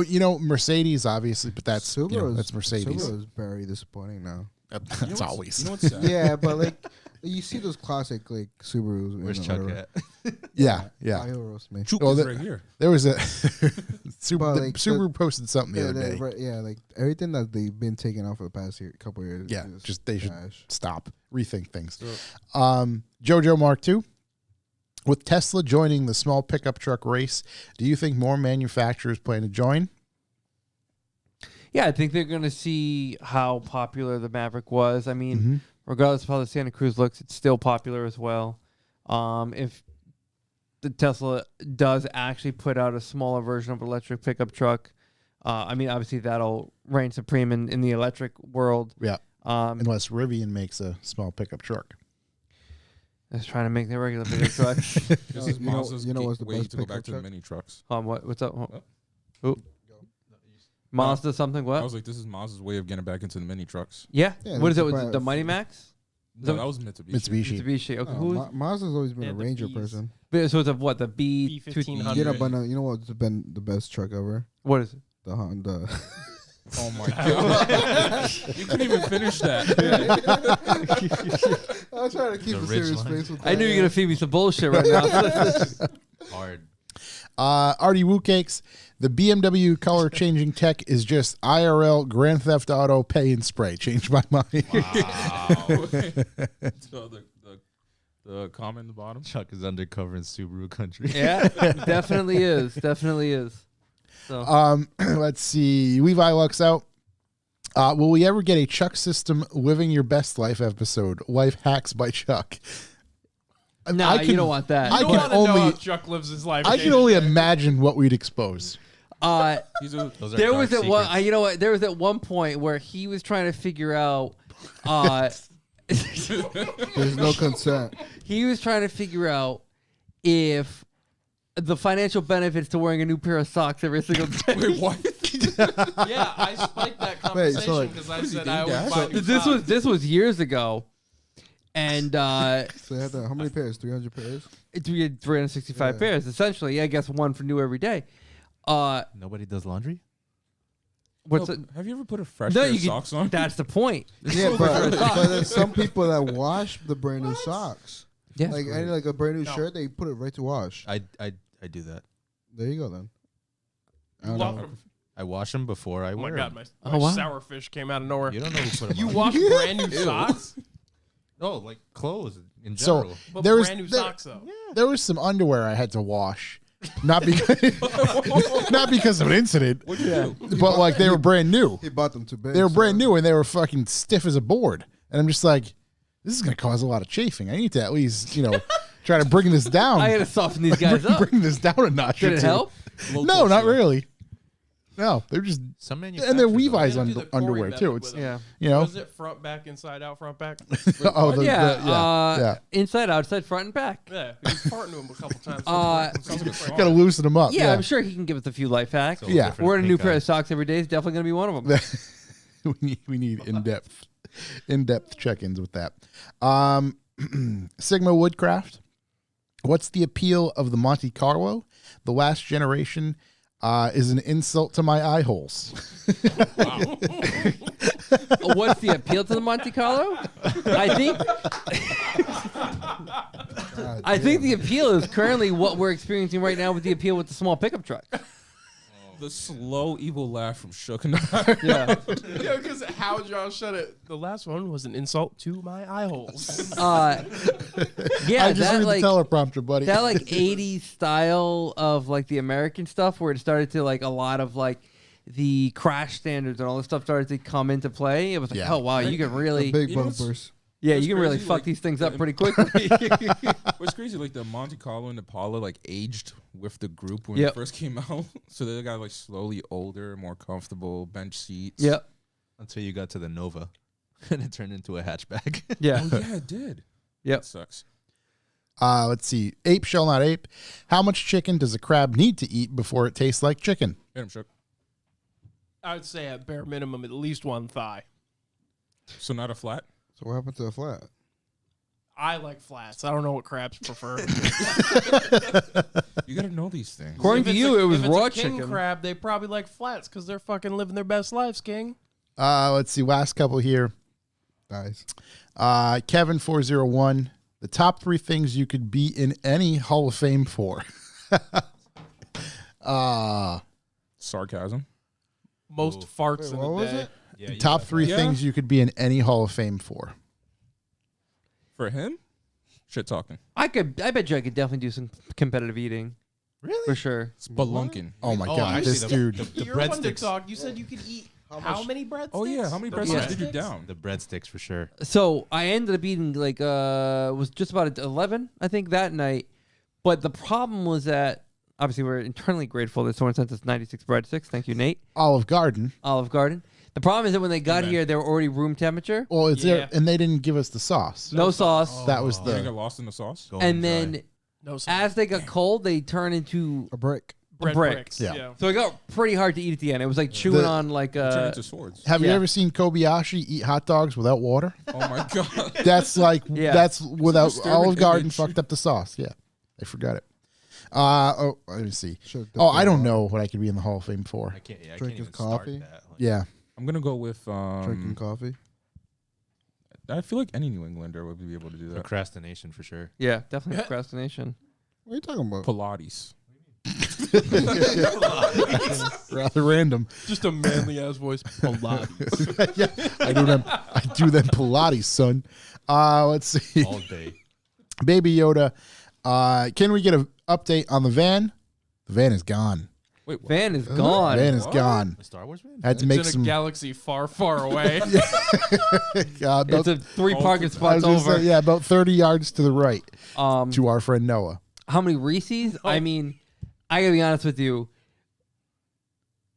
Mercedes, obviously, but that's that's Mercedes. Subaru is very disappointing now. That's You know what's- always. You know what's sad? Yeah, but like you see those classic like Subarus. Where's and Chuck whatever. at? Yeah. Oh, he'll roast me. Chook Well, is the- right here. There was a But, like, Subaru posted something the Yeah, other day. right, yeah, like everything that they've been taking off for the past couple years. Yeah, is just they should trash. stop, rethink things. So- Jojo Mark II. With Tesla joining the small pickup truck race, do you think more manufacturers plan to join? Yeah, I think they're going to see how popular the Maverick was. I mean, Mhm. regardless of how the Santa Cruz looks, it's still popular as well. If the Tesla does actually put out a smaller version of an electric pickup truck, I mean, obviously that'll reign supreme in the electric world. Yeah, Unless unless Rivian makes a small pickup truck. it's trying to make their regular pickup truck. This is You know- Mazda's you know what's the way best to go pickup back to the truck? mini trucks. What's up? Oh. Who? Mazda something? What? I was like, this is Mazda's way of getting back into the mini trucks. Yeah. Yeah, What is it? it's Was it the about- Mighty Max? No, that was Mitsubishi. Mitsubishi. Mitsubishi. Okay. Who is? Mazda's always been Yeah, a the Ranger Bs. person. So it's a what? The B B1500. You know, but you know what's been the best truck ever? What is it? The Honda. Oh my god! You couldn't even finish that. I was trying to keep The a serious Ridgeline. face with that. I knew you were gonna feed me some bullshit right now. Hard. Artie Woo Cakes. The BMW color changing tech is just IRL Grand Theft Auto pay and spray. Changed my mind. So the The comment in the bottom. Chuck is undercover in Subaru country. Yeah, definitely is. Definitely is. So Let's see. Levi Lux out. Will we ever get a Chuck System Living Your Best Life episode? Life Hacks by Chuck. no, you don't want that. I I can want to know only- how Chuck lives his life. I can only imagine what we'd expose. These are Those are There dark was at one. secrets. You know what? There was at one point where he was trying to figure out. There's no consent. He was trying to figure out if the financial benefits to wearing a new pair of socks every single day. wait, what? Yeah, I spiked that Wait, so, conversation like, because I what is he said doing, I would Dad? buy new This socks. was years ago, and So they had how many pairs? 300 pairs? we had 365 Yeah. pairs essentially. I guess one for new every day. Nobody does laundry? What's No, it? have you ever put a fresh No, pair you of can- socks on? That's the point. Yeah, but there's some people that wash the brand new socks. Yeah. Like any like a brand new No. shirt, they put it right to wash. I do that. There you go then. I don't Love know. them. I wash them before I Oh my wear god, them. my Oh, wow. sour fish came out of nowhere. You don't know who put them You on. wash brand new socks, Oh, like clothes in So- general. but There was- brand new there- socks though. There was some underwear I had to wash. Not because not because of an incident, What'd you do? but like they were brand new. He bought them too big. They were so- brand new and they were fucking stiff as a board. And I'm just like, this is going to cause a lot of chafing. I need to at least, try to bring this down. I got to soften these guys up. Bring this down a notch. Did or it two. help? No, not really. No, they're just, Some and manufacturers. they're are Levi's They do the Corey underwear method too. with It's, them. Yeah. Was it front, back, inside out, front, back? oh, Yeah. yeah. Inside, outside, front, and back. Yeah, he was farting to him a couple times. Sounds like a song. Got to loosen them up. Yeah, I'm sure he can give us a few life hacks. So Yeah. different Wearing a new pink pair eye. of socks every day is definitely going to be one of them. we need in-depth check-ins with that. Sigma Woodcraft. What's the appeal of the Monte Carlo? The last generation is an insult to my eye holes. What's the appeal to the Monte Carlo? I think God I think damn. the appeal is currently what we're experiencing right now with the appeal with the small pickup truck. The slow, evil laugh from Shook and I. Yeah. Yeah, because how John said it. The last one was an insult to my eye holes. Yeah, I just that read like the teleprompter, buddy. that like 80s style of like the American stuff where it started to like a lot of like the crash standards and all this stuff started to come into play. It was like, Yeah. oh wow, you can really The big You know what's- bumpers. yeah, It's you can really crazy, fuck like, these things up the- pretty quickly. What's crazy, like the Monte Carlo and the Paula, like aged with the group when Yep. it first came out. So they got like slowly older, more comfortable, bench seats. Yep. Until you got to the Nova, and it turned into a hatchback. Yeah. Oh yeah, it did. Yep. That sucks. Let's see. Ape shall not ape. How much chicken does a crab need to eat before it tastes like chicken? Hit him, Shook. I would say at bare minimum at least one thigh. So not a flat. So what happened to the flat? I like flats. I don't know what crabs prefer. You gotta know these things. According If to it's you, a- it was if it's raw a king chicken. crab, they probably like flats because they're fucking living their best lives, king. Let's see. Last couple here. Guys. Kevin 401. The top 3 things you could be in any Hall of Fame for. Sarcasm. Most farts Wait, in what the was day. it? Yeah, you top got 3 Yeah. things you could be in any Hall of Fame for. For him? Shit talking. I bet you I could definitely do some competitive eating. Really? For sure. Spelunking. Oh my Oh, God, actually, this the- dude. The You're one to breadsticks. talk. You said you could eat how many breadsticks? Oh yeah, how many The breadsticks did you breadsticks? down? The breadsticks for sure. So I ended up eating like was just about 11, I think, that night. But the problem was that obviously we're internally grateful that someone sent us 96 breadsticks. Thank you, Nate. Olive Garden. Olive Garden. The problem is that when they got Amen. here, they were already room temperature. Well, it's Yeah. there, and they didn't give us the sauce. No sauce. That was You didn't the. get lost in the sauce? Go And dry. then No sauce. as they got cold, they turned into A brick. bread brick. bricks. Yeah. So it got pretty hard to eat at the end. It was like chewing The- on like Turn into swords. Have you Yeah. ever seen Kobayashi eat hot dogs without water? Oh my god. That's like Yeah. that's without disturbing Olive Garden image. fucked up the sauce. Yeah, I forgot it. Let me see. Should've Oh, I dipped don't it know what I could be in the Hall of Fame for. I can't. Yeah, I Drink can't his even start coffee? that. Like, Yeah, I'm gonna go with Drinking coffee. I feel like any New Englander would be able to do that. procrastination for sure. Yeah, definitely procrastination. What are you talking about? Pilates. rather random. Just a manly ass voice. Pilates. Yeah, I do them. I do them Pilates, son. Let's see. All day. Baby Yoda. Can we get an update on the van? The van is gone. Wait, what? Van is gone. Van is gone. The Star Wars van? Had to It's make in some. a galaxy far, far away. It's a 3 parking I was spots gonna over. say, yeah, about 30 yards to the right Um, to our friend Noah. how many Reese's? I mean, I gotta be honest with you.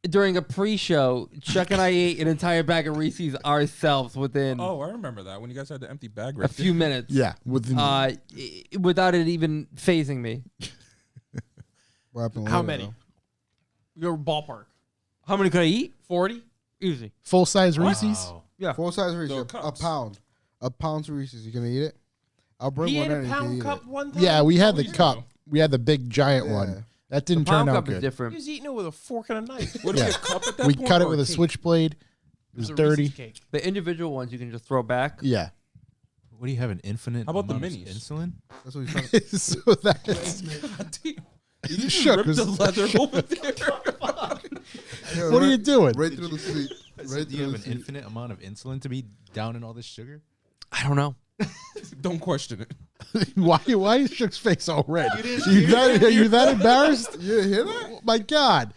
During a pre-show, Chuck and I ate an entire bag of Reese's ourselves within Oh, I remember that when you guys had the empty bag a right few minutes. Yeah, within Without it even phasing me. What happened How later, many? Your ballpark. How many could I eat? 40? Easy. full size Reese's. Wow. Yeah. Full size Reese's, The a cups. pound. A pound of Reese's. You gonna eat it? I'll bring He one ate in a and you can pound eat cup it. one time? Yeah, we had the you cup. know. We had the big giant Yeah. one. That The didn't turn pound out cup is good. He different. was eating it with a fork and a knife. What Yeah. a cup at that We point, cut it or with a cake? switchblade. It was a dirty. Reese's cake. The individual ones you can just throw back. Yeah. What do you have, an infinite How about the amount of minis? insulin? That's what he's trying to So that's God damn. You just Shook ripped was- the leather over there. Yeah, What are you doing? Right through the sleep. I Right said, do you through have the an sleep. infinite amount of insulin to be down in all this sugar? I don't know. Don't question it. why is Shook's face all red? Are you that embarrassed? You didn't hear that? Oh, my God.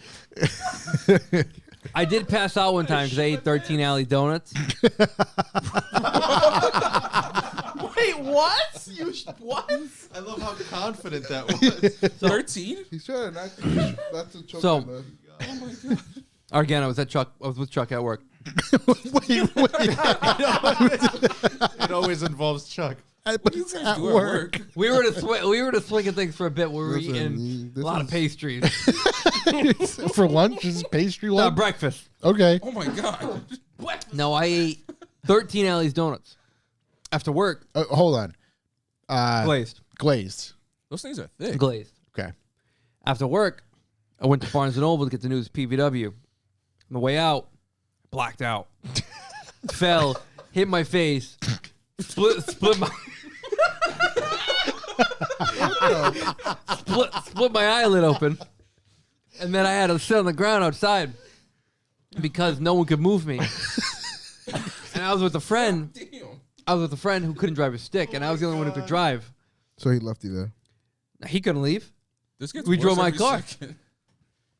I did pass out one time because I ate 13 Alley Donuts. Wait, what? What? I love how confident that was. 13? He's trying not to choke So- on the- Again, I was with Chuck at work. wait. It always involves Chuck. But You it's guys at do at work. We were to swing of things for a bit. We were Listen, eating this a lot of is- pastries. For lunch? Is it pastry No, lunch? breakfast. Okay. Oh my God. No, I ate 13 Alley's donuts after work. Hold on. Glazed. Glazed. Those things are thick. Glazed. Okay. After work, I went to Barnes & Noble to get the news PVW. On the way out, blacked out. Fell, hit my face, split my... split my eyelid open. And then I had to sit on the ground outside because no one could move me. And I was with a friend. Damn. I was with a friend who couldn't drive a stick, and I was the only one who could drive. So he left you there. He couldn't leave. This gets We worse drove my every car. second.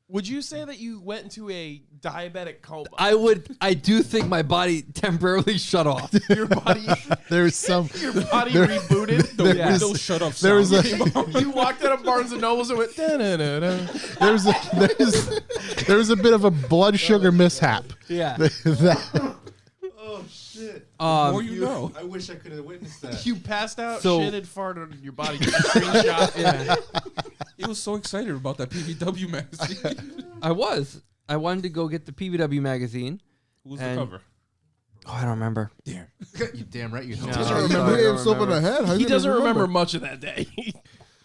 Would you say that you went into a diabetic coma? I do think my body temporarily shut off. Your body, There's some. your body There- rebooted. The There was- windows shut off. there was sound a- came on. You walked out of Barnes and Nobles and went. Da-da-da-da. There's a bit of a blood sugar mishap. Yeah. That- Oh, shit. The more you know. I wish I could have witnessed that. You passed out, So- shitted, farted, and your body took a screenshot. Yeah. He was so excited about that PVW magazine. I wanted to go get the PVW magazine. Who was And- the cover? Oh, I don't remember. Damn. You damn right you No. don't. Doesn't I'm remember. sorry, I He don't hit himself in the remember. head. How He you doesn't gonna remember much of that day.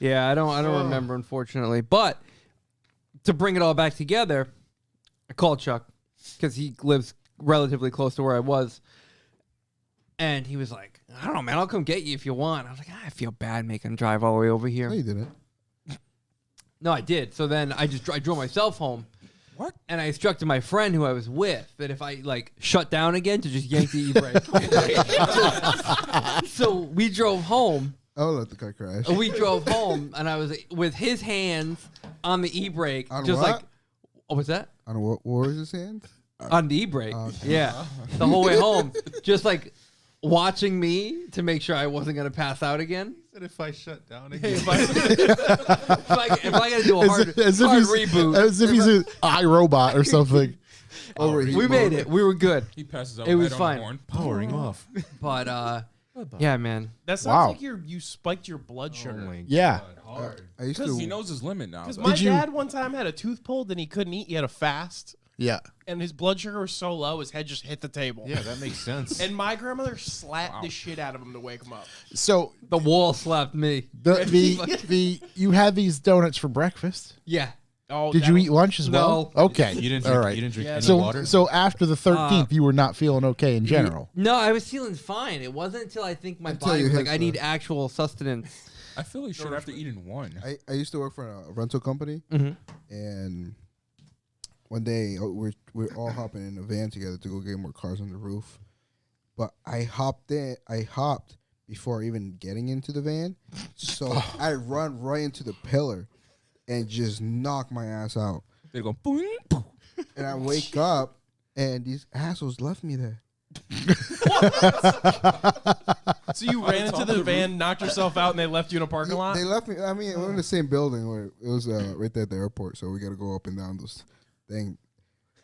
Yeah, I don't remember, unfortunately. But to bring it all back together, I called Chuck because he lives relatively close to where I was. And he was like, I don't know, man, I'll come get you if you want. I was like, I feel bad making him drive all the way over here. No, you didn't. No, I did. So then I drove myself home. What? And I instructed my friend who I was with that if I shut down again to just yank the e-brake. So we drove home. I'll let the car crash. We drove home, and I was with his hands on the e-brake, On just what? like, what was that? On what was his hand? On the e-brake. Okay. Yeah, the whole way home, just like watching me to make sure I wasn't gonna pass out again. Said if I shut down again. If I gotta do a hard if he's, reboot, as if he's an iRobot or something. Overheat we made mode. it. We were good. He passes out. It was head on fine. the horn. Powering off. But yeah, man. That sounds Wow. like you spiked your blood sugar. Yeah. Hard. I used Because to. he knows his limit now. Because though. my Did you- dad one time had a tooth pulled and he couldn't eat. He had a fast, Yeah. and his blood sugar was so low his head just hit the table. Yeah, that makes sense. And my grandmother slapped the shit out of him to wake him up. So The wall slapped me. the you had these donuts for breakfast. Yeah. Oh, Did you eat lunch as well? No. Okay. you didn't All drink, right. you didn't drink Yeah, any so water? so after the 13th, you were not feeling okay in general. No, I was feeling fine. It wasn't until I think my Until body you was hit like, I the- need actual sustenance. I feel like shit after eating one. I used to work for a rental company, Mhm. and one day we're all hopping in a van together to go get more cars on the roof. But I hopped before even getting into the van. So I run right into the pillar and just knock my ass out. They go boing. And I wake up and these assholes left me there. So you ran into the van, knocked yourself out, and they left you in a parking lot? They left me. I mean, we're in the same building. Where it was right there at the airport, so we got to go up and down this thing.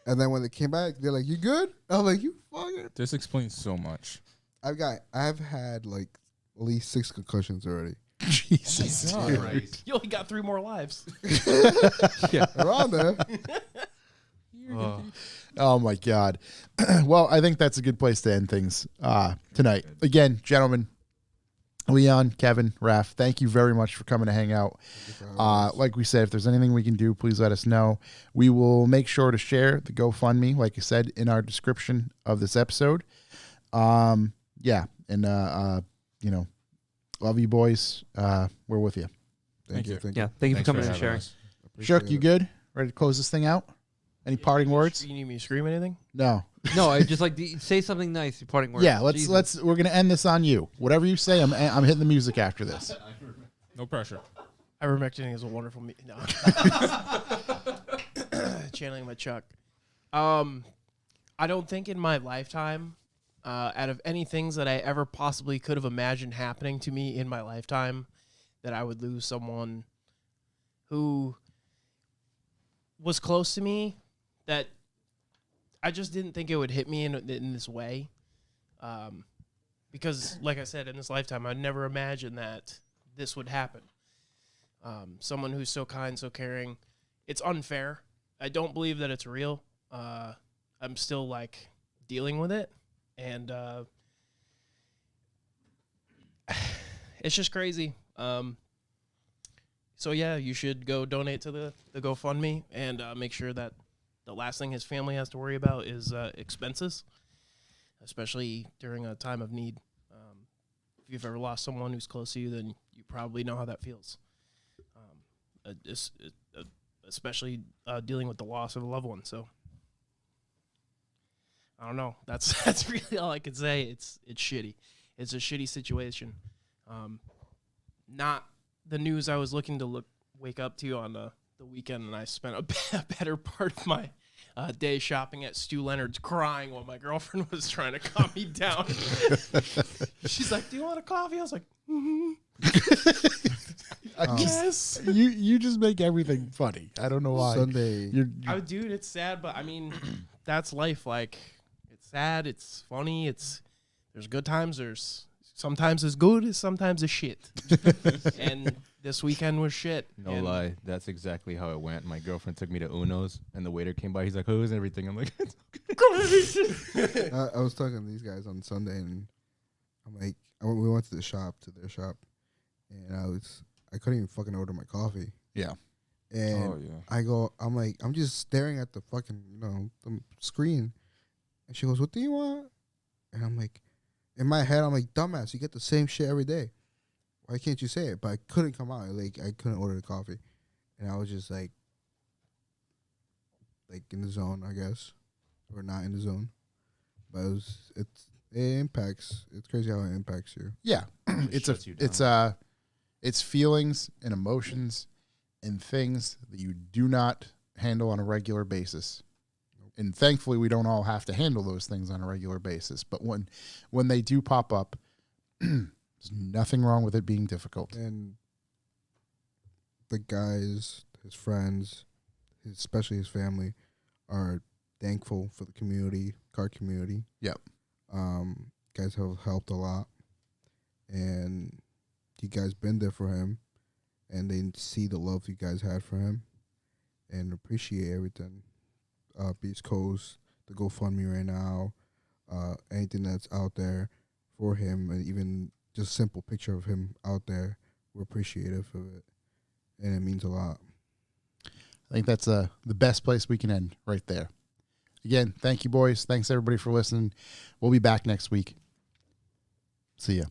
And then when they came back, they're like, "You good?" I'm like, "You fucking." This explains so much. I've had like at least 6 concussions already. Jesus. Right. You only got 3 more lives. Around there. Oh my God. Well, I think that's a good place to end things tonight. Again, gentlemen, Leon, Kevin, Raph, thank you very much for coming to hang out. Like we said, if there's anything we can do, please let us know. We will make sure to share the GoFundMe, like I said, in our description of this episode. Yeah, and you know, love you boys. We're with you. Thank you. Yeah, thank you for coming and having sharing. us. Shook, you good? Ready to close this thing out? Any parting words? You need me to scream anything? No. No, I just like say something nice. Parting words. Yeah, Jesus. let's. We're gonna end this on you. Whatever you say, I'm hitting the music after this. No pressure. Ivermectin is a wonderful no. Channeling my Chuck. I don't think in my lifetime, out of any things that I ever possibly could have imagined happening to me in my lifetime, that I would lose someone who was close to me, that I just didn't think it would hit me in this way. Because, like I said, in this lifetime, I'd never imagined that this would happen. Someone who's so kind, so caring. It's unfair. I don't believe that it's real. I'm still, like, dealing with it. And it's just crazy. So, yeah, you should go donate to the GoFundMe and make sure that the last thing his family has to worry about is expenses, especially during a time of need. If you've ever lost someone who's close to you, then you probably know how that feels, especially dealing with the loss of a loved one. So, I don't know. That's really all I could say. It's shitty. It's a shitty situation. Not the news I was looking to wake up to on the weekend, and I spent a better part of my day shopping at Stu Leonard's, crying while my girlfriend was trying to calm me down. She's like, "Do you want a coffee?" I was like, "Mm-hmm." Yes. You just make everything funny. I don't know why. Sunday. Dude, it's sad, but I mean, that's life. Like, it's sad, it's funny, there's good times, there's sometimes it's good, sometimes it's shit. And this weekend was shit. No lie, that's exactly how it went. My girlfriend took me to Uno's, and the waiter came by. He's like, "Who's everything?" I'm like, I was talking to these guys on Sunday, and I'm like, we went to their shop, and I couldn't even fucking order my coffee. Yeah. And I'm just staring at the fucking, the screen. And she goes, "What do you want?" And I'm like, in my head, I'm like, "Dumbass, you get the same shit every day. Why can't you say it?" But I couldn't come out. Like, I couldn't order the coffee. And I was just like in the zone, I guess. Or not in the zone. But it impacts. It's crazy how it impacts you. Yeah. It's feelings and emotions and things that you do not handle on a regular basis. And thankfully, we don't all have to handle those things on a regular basis. But when they do pop up, there's nothing wrong with it being difficult. And the guys, his friends, especially his family, are thankful for the community, car community. Yep. Guys have helped a lot. And you guys been there for him. And they see the love you guys had for him. And appreciate everything. Beast Coast, the GoFundMe right now, anything that's out there for him, and even just a simple picture of him out there, we're appreciative of it, and it means a lot. I think that's the best place we can end right there. Again, thank you, boys. Thanks, everybody, for listening. We'll be back next week. See ya.